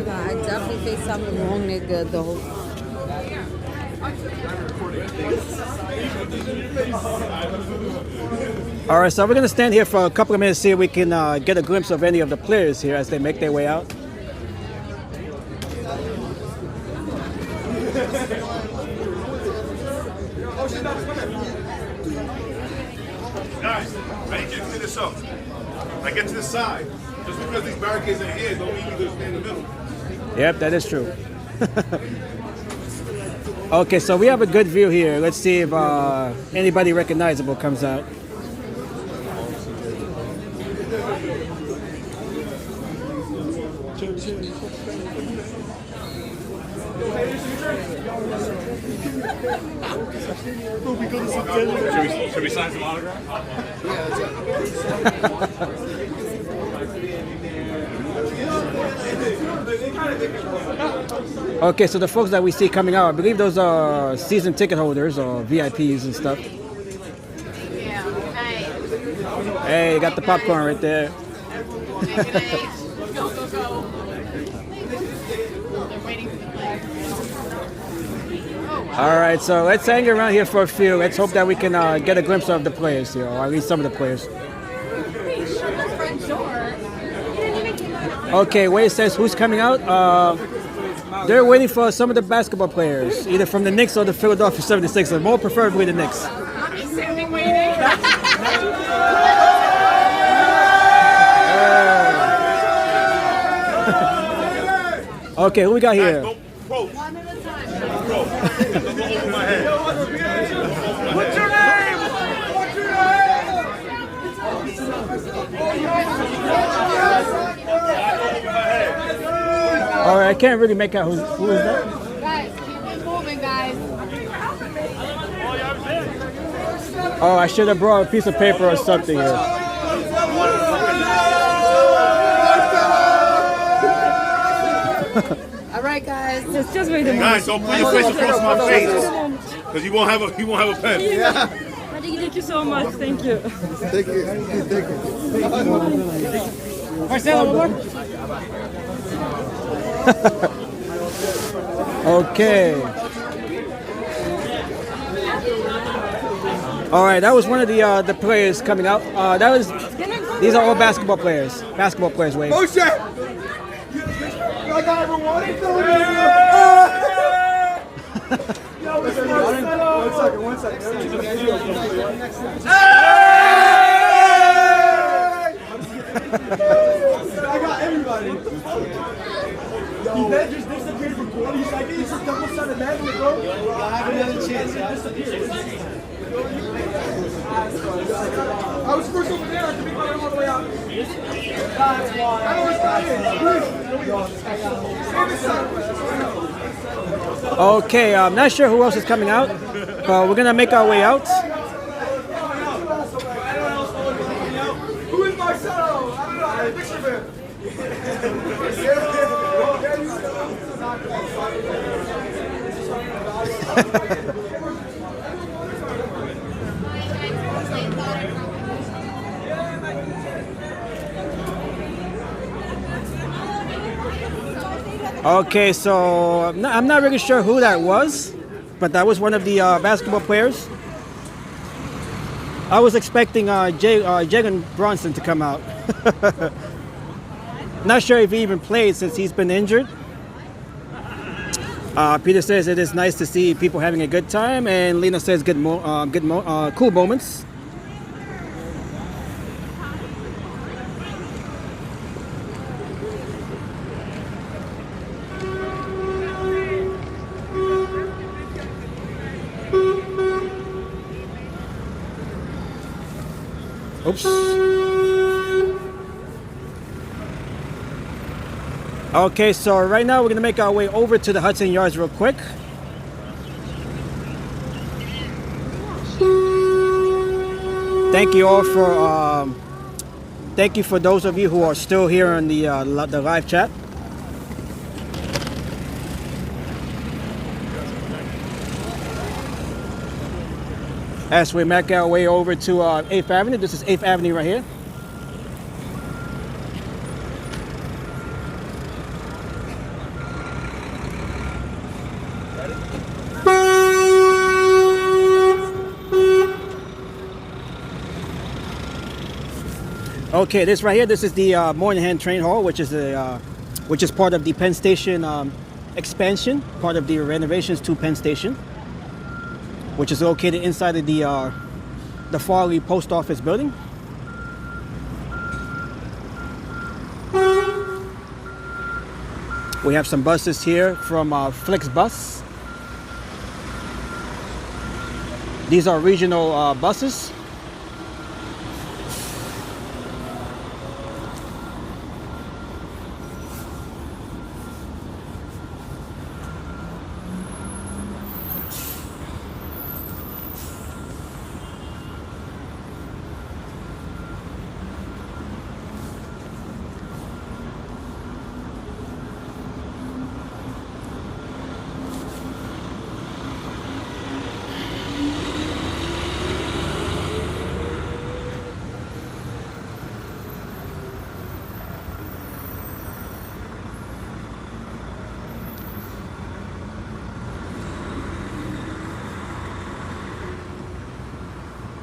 I definitely faced something wrong, nigga. The whole. All right, so we're gonna stand here for a couple of minutes, see if we can get a glimpse of any of the players here as they make their way out. Guys, I need you to clear this up. I get to the side. Just because these barricades are here don't mean you can stay in the middle. Yep, that is true. Okay, so we have a good view here. Let's see if anybody recognizable comes out. Should we sign some autographs? Okay, so the folks that we see coming out, I believe those are season ticket holders or VIPs and stuff. Hey, you got the popcorn right there. All right, so let's hang around here for a few. Let's hope that we can get a glimpse of the players here, or at least some of the players. Okay, Wade says who's coming out? They're waiting for some of the basketball players, either from the Knicks or the Philadelphia 76ers, more preferably the Knicks. Okay, who we got here? One at a time. My head. What's your name? What's your name? All right, I can't really make out who is that. Guys, keep it moving, guys. Oh, I should have brought a piece of paper or something here. All right, guys. Just wait a minute. Guys, don't put your face across my face, because you won't have a pen. What are you gonna Thank you so much. Thank you. Thank you. Thank you. Okay. All right, that was one of the players coming out. These are all basketball players. Basketball players, Wave. Oh shit! I got everyone. One second. I got everybody. He then just disappeared for 20 seconds. He's just double set of magic, bro. I have another chance. I was first over there. I could be coming all the way out. That's why. I don't understand. Okay, I'm not sure who else is coming out, but we're gonna make our way out. Who is Marcelo? I don't know. I have a picture of him. Okay, so I'm not really sure who that was, but that was one of the basketball players. I was expecting Jalen Bronson to come out. Not sure if he even played since he's been injured. Peter says it is nice to see people having a good time, and Lena says cool moments. Oops. Okay, so right now we're gonna make our way over to the Hudson Yards real quick. Thank you all for thank you for those of you who are still here on the live chat. As we make our way over to 8th Avenue, this is 8th Avenue right here. Okay, this right here, this is the Moynihan Train Hall, which is part of the Penn Station expansion, part of the renovations to Penn Station, which is located inside of the Farley Post Office building. We have some buses here from Flixbus. These are regional buses.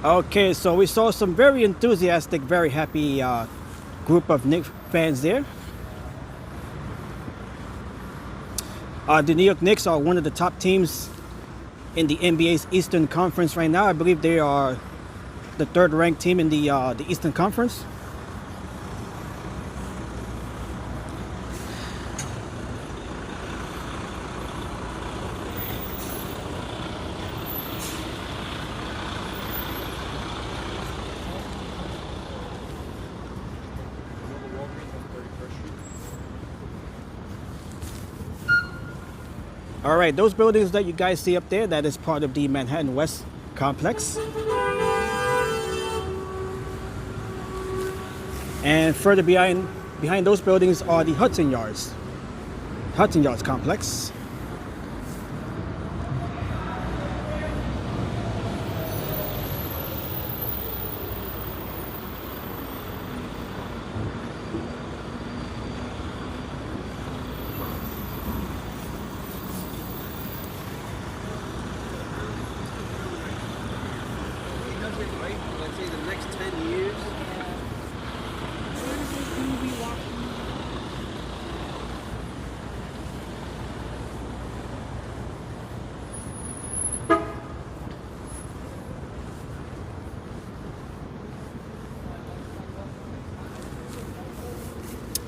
Okay, so we saw some very enthusiastic, very happy group of Knicks fans there. The New York Knicks are one of the top teams in the NBA's Eastern Conference right now. I believe they are the third-ranked team in the Eastern Conference. All right, those buildings that you guys see up there, that is part of the Manhattan West complex. And further behind those buildings are the Hudson Yards complex.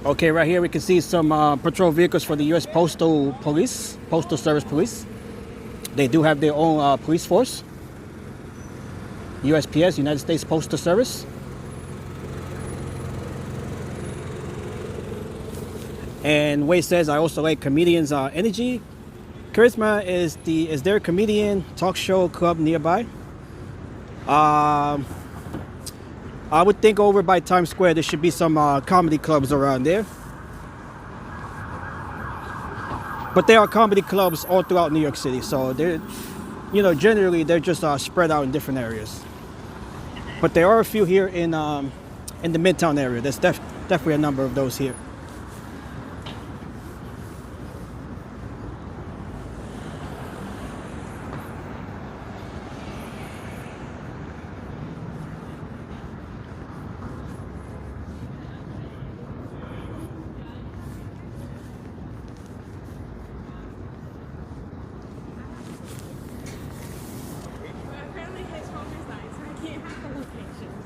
Okay, right here we can see some patrol vehicles for the U.S. Postal Service Police. They do have their own police force. USPS, United States Postal Service. And Wade says, I also like comedians' energy. Charisma is there a comedian talk show club nearby? I would think over by Times Square there should be some comedy clubs around there. But there are comedy clubs all throughout New York City, so they're, generally they're just spread out in different areas. But there are a few here in the Midtown area. There's definitely a number of those here.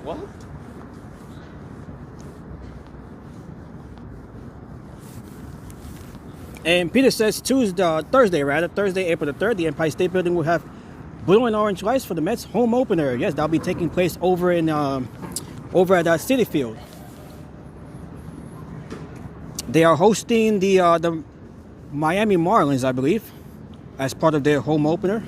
What? And Peter says Thursday, April the 3rd, the Empire State Building will have blue and orange lights for the Mets home opener. Yes, that'll be taking place over at Citi Field. They are hosting the Miami Marlins, I believe, as part of their home opener.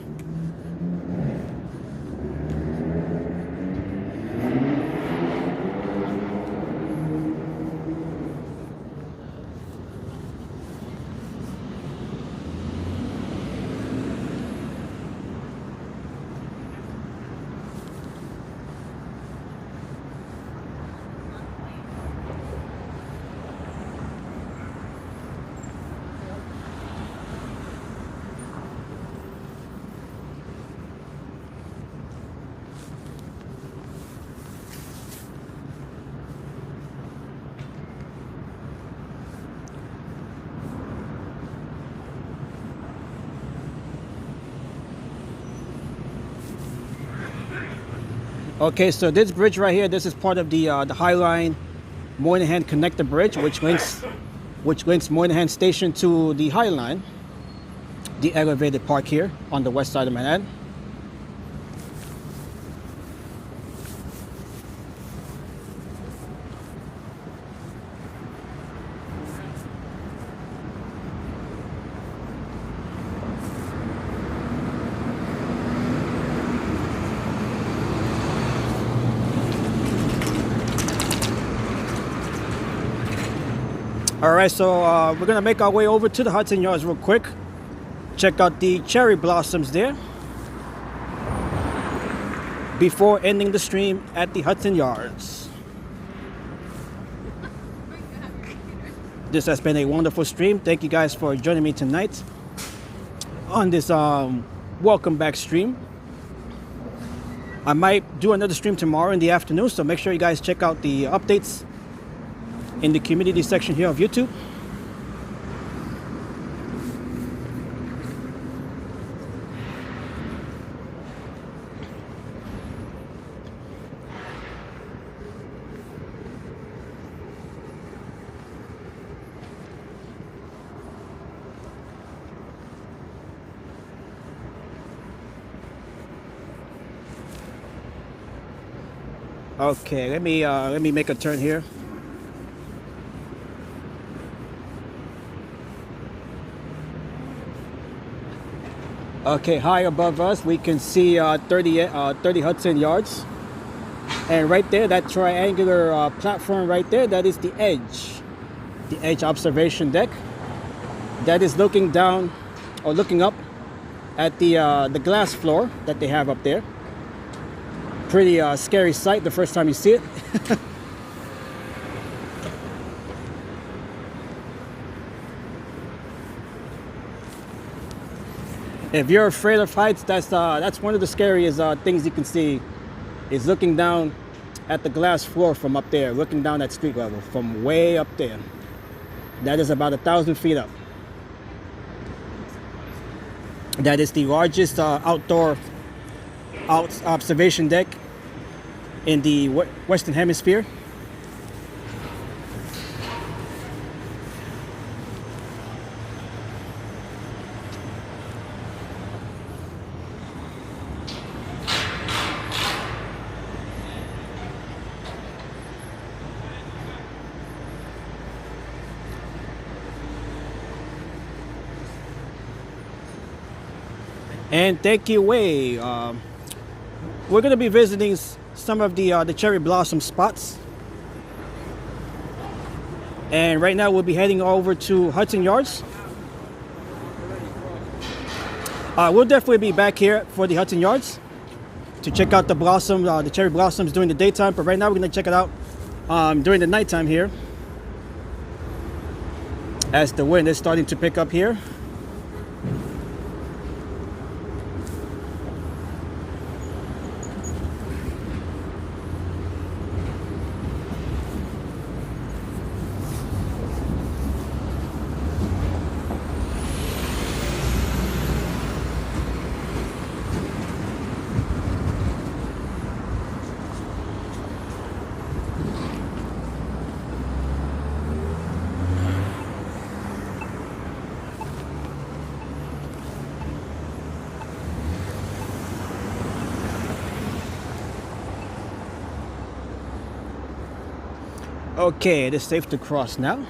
Okay, so this bridge right here, this is part of the Highline Moynihan Connector Bridge, which links Moynihan Station to the Highline, the elevated park here on the west side of Manhattan. All right, so we're gonna make our way over to the Hudson Yards real quick. Check out the cherry blossoms there before ending the stream at the Hudson Yards. This has been a wonderful stream. Thank you guys for joining me tonight on this welcome back stream. I might do another stream tomorrow in the afternoon, so make sure you guys check out the updates in the community section here of YouTube. Okay, let me make a turn here. Okay, high above us, we can see 30 Hudson Yards. And right there, that triangular platform right there, that is the Edge observation deck. That is looking down, or looking up at the glass floor that they have up there. Pretty scary sight the first time you see it. If you're afraid of heights, that's one of the scariest things you can see, is looking down at the glass floor from up there, looking down at street level from way up there. That is about 1,000 feet up. That is the largest outdoor observation deck in the Western Hemisphere. And thank you, Wei. We're gonna be visiting some of the cherry blossom spots. And right now we'll be heading over to Hudson Yards. We'll definitely be back here for the Hudson Yards to check out the blossom, the cherry blossoms during the daytime. But right now we're gonna check it out during the nighttime here, as the wind is starting to pick up here. Okay, it is safe to cross now.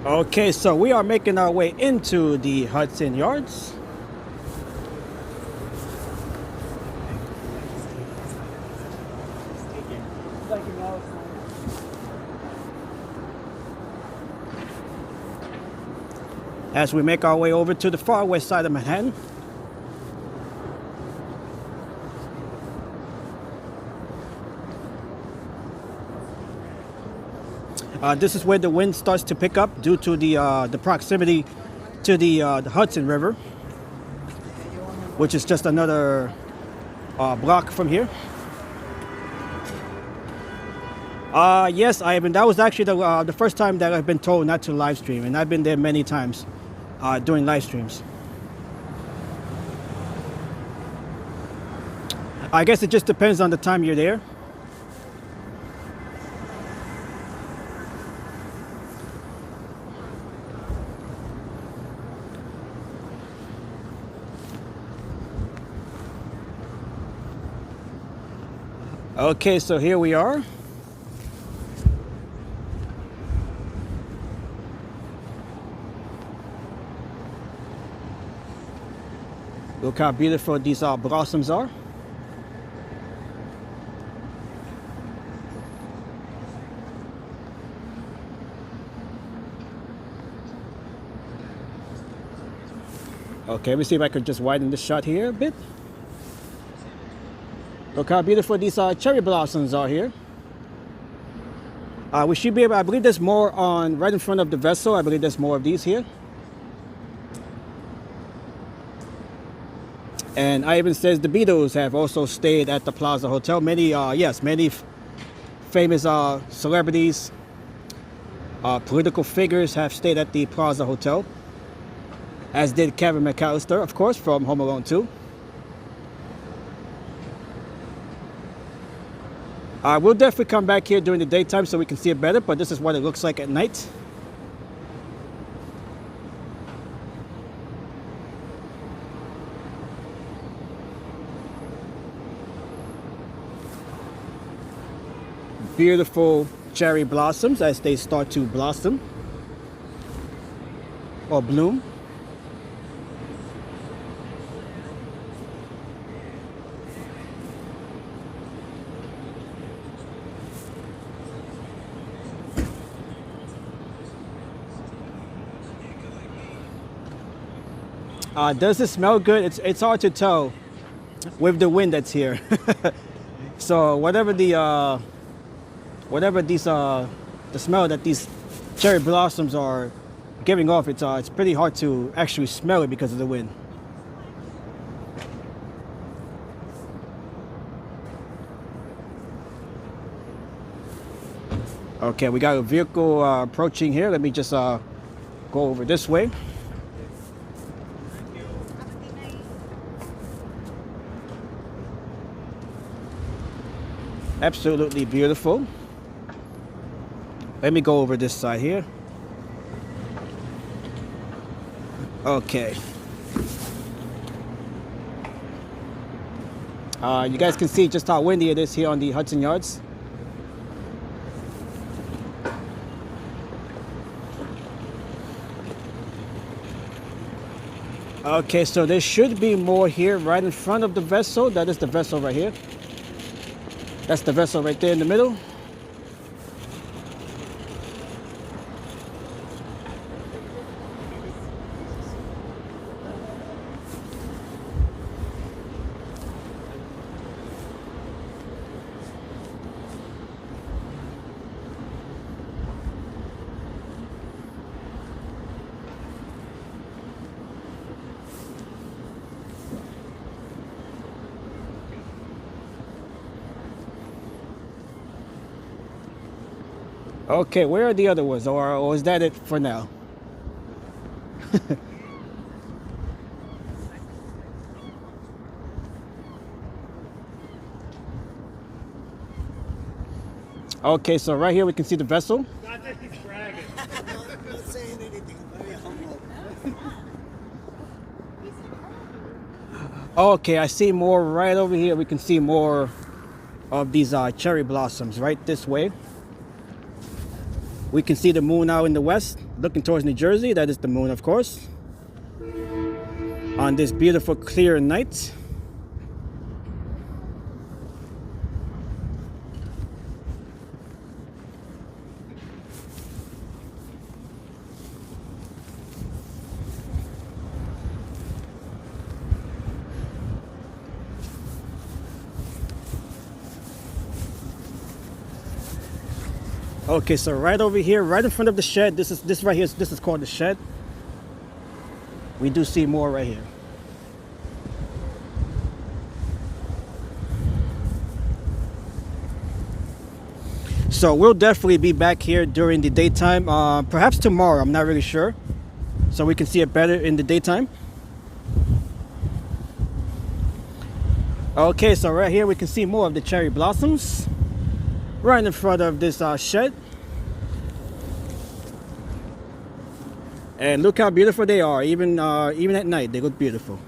Okay, so we are making our way into the Hudson Yards. As we make our way over to the far west side of Manhattan. This is where the wind starts to pick up due to the proximity to the Hudson River, which is just another block from here. Yes, I have been. That was actually the first time that I've been told not to live stream, and I've been there many times doing live streams. I guess it just depends on the time you're there. Okay, so here we are. Look how beautiful these blossoms are. Okay, let me see if I could just widen this shot here a bit. Look how beautiful these cherry blossoms are here. We should be able, I believe there's more on right in front of the vessel. I believe there's more of these here. And I even says the Beatles have also stayed at the Plaza Hotel. Many, yes, many famous celebrities, political figures have stayed at the Plaza Hotel, as did Kevin McAllister, of course, from Home Alone 2. We'll definitely come back here during the daytime so we can see it better, but this is what it looks like at night. Beautiful cherry blossoms as they start to blossom or bloom. Does it smell good? It's hard to tell with the wind that's here. So whatever these the smell that these cherry blossoms are giving off, it's pretty hard to actually smell it because of the wind. Okay, we got a vehicle approaching here. Let me just go over this way. Absolutely beautiful. Let me go over this side here. Okay. You guys can see just how windy it is here on the Hudson Yards. Okay, so there should be more here right in front of the vessel. That is the vessel right here. That's the vessel right there in the middle. Okay, where are the other ones? Or is that it for now? Okay, so right here we can see the vessel. Not that he's bragging. I'm not saying anything. I'm very humble. Okay, I see more right over here. We can see more of these cherry blossoms right this way. We can see the moon out in the west, looking towards New Jersey. That is the moon, of course. On this beautiful clear night. Okay, so right over here, right in front of the shed, this right here, this is called the shed. We do see more right here. So we'll definitely be back here during the daytime, perhaps tomorrow, I'm not really sure. So we can see it better in the daytime. Okay, so right here we can see more of the cherry blossoms. Right in front of this shed. And look how beautiful they are. Even at night, they look beautiful.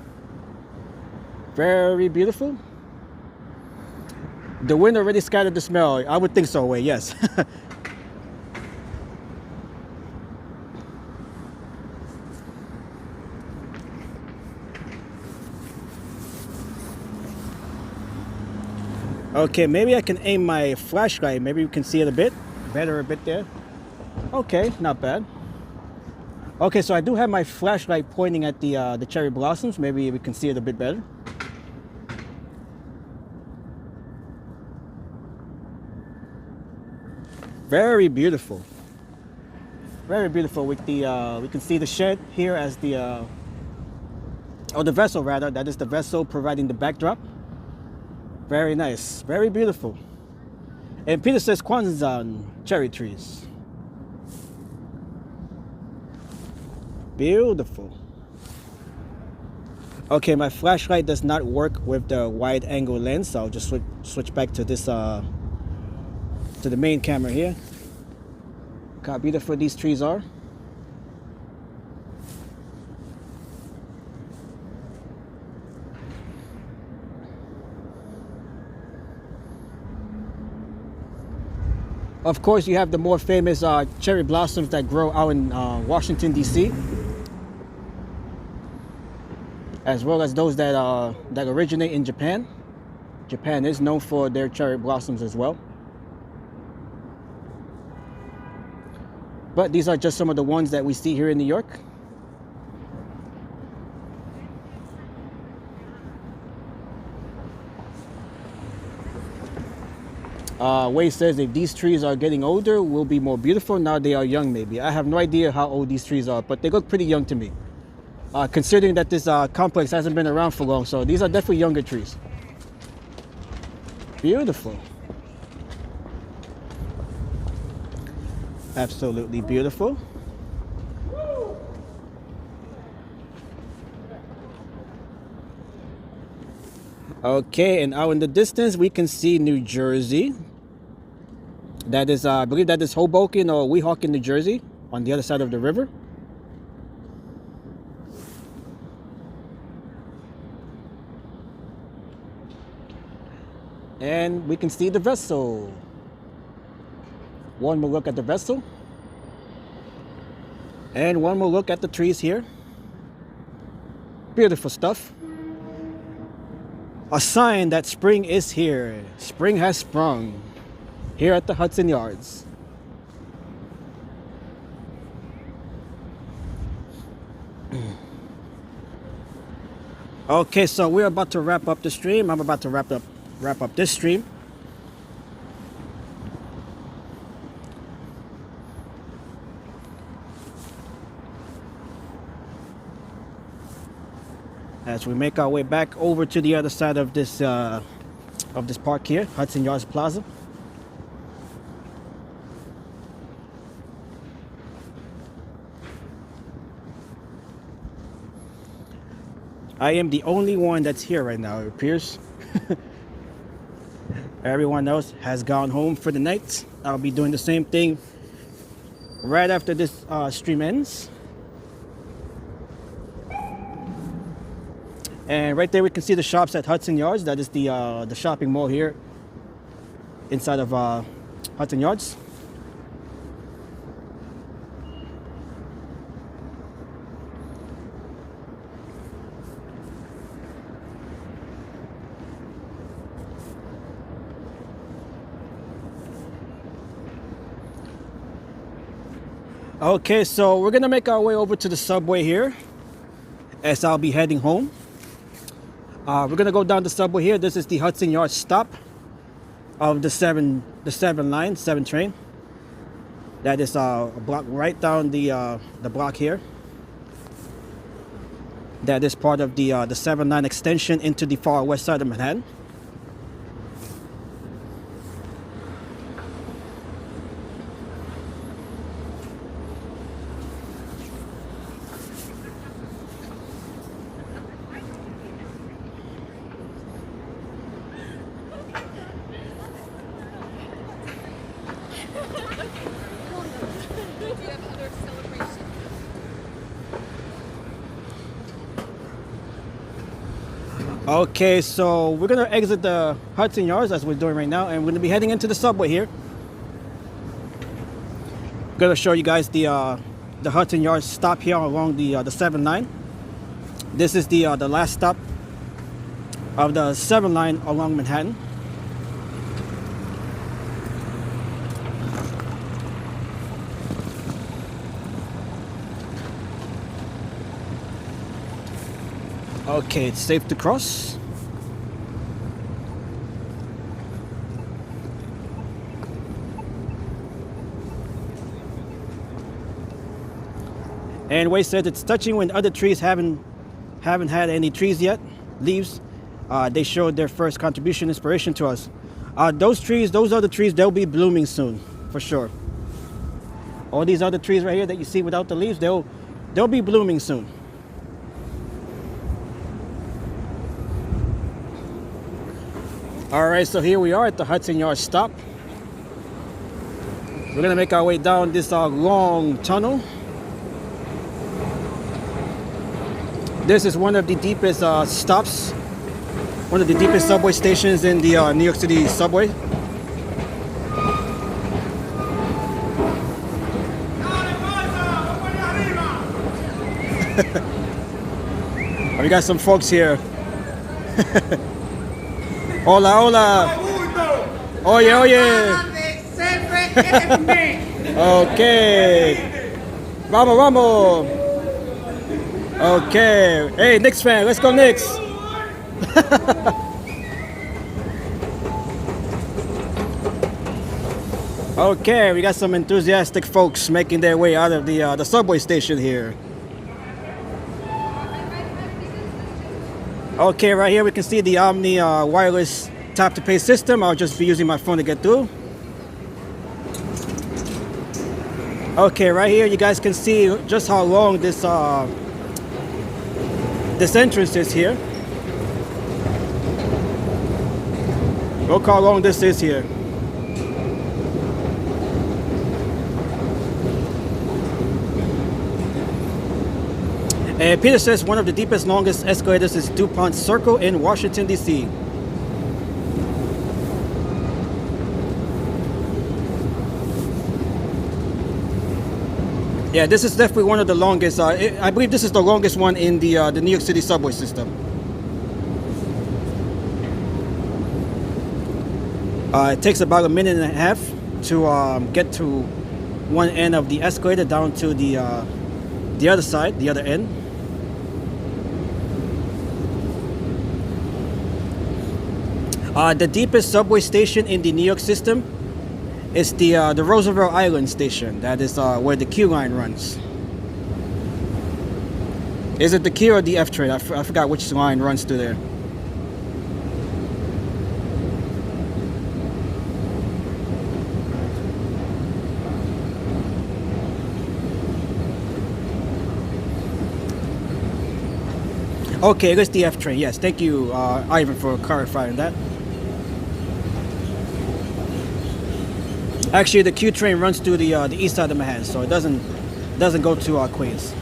Very beautiful. The wind already scattered the smell. I would think so, Wei, yes. Okay, maybe I can aim my flashlight. Maybe you can see it a bit better, a bit there. Okay, not bad. Okay, so I do have my flashlight pointing at the cherry blossoms. Maybe we can see it a bit better. Very beautiful. Very beautiful. With the we can see the shed here as the or the vessel rather. That is the vessel providing the backdrop. Very nice, very beautiful. And Peter says Kwanzaa cherry trees. Beautiful. Okay, my flashlight does not work with the wide angle lens, so I'll just switch back to this to the main camera here. Look how beautiful these trees are. Of course, you have the more famous cherry blossoms that grow out in Washington, D.C., as well as those that originate in Japan. Japan is known for their cherry blossoms as well. But these are just some of the ones that we see here in New York. Wei says if these trees are getting older, will be more beautiful. Now they are young, maybe. I have no idea how old these trees are, but they look pretty young to me. Considering that this complex hasn't been around for long, so these are definitely younger trees. Beautiful. Absolutely beautiful. Okay, and out in the distance we can see New Jersey. That is, I believe that is Hoboken or Weehawken, New Jersey, on the other side of the river. And we can see the vessel. One more look at the vessel. And one more look at the trees here. Beautiful stuff. A sign that spring is here. Spring has sprung here at the Hudson Yards. Okay, so we're about to wrap up the stream. I'm about to wrap up this stream. As we make our way back over to the other side of this park here, Hudson Yards Plaza. I am the only one that's here right now, it appears. Everyone else has gone home for the night. I'll be doing the same thing right after this stream ends. And right there we can see the shops at Hudson Yards. That is the shopping mall here inside of Hudson Yards. Okay, so we're gonna make our way over to the subway here as I'll be heading home. We're gonna go down the subway here. This is the Hudson Yards stop of the 7 train. That is a block right down the block here. That is part of the 7 line extension into the far west side of Manhattan. Okay, so we're gonna exit the Hudson Yards as we're doing right now, and we're gonna be heading into the subway here. I'm gonna show you guys the Hudson Yards stop here along the 7 line. This is the last stop of the 7 line along Manhattan. Okay, it's safe to cross. And Wade said it's touching when other trees haven't had any trees yet, leaves. They showed their first contribution inspiration to us. Those other trees, they'll be blooming soon, for sure. All these other trees right here that you see without the leaves, they'll be blooming soon. Alright, so here we are at the Hudson Yards stop. We're gonna make our way down this long tunnel. This is one of the deepest stops, one of the deepest subway stations in the New York City subway. We got some folks here. Hola, hola. Oye, oye. Okay. Vamos, vamos. Okay. Hey, Knicks fan, let's go Knicks. Okay, we got some enthusiastic folks making their way out of the subway station here. Okay, right here we can see the Omni wireless tap to pay system. I'll just be using my phone to get through. Okay, right here you guys can see just how long this entrance is here. Look how long this is here. And Peter says one of the deepest, longest escalators is DuPont Circle in Washington, D.C. Yeah, this is definitely one of the longest. I believe this is the longest one in the New York City subway system. It takes about a minute and a half to get to one end of the escalator down to the other side, the other end. The deepest subway station in the New York system is the Roosevelt Island station. That is where the Q line runs. Is it the Q or the F train? I forgot which line runs through there. Okay, it's the F train. Yes, thank you, Ivan, for clarifying that. Actually, the Q train runs through the east side of Manhattan, so it doesn't go to Queens.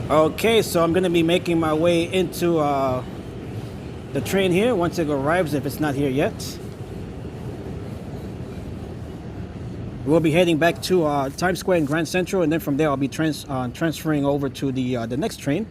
Okay, so I'm gonna be making my way into the train here once it arrives, if it's not here yet. We'll be heading back to Times Square and Grand Central, and then from there I'll be transferring over to the next train.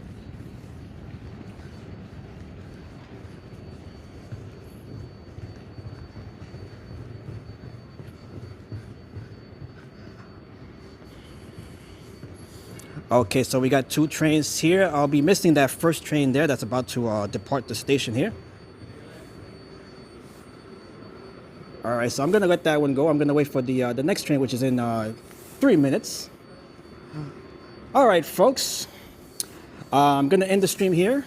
Okay, so we got two trains here. I'll be missing that first train there that's about to depart the station here. All right, so I'm gonna let that one go. I'm gonna wait for the next train, which is in 3 minutes. All right, folks, I'm gonna end the stream here.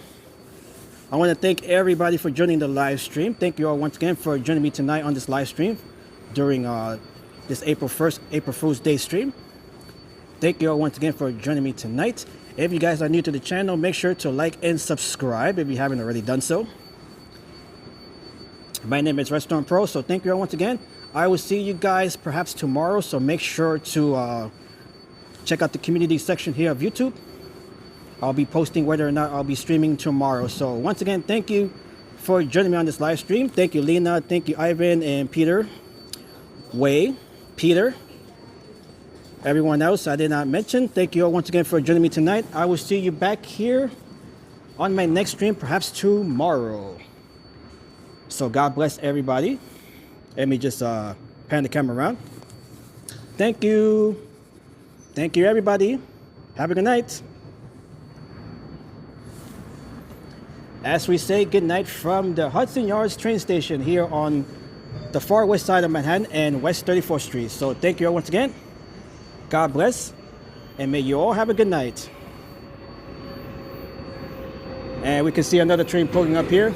I want to thank everybody for joining the live stream. Thank you all once again for joining me tonight on this live stream during this April 1st, April Fool's Day stream. Thank you all once again for joining me tonight. If you guys are new to the channel, make sure to like and subscribe if you haven't already done so. My name is Restaurant Pro, so thank you all once again. I will see you guys perhaps tomorrow, so make sure to check out the community section here of YouTube. I'll be posting whether or not I'll be streaming tomorrow. So once again, thank you for joining me on this live stream. Thank you, Lena. Thank you, Ivan and Peter. Peter. Everyone else I did not mention, thank you all once again for joining me tonight. I will see you back here on my next stream, perhaps tomorrow. So God bless everybody. Let me just pan the camera around. Thank you. Thank you, everybody. Have a good night. As we say good night from the Hudson Yards train station here on the far west side of Manhattan and West 34th Street. So thank you all once again. God bless. And may you all have a good night. And we can see another train pulling up here.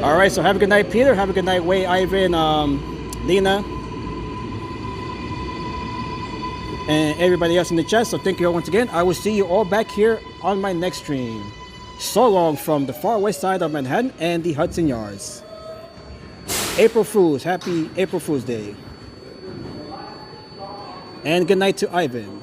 All right, so have a good night, Peter. Have a good night, Wei, Ivan, Lena, and everybody else in the chat. So thank you all once again. I will see you all back here on my next stream. So long from the far west side of Manhattan and the Hudson Yards. April Fools. Happy April Fool's Day. And good night to Ivan.